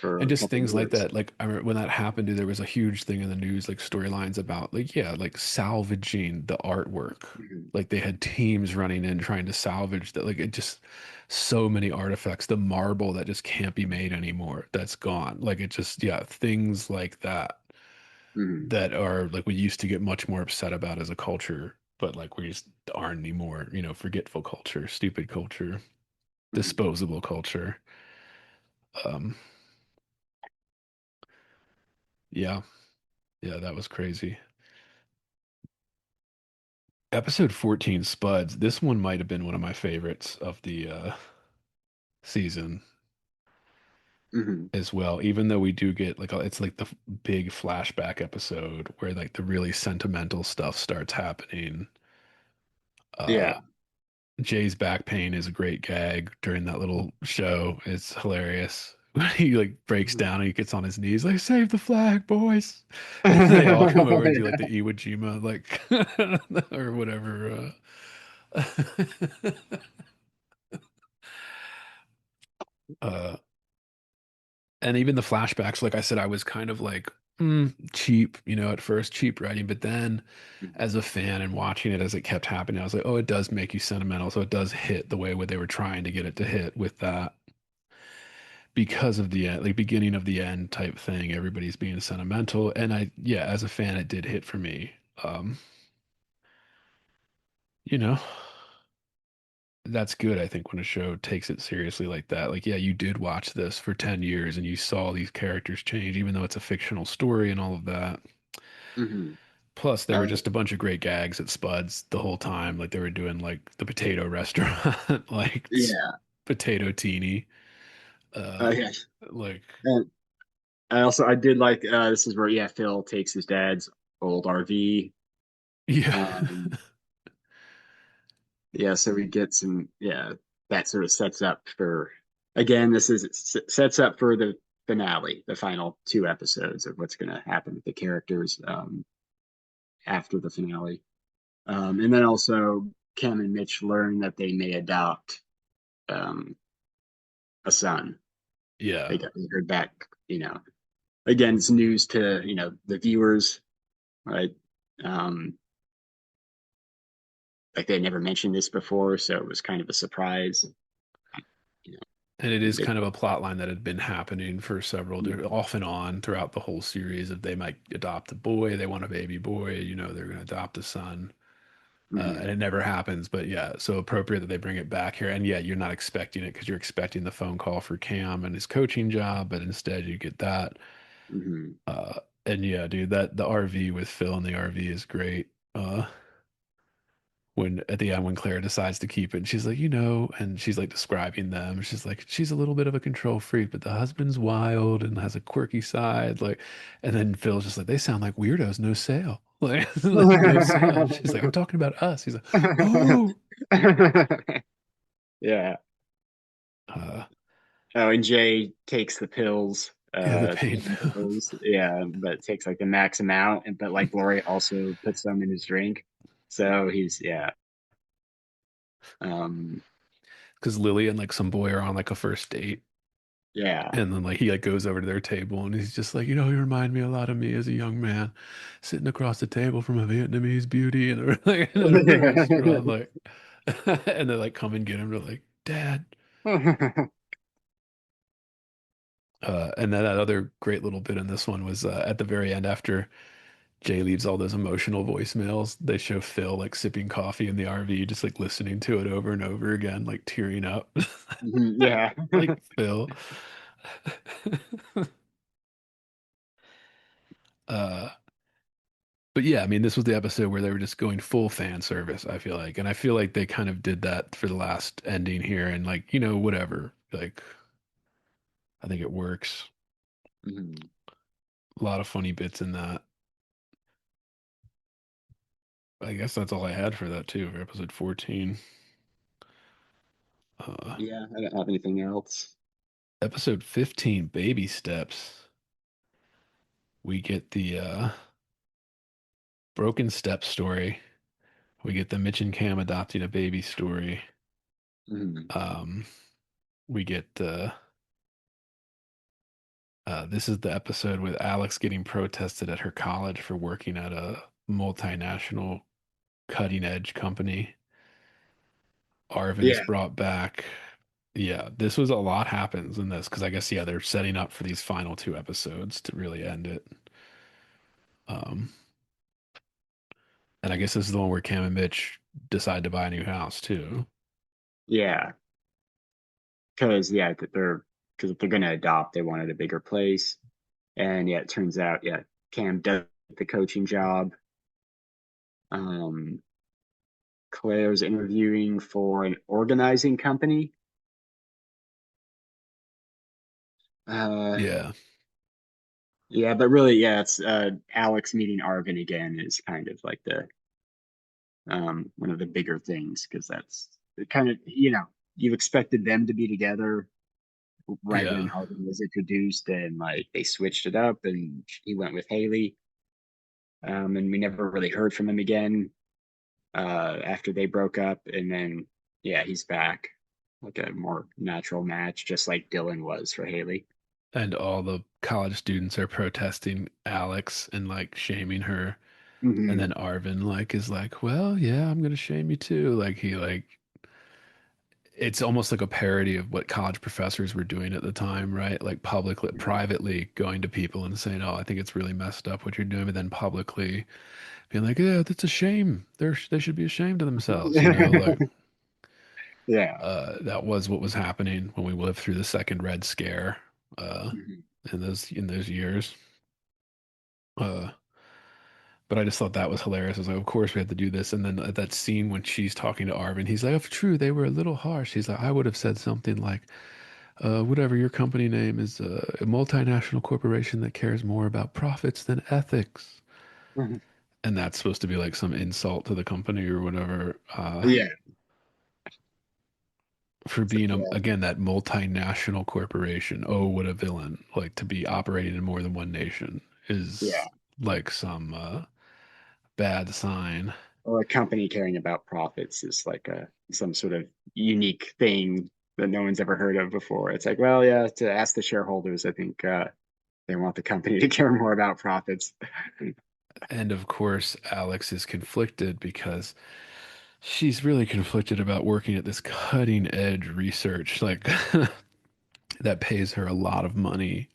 and for a just couple things like years. that. Like, I remember when that happened, dude, there was a huge thing in the news, like storylines about, like, yeah, like salvaging the artwork. Mhm. Like, they had teams running in trying to salvage that. Like, it just, so many artifacts, the marble that just can't be made anymore, that's gone. Like, it just, yeah, things like that Mhm. that are like we used to get much more upset about as a culture, but like we just aren't anymore, forgetful culture, stupid culture, Mhm. disposable culture. Um, yeah, yeah, that was crazy. Episode 14, Spuds. This one might have been one of my favorites of the season Mhm. as well, even though we do get like it's like the big flashback episode where like the really sentimental stuff starts happening. Uh, Yeah. Jay's back pain is a great gag during that little show. It's hilarious. When he like breaks Mhm. down and he gets on his knees, like, save the flag, boys. And they all come over and do like the Iwo Jima, like, or whatever. Uh, and even the flashbacks, like I said, I was kind of like, cheap, at first, cheap writing. But then Mhm. as a fan and watching it as it kept happening, I was like, oh, it does make you sentimental. So it does hit the way where they were trying to get it to hit with that because of the like beginning of the end type thing. Everybody's being sentimental, and yeah, as a fan, it did hit for me. Um, you know, that's good. I think when a show takes it seriously like that, like, yeah, you did watch this for 10 years and you saw these characters change, even though it's a fictional story and all of that. Mhm. Plus, there were Uh, just a bunch of great gags at Spuds the whole time. Like they were doing like the potato restaurant, like yeah. potato teeny, uh, Yeah. like And I did like this is where yeah Phil takes his dad's old RV. yeah. Um, yeah, so we get some yeah that sort of sets up for again sets up for the finale, the final 2 episodes of what's going to happen with the characters after the finale. And then also Cam and Mitch learn that they may adopt um, a son. Yeah. They heard back, again, it's news to, the viewers, right? Um, like they never mentioned this before, so it was kind of a surprise. You know, And it is they, kind of a plot line that had been happening for mm, off and on throughout the whole series. If they might adopt a boy, they want a baby boy, they're going to adopt a son. And mhm, it never happens, but yeah, so appropriate that they bring it back here. And yeah, you're not expecting it because you're expecting the phone call for Cam and his coaching job, but instead you get that. mhm. And yeah, dude, that the RV with Phil in the RV is great. When at the end when Claire decides to keep it, and she's like, and she's like describing them. She's like, she's a little bit of a control freak, but the husband's wild and has a quirky side. Like, and then Phil's just like, they sound like weirdos, no sale. Like, like no son. She's like, I'm talking about us. He's like, oh, Yeah. uh, Oh, and Jay takes the pills, yeah, the the pain pain pill. pills. Yeah, but takes like the max amount, and but like Lori also puts some in his drink. So he's yeah. Um Because Lily and like some boy are on like a first date. yeah. And then like he like goes over to their table and he's just like, you remind me a lot of me as a young man, sitting across the table from a Vietnamese beauty in a like in a restaurant, like and they like come and get him. They're like, Dad. And then that other great little bit in this one was at the very end after Jay leaves all those emotional voicemails, they show Phil like sipping coffee in the RV, just like listening to it over and over again, like tearing up. Mhm, yeah. Like Phil. Uh But yeah, I mean, this was the episode where they were just going full fan service, I feel like. And I feel like they kind of did that for the last ending here and like, whatever. Like, I think it works. Mhm. A lot of funny bits in that. I guess that's all I had for that too, for episode 14. Uh, Yeah, I don't have anything else. Episode 15, Baby Steps. We get the broken step story. We get the Mitch and Cam adopting a baby story. Mhm. Um, we get this is the episode with Alex getting protested at her college for working at a multinational cutting edge company. Arvin is Yeah. brought back. Yeah, this was a lot happens in this because I guess, yeah, they're setting up for these final two episodes to really end it. Um, and I guess this is the one where Cam and Mitch decide to buy a new house too. Yeah. Because yeah, because if they're gonna adopt, they wanted a bigger place. And yeah, it turns out, yeah, Cam does the coaching job. Um, Claire's interviewing for an organizing company. Uh, Yeah, yeah, but really, yeah, it's Alex meeting Arvin again is kind of like the one of the bigger things because that's it kind of you expected them to be together right when yeah. Arvin was introduced, and like they switched it up, and he went with Haley, and we never really heard from him again after they broke up, and then yeah, he's back like a more natural match, just like Dylan was for Haley. And all the college students are protesting Alex and like shaming her. And Hmm. then Arvin like is like, well, yeah, I'm gonna shame you too. Like he like it's almost like a parody of what college professors were doing at the time, right? Like publicly, privately going to people and saying, "Oh, I think it's really messed up what you're doing," but then publicly being like, "Yeah, that's a shame. They should be ashamed of themselves." Like Yeah. that was what was happening when we lived through the second Red Scare uh, Mhm. in those years. Uh, but I just thought that was hilarious. I was like, "Of course we have to do this." And then at that scene when she's talking to Arvin, he's like, "If true, they were a little harsh." He's like, "I would have said something like." Whatever your company name is, a multinational corporation that cares more about profits than ethics. And that's supposed to be like some insult to the company or whatever. Yeah. For It's like, being, yeah. again, that multinational corporation. Oh, what a villain. Like to be operating in more than one nation Yeah. is like some bad sign. Or a company caring about profits is like a some sort of unique thing that no one's ever heard of before. It's like, well, yeah, to ask the shareholders, I think They want the company to care more about profits. And of course, Alex is conflicted because she's really conflicted about working at this cutting edge research, like that pays her a lot of money.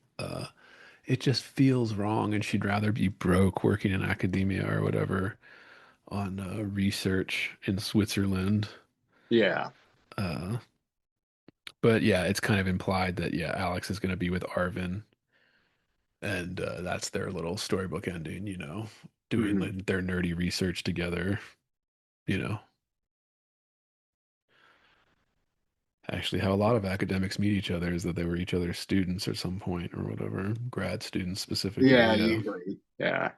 It just feels wrong, and she'd rather be broke working in academia or whatever on research in Switzerland. Yeah. Uh, but yeah, it's kind of implied that yeah, Alex is going to be with Arvin, and that's their little storybook ending. Doing Mhm. like their nerdy research together. You know, actually, how a lot of academics meet each other is that they were each other's students at some point or whatever, grad students Yeah, specifically. Yeah, usually. Yeah.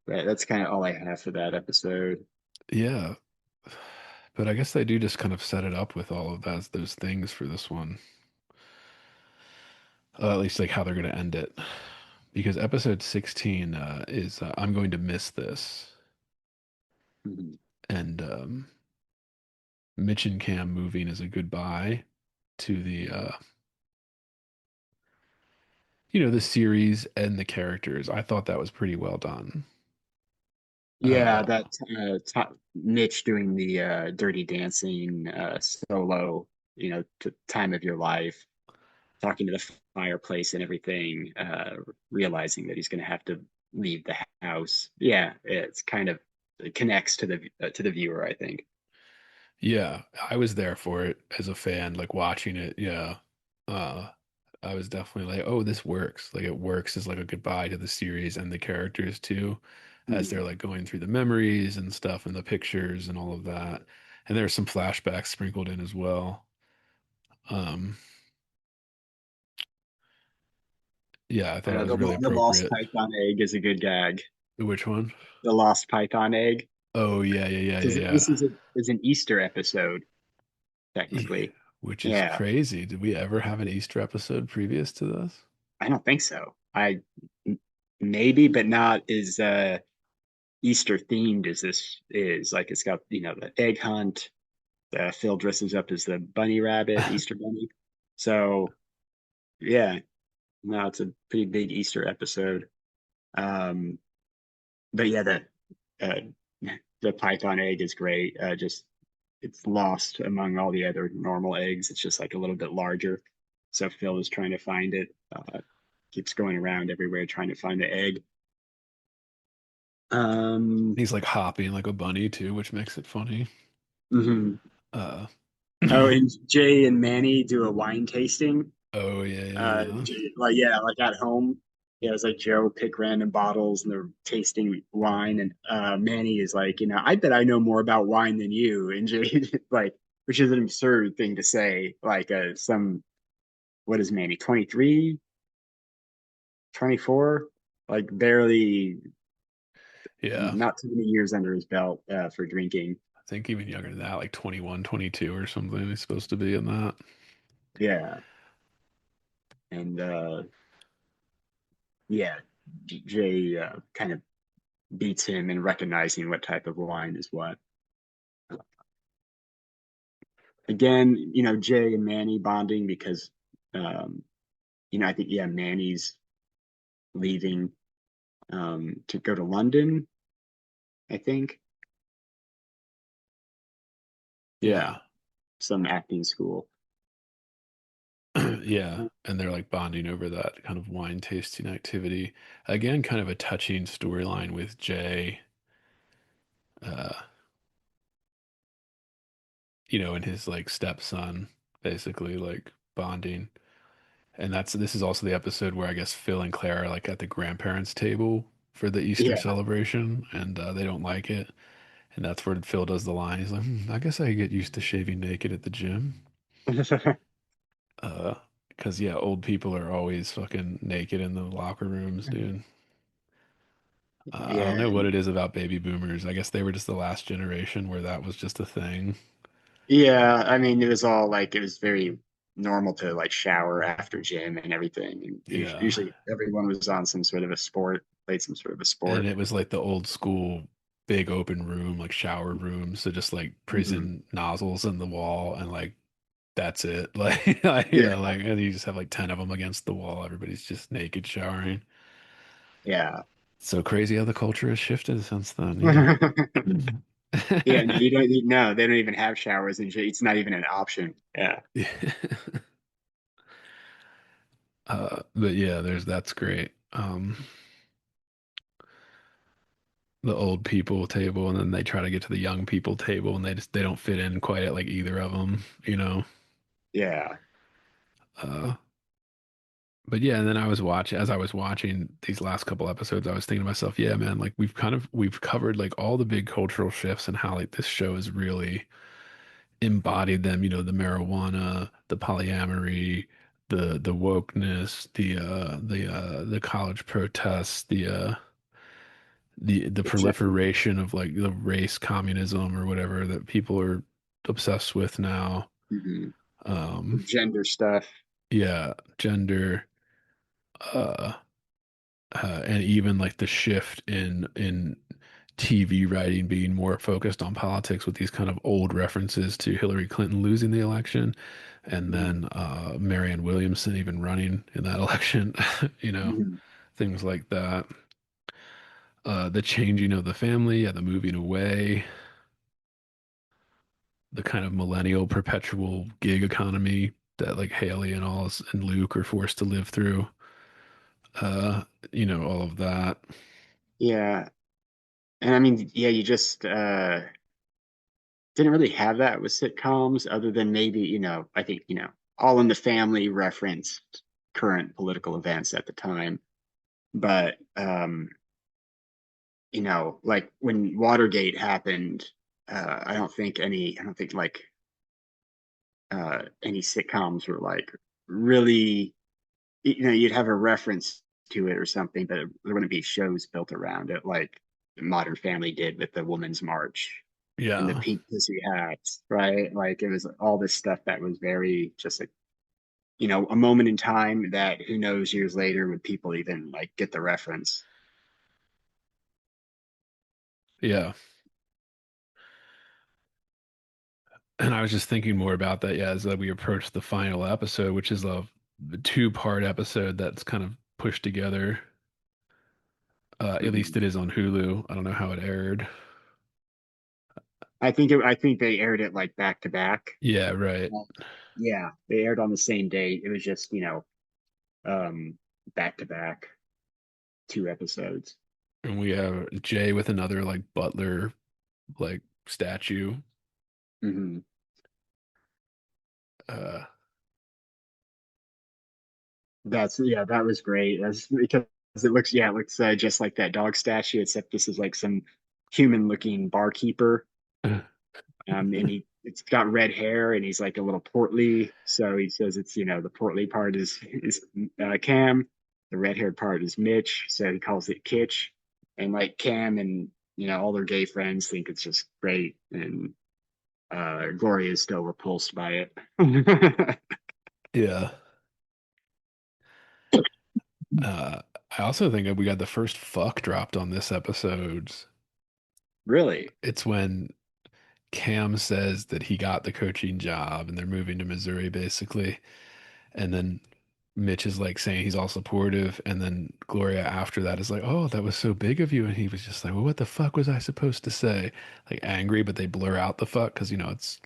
That's kind of all I have for that episode. yeah. But I guess they do just kind of set it up with all of those things for this one. At least like how they're going to end it. Because episode 16 is I'm going to miss this. Mhm. And Mitch and Cam moving is a goodbye to the series and the characters. I thought that was pretty well done. Yeah, Uh, that Mitch doing the Dirty Dancing solo, time of your life, talking to the fireplace and everything, realizing that he's going to have to leave the house. Yeah, it connects to the viewer, I think. yeah, I was there for it as a fan, like watching it. Yeah. Uh, I was definitely like, oh, this works. Like it works as like a goodbye to the series and the characters too, as they're Mhm. like going through the memories and stuff and the pictures and all of that. And there's some flashbacks sprinkled in as well. Um, yeah, I I thought it know was really the lost appropriate. python egg is a good gag. Which one? The lost python egg. Oh, yeah, yeah, yeah, yeah, This yeah. is an Easter episode, Yeah, technically. which is Yeah, crazy. Did we ever have an Easter episode previous to this? I don't think so. Maybe, but not as Easter themed as this is. Like it's got, the egg hunt. Phil dresses up as the bunny rabbit, Easter bunny. So yeah, no, it's a pretty big Easter episode. Um, but yeah, uh, the python egg is great. Just it's lost among all the other normal eggs. It's just like a little bit larger. So Phil is trying to find it. Keeps going around everywhere trying to find the egg. Um, He's like hopping like a bunny too, which makes it funny. mhm. Uh, Oh, and Jay and Manny do a wine tasting. oh yeah, yeah, yeah. Like yeah, like at home. Yeah, it's like Joe pick random bottles and they're tasting wine, and Manny is like, I bet I know more about wine than you, and Jay like, which is an absurd thing to say. Like what is Manny, 23, 24, like barely, Yeah. not too many years under his belt for drinking. I think even younger than that, like 21, 22 or something. He's supposed to be in that. Yeah, and yeah, Jay kind of beats him in recognizing what type of wine is what. Again, Jay and Manny bonding because, um, I think, yeah, Manny's leaving to go to London, I think. Yeah, Yeah. some acting school. Yeah. And they're like bonding over that kind of wine tasting activity. Again, kind of a touching storyline with Jay, uh, and his like stepson, basically like bonding. And this is also the episode where I guess Phil and Claire are like at the grandparents' table for the Easter Yeah. celebration, and they don't like it. And that's where Phil does the line. He's like, I guess I get used to shaving naked at the gym. Uh, because yeah, old people are always fucking naked in the locker rooms, dude. I don't Yeah. know what it is about baby boomers. I guess they were just the last generation where that was just a thing. Yeah. I mean, it was very normal to like shower after gym and everything. And Yeah. usually everyone was on some sort of a sport, played some sort of a And sport. it was like the old school big open room, like shower room. So just like Mhm. prison nozzles in the wall and like that's it. Like Yeah, yeah, like and you just have like 10 of them against the wall. Everybody's just naked showering. yeah. So crazy how the culture has shifted since then, you Yeah, no, know. you don't need, no, they don't even have showers and shit. It's not even an option. Yeah. But yeah, that's great. The old people table, and then they try to get to the young people table, and they don't fit in quite at like either of them, you know. Yeah. Uh, but yeah, and then as I was watching these last couple episodes, I was thinking to myself, yeah, man, like we've covered like all the big cultural shifts and how like this show has really embodied them, you know, the marijuana, the polyamory, the wokeness, the college protests, the The gender, proliferation of like the race communism or whatever that people are obsessed with now. mhm. The Um, gender stuff. yeah, gender, uh, and even like the shift in TV writing being more focused on politics with these kind of old references to Hillary Clinton losing the election, and Mhm. then Marianne Williamson even running in that election, you know, Mhm. things like that. The changing of the family, yeah, the moving away, the kind of millennial perpetual gig economy that like Haley and and Luke are forced to live through. Uh, you know, all of that. Yeah. And I mean, yeah, you just didn't really have that with sitcoms other than maybe, I think, All in the Family referenced current political events at the time. But like when Watergate happened, I don't think like any sitcoms were like really, you'd have a reference to it or something, but there wouldn't be shows built around it like Modern Family did with the Women's March and the Yeah. pink pussy hats, right? Like it was all this stuff that was very just like, a moment in time that who knows years later would people even like get the reference. Yeah. And I was just thinking more about that, yeah, as we approach the final episode, which is the two-part episode that's kind of pushed together. At least Mhm. it is on Hulu. I don't know how it aired. I think they aired it like back to back. Yeah, right. Yeah, they aired on the same date. It was just, um, back to back, two episodes. And we have Jay with another like butler like statue. Hmm. Uh, Yeah, that was great. That's because it looks just like that dog statue, except this is like some human looking barkeeper. And it's got red hair and he's like a little portly. So he says it's, the portly part is Cam, the red haired part is Mitch. So he calls it Kitch. And like Cam and, all their gay friends think it's just great. And Gloria is still repulsed by it. yeah. Uh, I also think that we got the first fuck dropped on this episode. Really? It's when Cam says that he got the coaching job and they're moving to Missouri basically. And then Mitch is like saying he's all supportive. And then Gloria after that is like, oh, that was so big of you. And he was just like, well, what the fuck was I supposed to say? Like angry, but they blur out the fuck because, you know, it's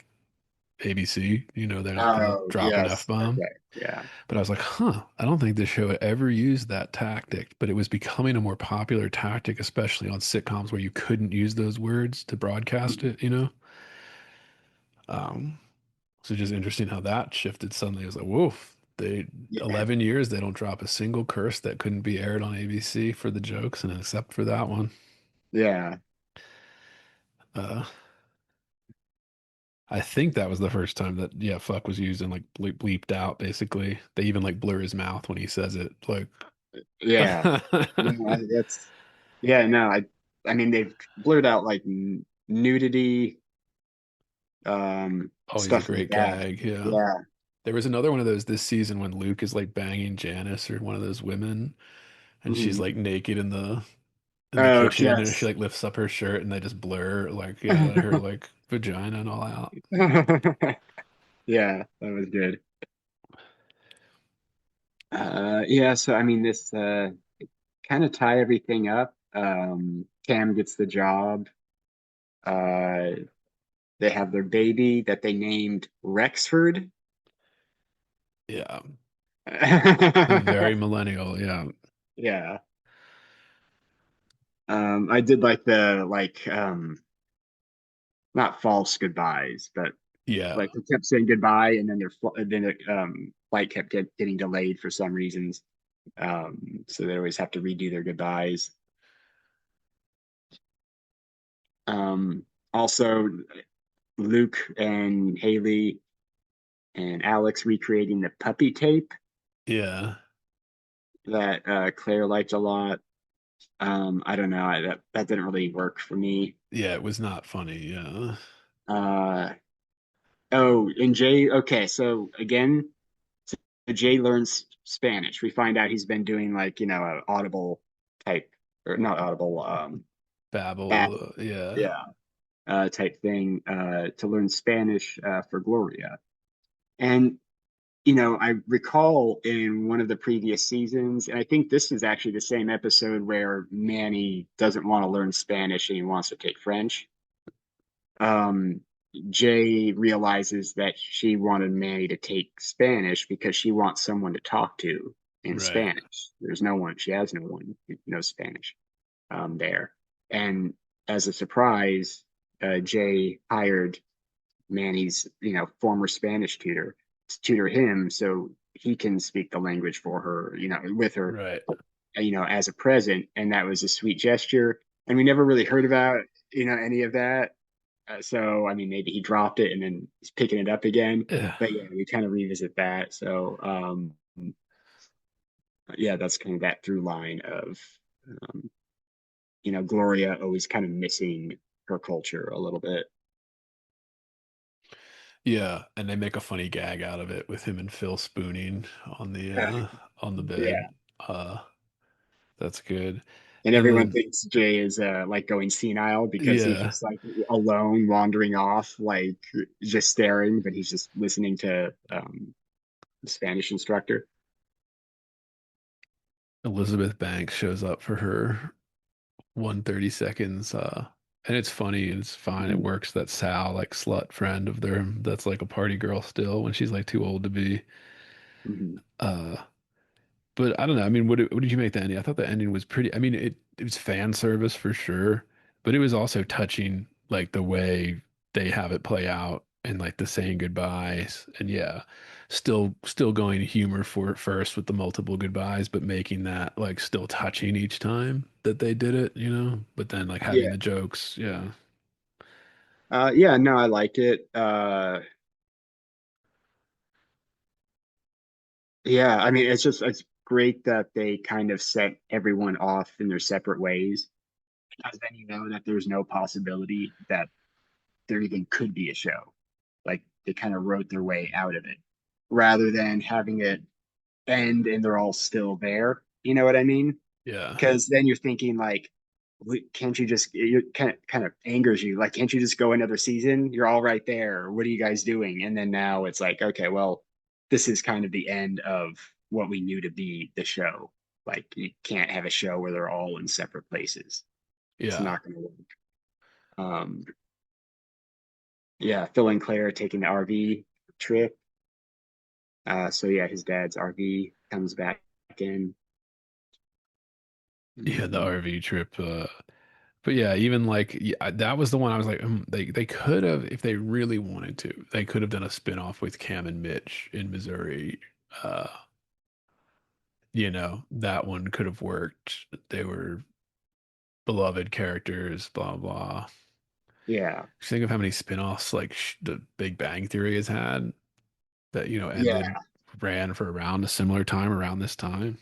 ABC. You know, they're not going to Oh, drop an yes. F-bomb. Okay. Yeah. But I was like, huh, I don't think this show ever used that tactic, but it was becoming a more popular tactic, especially on sitcoms where you couldn't use those words to broadcast Mhm. it, you know? Um, so just interesting how that shifted suddenly. It was like, whoa, they Yeah. 11 years they don't drop a single curse that couldn't be aired on ABC for the jokes, and except for that one. Yeah. Uh, I think that was the first time that yeah, fuck was used and like bleeped out basically. They even like blur his mouth when he says it. Like Yeah. No, that's yeah, no, I mean they've blurred out like nudity, always a stuff like great that. gag, yeah. Yeah. There was another one of those this season when Luke is like banging Janice or one of those women, and she's Mhm. like naked in the Oh, kitchen, and she yes. like lifts up her shirt, and they just blur like yeah her like vagina and all out. Yeah, that was good. Yeah, so I mean, this kind of tie everything up. Cam gets the job. Uh, they have their baby that they named Rexford. Yeah. Very millennial. Yeah. Yeah. I did like the not false goodbyes, but Yeah. like they kept saying goodbye, and then their flight kept getting delayed for some reasons. So they always have to redo their goodbyes. Also, Luke and Haley and Alex recreating the puppy tape Yeah. that Claire liked a lot. I don't know, that didn't really work for me. Yeah. It was not funny. Yeah. Uh, oh, and Jay. Okay, so again, Jay learns Spanish. We find out he's been doing like a Audible type or not Audible, Babble. Babbel, Yeah. yeah, type thing to learn Spanish for Gloria. And I recall in one of the previous seasons, and I think this is actually the same episode where Manny doesn't want to learn Spanish and he wants to take French. Um, Jay realizes that she wanted Manny to take Spanish because she wants someone to talk to in Right. Spanish. There's no one, she has no one who knows Spanish there. And as a surprise, Jay hired Manny's, former Spanish tutor to tutor him so he can speak the language for her, with her, Right. as a present. And that was a sweet gesture. And we never really heard about, any of that. So, I mean, maybe he dropped it and then he's picking it up again. Yeah. But yeah, we kind of revisit that. So, yeah, that's kind of that through line of, um, Gloria always kind of missing her culture a little bit. Yeah. And they make a funny gag out of it with him and Phil spooning on the bed. Yeah. Uh, that's good. And And everyone then thinks Jay is like going senile because he's yeah. just like alone, wandering off, like just staring, but he's just listening to the Spanish instructor. Elizabeth Banks shows up for her 130 seconds. And it's funny, it's fine, it Mhm. works that Sal, like slut friend of their that's like a party girl still when she's like too old to be. Mhm. Uh but I don't know. I mean, what did you make the ending? I thought the ending was pretty. I mean, it was fan service for sure, but it was also touching, like the way they have it play out and like the saying goodbyes. And yeah, still going humor for it first with the multiple goodbyes, but making that like still touching each time that they did it, you know. But then like having Yeah. the jokes, yeah, Yeah, no, I liked it. Yeah, I mean, it's great that they kind of set everyone off in their separate ways because then that there's no possibility that there even could be a show. Like they kind of wrote their way out of it rather than having it end and they're all still there. You know what I mean? yeah, Because then you're thinking like, can't you just? It kind of angers you. Like, can't you just go another season? You're all right there. What are you guys doing? And then now it's like, okay, well, this is kind of the end of what we knew to be the show. Like, you can't have a show where they're all in separate places. It's yeah, not going to work. Um, yeah, Phil and Claire taking the RV trip. So yeah, his dad's RV comes back in. yeah. The Mm, RV trip. But yeah, even like yeah, that was the one I was like, they could have, if they really wanted to, they could have done a spin-off with Cam and Mitch in Missouri. Uh, that one could have worked. They were beloved characters, blah blah. yeah, Just think of how many spin-offs like the Big Bang Theory has had that, yeah. ended, ran for around a similar time around this time.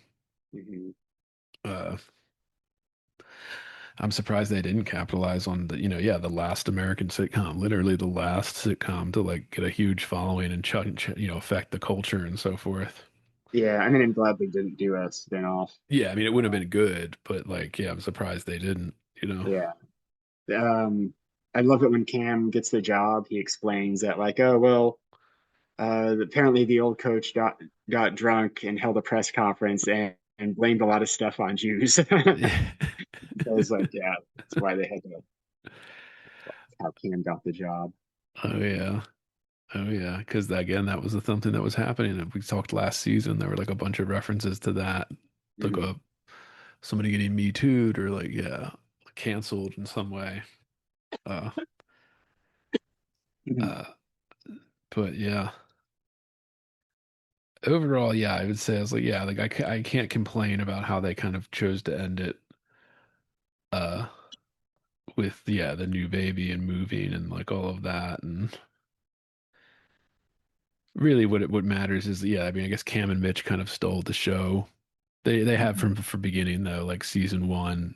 Mhm. Uh, I'm surprised they didn't capitalize on yeah, the last American sitcom, literally the last sitcom to like get a huge following and affect the culture and so forth. Yeah, I mean, I'm glad they didn't do a spin-off. Yeah, I mean, it would have Uh, been good, but like, yeah, I'm surprised they didn't. yeah. Um, I love it when Cam gets the job. He explains that, like, oh, well, Apparently the old coach got drunk and held a press conference and blamed a lot of stuff on Jews. I was like, yeah, that's why they had to how Cam got the job. Oh yeah. Oh yeah, because again, that was something that was happening. And we talked last season. There were like a bunch of references to that, like Mhm. somebody getting me too'd or like yeah, canceled in some way. Uh, Mhm. uh, but yeah, overall, yeah, I would say I was like, yeah, like I can't complain about how they kind of chose to end it. Uh, with yeah, the new baby and moving and like all of that, and really, what matters is yeah, I mean, I guess Cam and Mitch kind of stole the show. They have Mhm. from beginning though, like season one,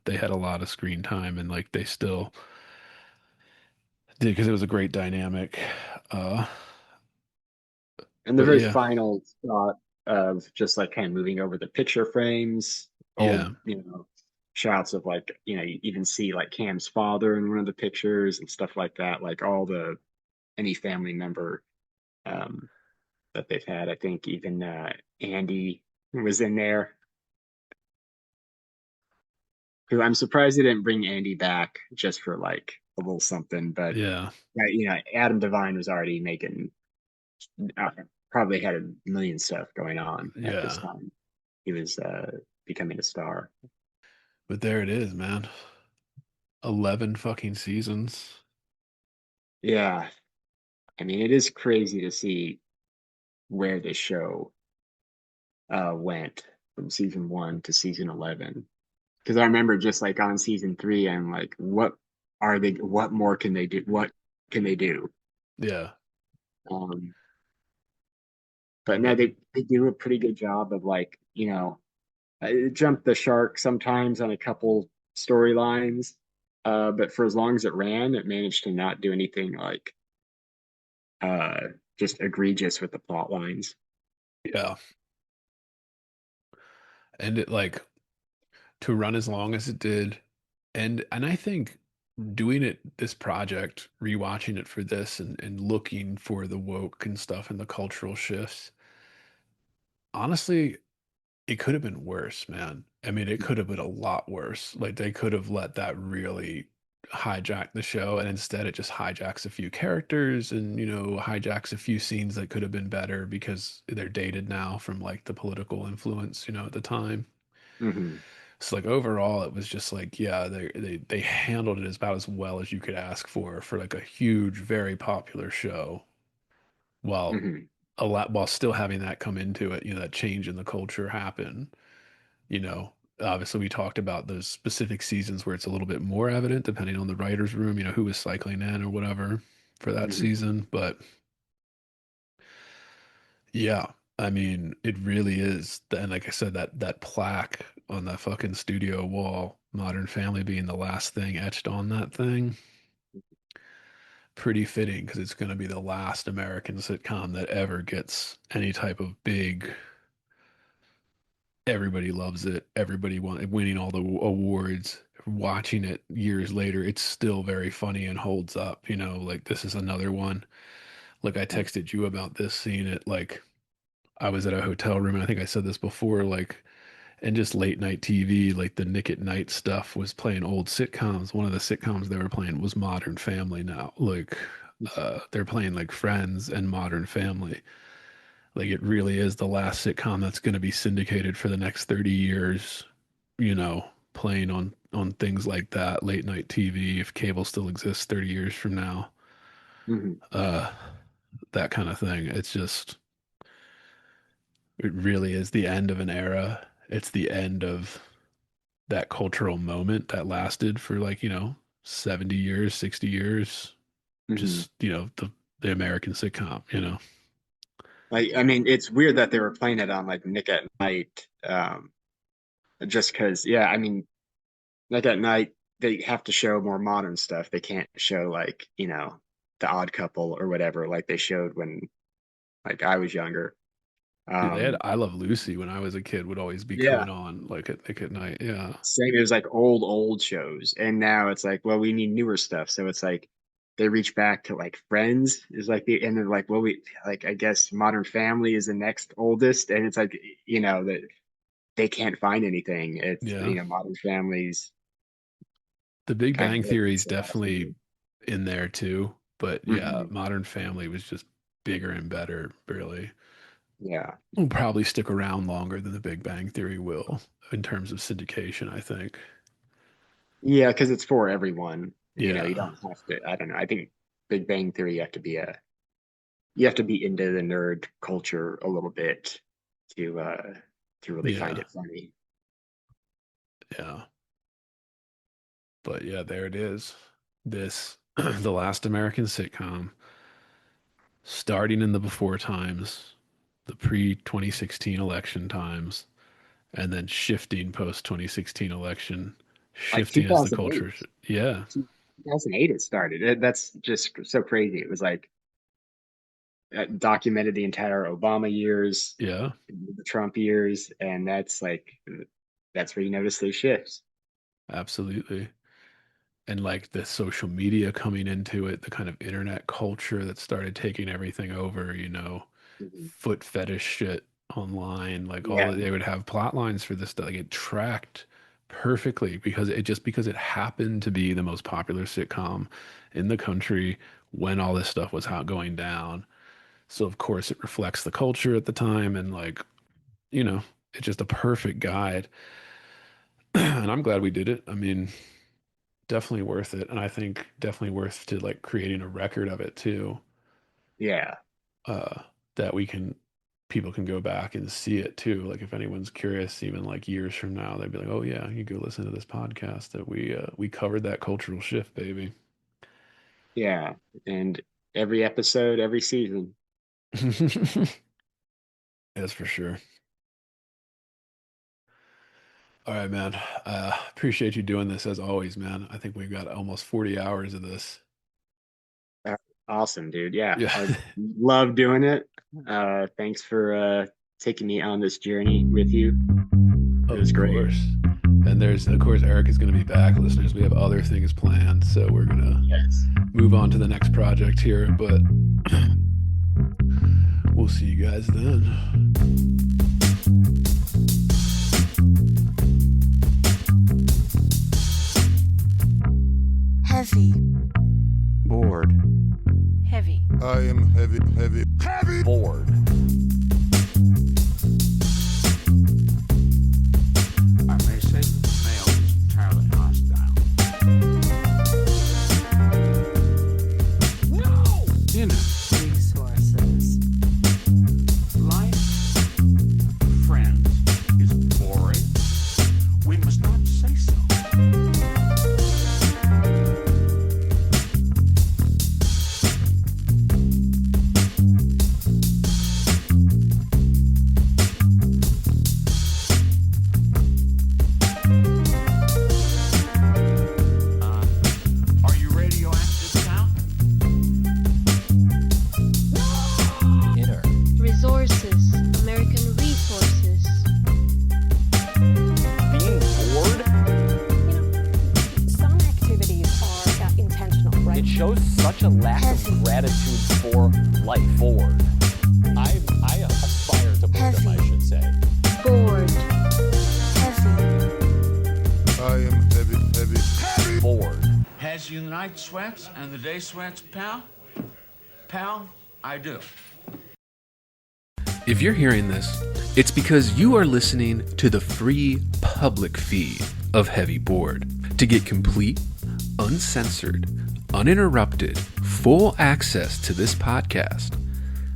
they had a lot of screen time and like they still did because it was a great dynamic. Uh, And the but very yeah, final shot of just like kind of moving over the picture frames, yeah, old, shots of like, you even see like Cam's father in one of the pictures and stuff like that, like all the any family member um that they've had. I think even Andy was in there. Because I'm surprised they didn't bring Andy back just for like a little something. But yeah, Adam Devine was already making uh, probably had a million stuff going on at this yeah. time. He was becoming a star. But there it is, man. 11 fucking seasons. Yeah, I mean, it is crazy to see where this show went from season one to season 11. Because I remember just like on season three, I'm like, what more can they do? What can they do? Yeah, Um, but no, but they do a pretty good job of like, jump the shark sometimes on a couple storylines. But for as long as it ran, it managed to not do anything like uh just egregious with the plot lines. yeah. And it like to run as long as it did. And I think doing it this project, rewatching it for this and looking for the woke and stuff and the cultural shifts, honestly, it could have been worse, man. I mean, it could have been a lot worse. Like they could have let that really hijack the show, and instead it just hijacks a few characters and, hijacks a few scenes that could have been better because they're dated now from like the political influence, at the time. Hmm. So like overall, it was just like, yeah, they handled it about as well as you could ask for like a huge, very popular show, while Hmm. while still having that come into it, that change in the culture happen. You know, Obviously we talked about those specific seasons where it's a little bit more evident, depending on the writer's room, who was cycling in or whatever for that Hmm. season. But yeah, I mean, it really is. And like I said, that plaque on that fucking studio wall, Modern Family being the last thing etched on that thing, pretty fitting because it's going to be the last American sitcom that ever gets any type of big. Everybody loves it. Everybody winning all the awards. Watching it years later, it's still very funny and holds up. Like this is another one. Like I texted you about this, seeing it. Like I was at a hotel room, and I think I said this before. Like and just late night TV, like the Nick at Night stuff was playing old sitcoms. One of the sitcoms they were playing was Modern Family now. Like they're playing like Friends and Modern Family. Like it really is the last sitcom that's going to be syndicated for the next 30 years, playing on things like that, late night TV, if cable still exists 30 years from now. Hmm. Uh that kind of thing. It really is the end of an era. It's the end of that cultural moment that lasted for like, 70 years, 60 years. Hmm. Just, the American sitcom. Like, I mean, it's weird that they were playing it on like Nick at Night, just because, yeah, I mean, Nick at Night, they have to show more modern stuff. They can't show like, The Odd Couple or whatever, like they showed when like I was younger. Dude, they had Um, I Love Lucy when I was a kid would always be yeah, coming on like at night. Yeah. same. It was like old shows, and now it's like, well, we need newer stuff. So it's like they reach back to like Friends is like the and they're like, well, we like I guess Modern Family is the next oldest, and it's like that they can't find anything. It's Yeah. Modern Family's The Big kind of Bang hit Theory is this last definitely season. in there too. But yeah, Hmm. Modern Family was just bigger and better, really. Yeah, Will probably stick around longer than The Big Bang Theory will in terms of syndication, I think. yeah, because it's for everyone. You Yeah. don't have to. I don't know. I think Big Bang Theory you have to be into the nerd culture a little bit to really find Yeah. it funny. Yeah. But yeah, there it is. This, the last American sitcom, starting in the before times, the pre 2016 election times, and then shifting post 2016 election, Like shifting as the culture. 2008. Yeah. 2008 it started. That's just so crazy. It was like documented the entire Obama years, Yeah. the Trump years, and that's where you notice those shifts. Absolutely. And like the social media coming into it, the kind of internet culture that started taking everything over, Mhm. foot fetish shit online, like all Yeah. that they would have plot lines for this stuff. Like it tracked perfectly because it happened to be the most popular sitcom in the country when all this stuff was going down. So of course it reflects the culture at the time and you know, it's just a perfect guide. And I'm glad we did it. I mean, definitely worth it. And I think definitely worth to like creating a record of it too. Yeah. Uh, that people can go back and see it too. Like if anyone's curious, even like years from now, they'd be like, "Oh yeah, you go listen to this podcast that we covered that cultural shift, baby." Yeah. And every episode, every season. That's for sure. All right, man. Appreciate you doing this as always, man. I think we've got almost 40 hours of this. Uh, Awesome, dude. Yeah. Yeah. I love doing it. Thanks for taking me on this journey with you. It was Of great. course. And there's, of course, Eric is going to be back, listeners. We have other things planned, so we're going to Yes. move on to the next project here, but we'll see you guys then. Heavy. Bored. Heavy. I am heavy, heavy, heavy. Bored. I may say that the male is entirely hostile. No! Resources. Life, friends, is boring. We must not say so. Are you radioactive now? Inner. Resources. American resources. Being bored? Some activities are intentional, right? It shows such a lack Heavy. of gratitude for life. Bored. I aspire to boredom, I Heavy. should say. Bored. Heavy. I am heavy, heavy, heavy. Bored. Has you the night sweats and the day sweats, pal? Pal, I do. If you're hearing this, it's because you are listening to the free public feed of Heavy Board. To get complete, uncensored, uninterrupted, full access to this podcast,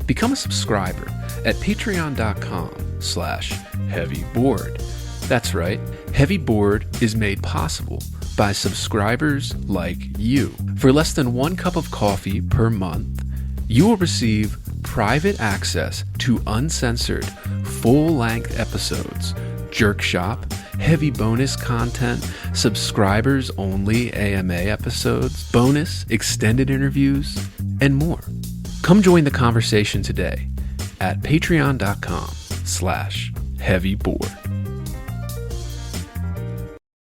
become a subscriber at patreon.com/heavyboard. That's right, Heavy Board is made possible by subscribers like you. For less than 1 cup of coffee per month, you will receive private access to uncensored, full-length episodes, Jerk Shop, heavy bonus content, subscribers-only AMA episodes, bonus extended interviews, and more. Come join the conversation today at patreon.com/heavyboard.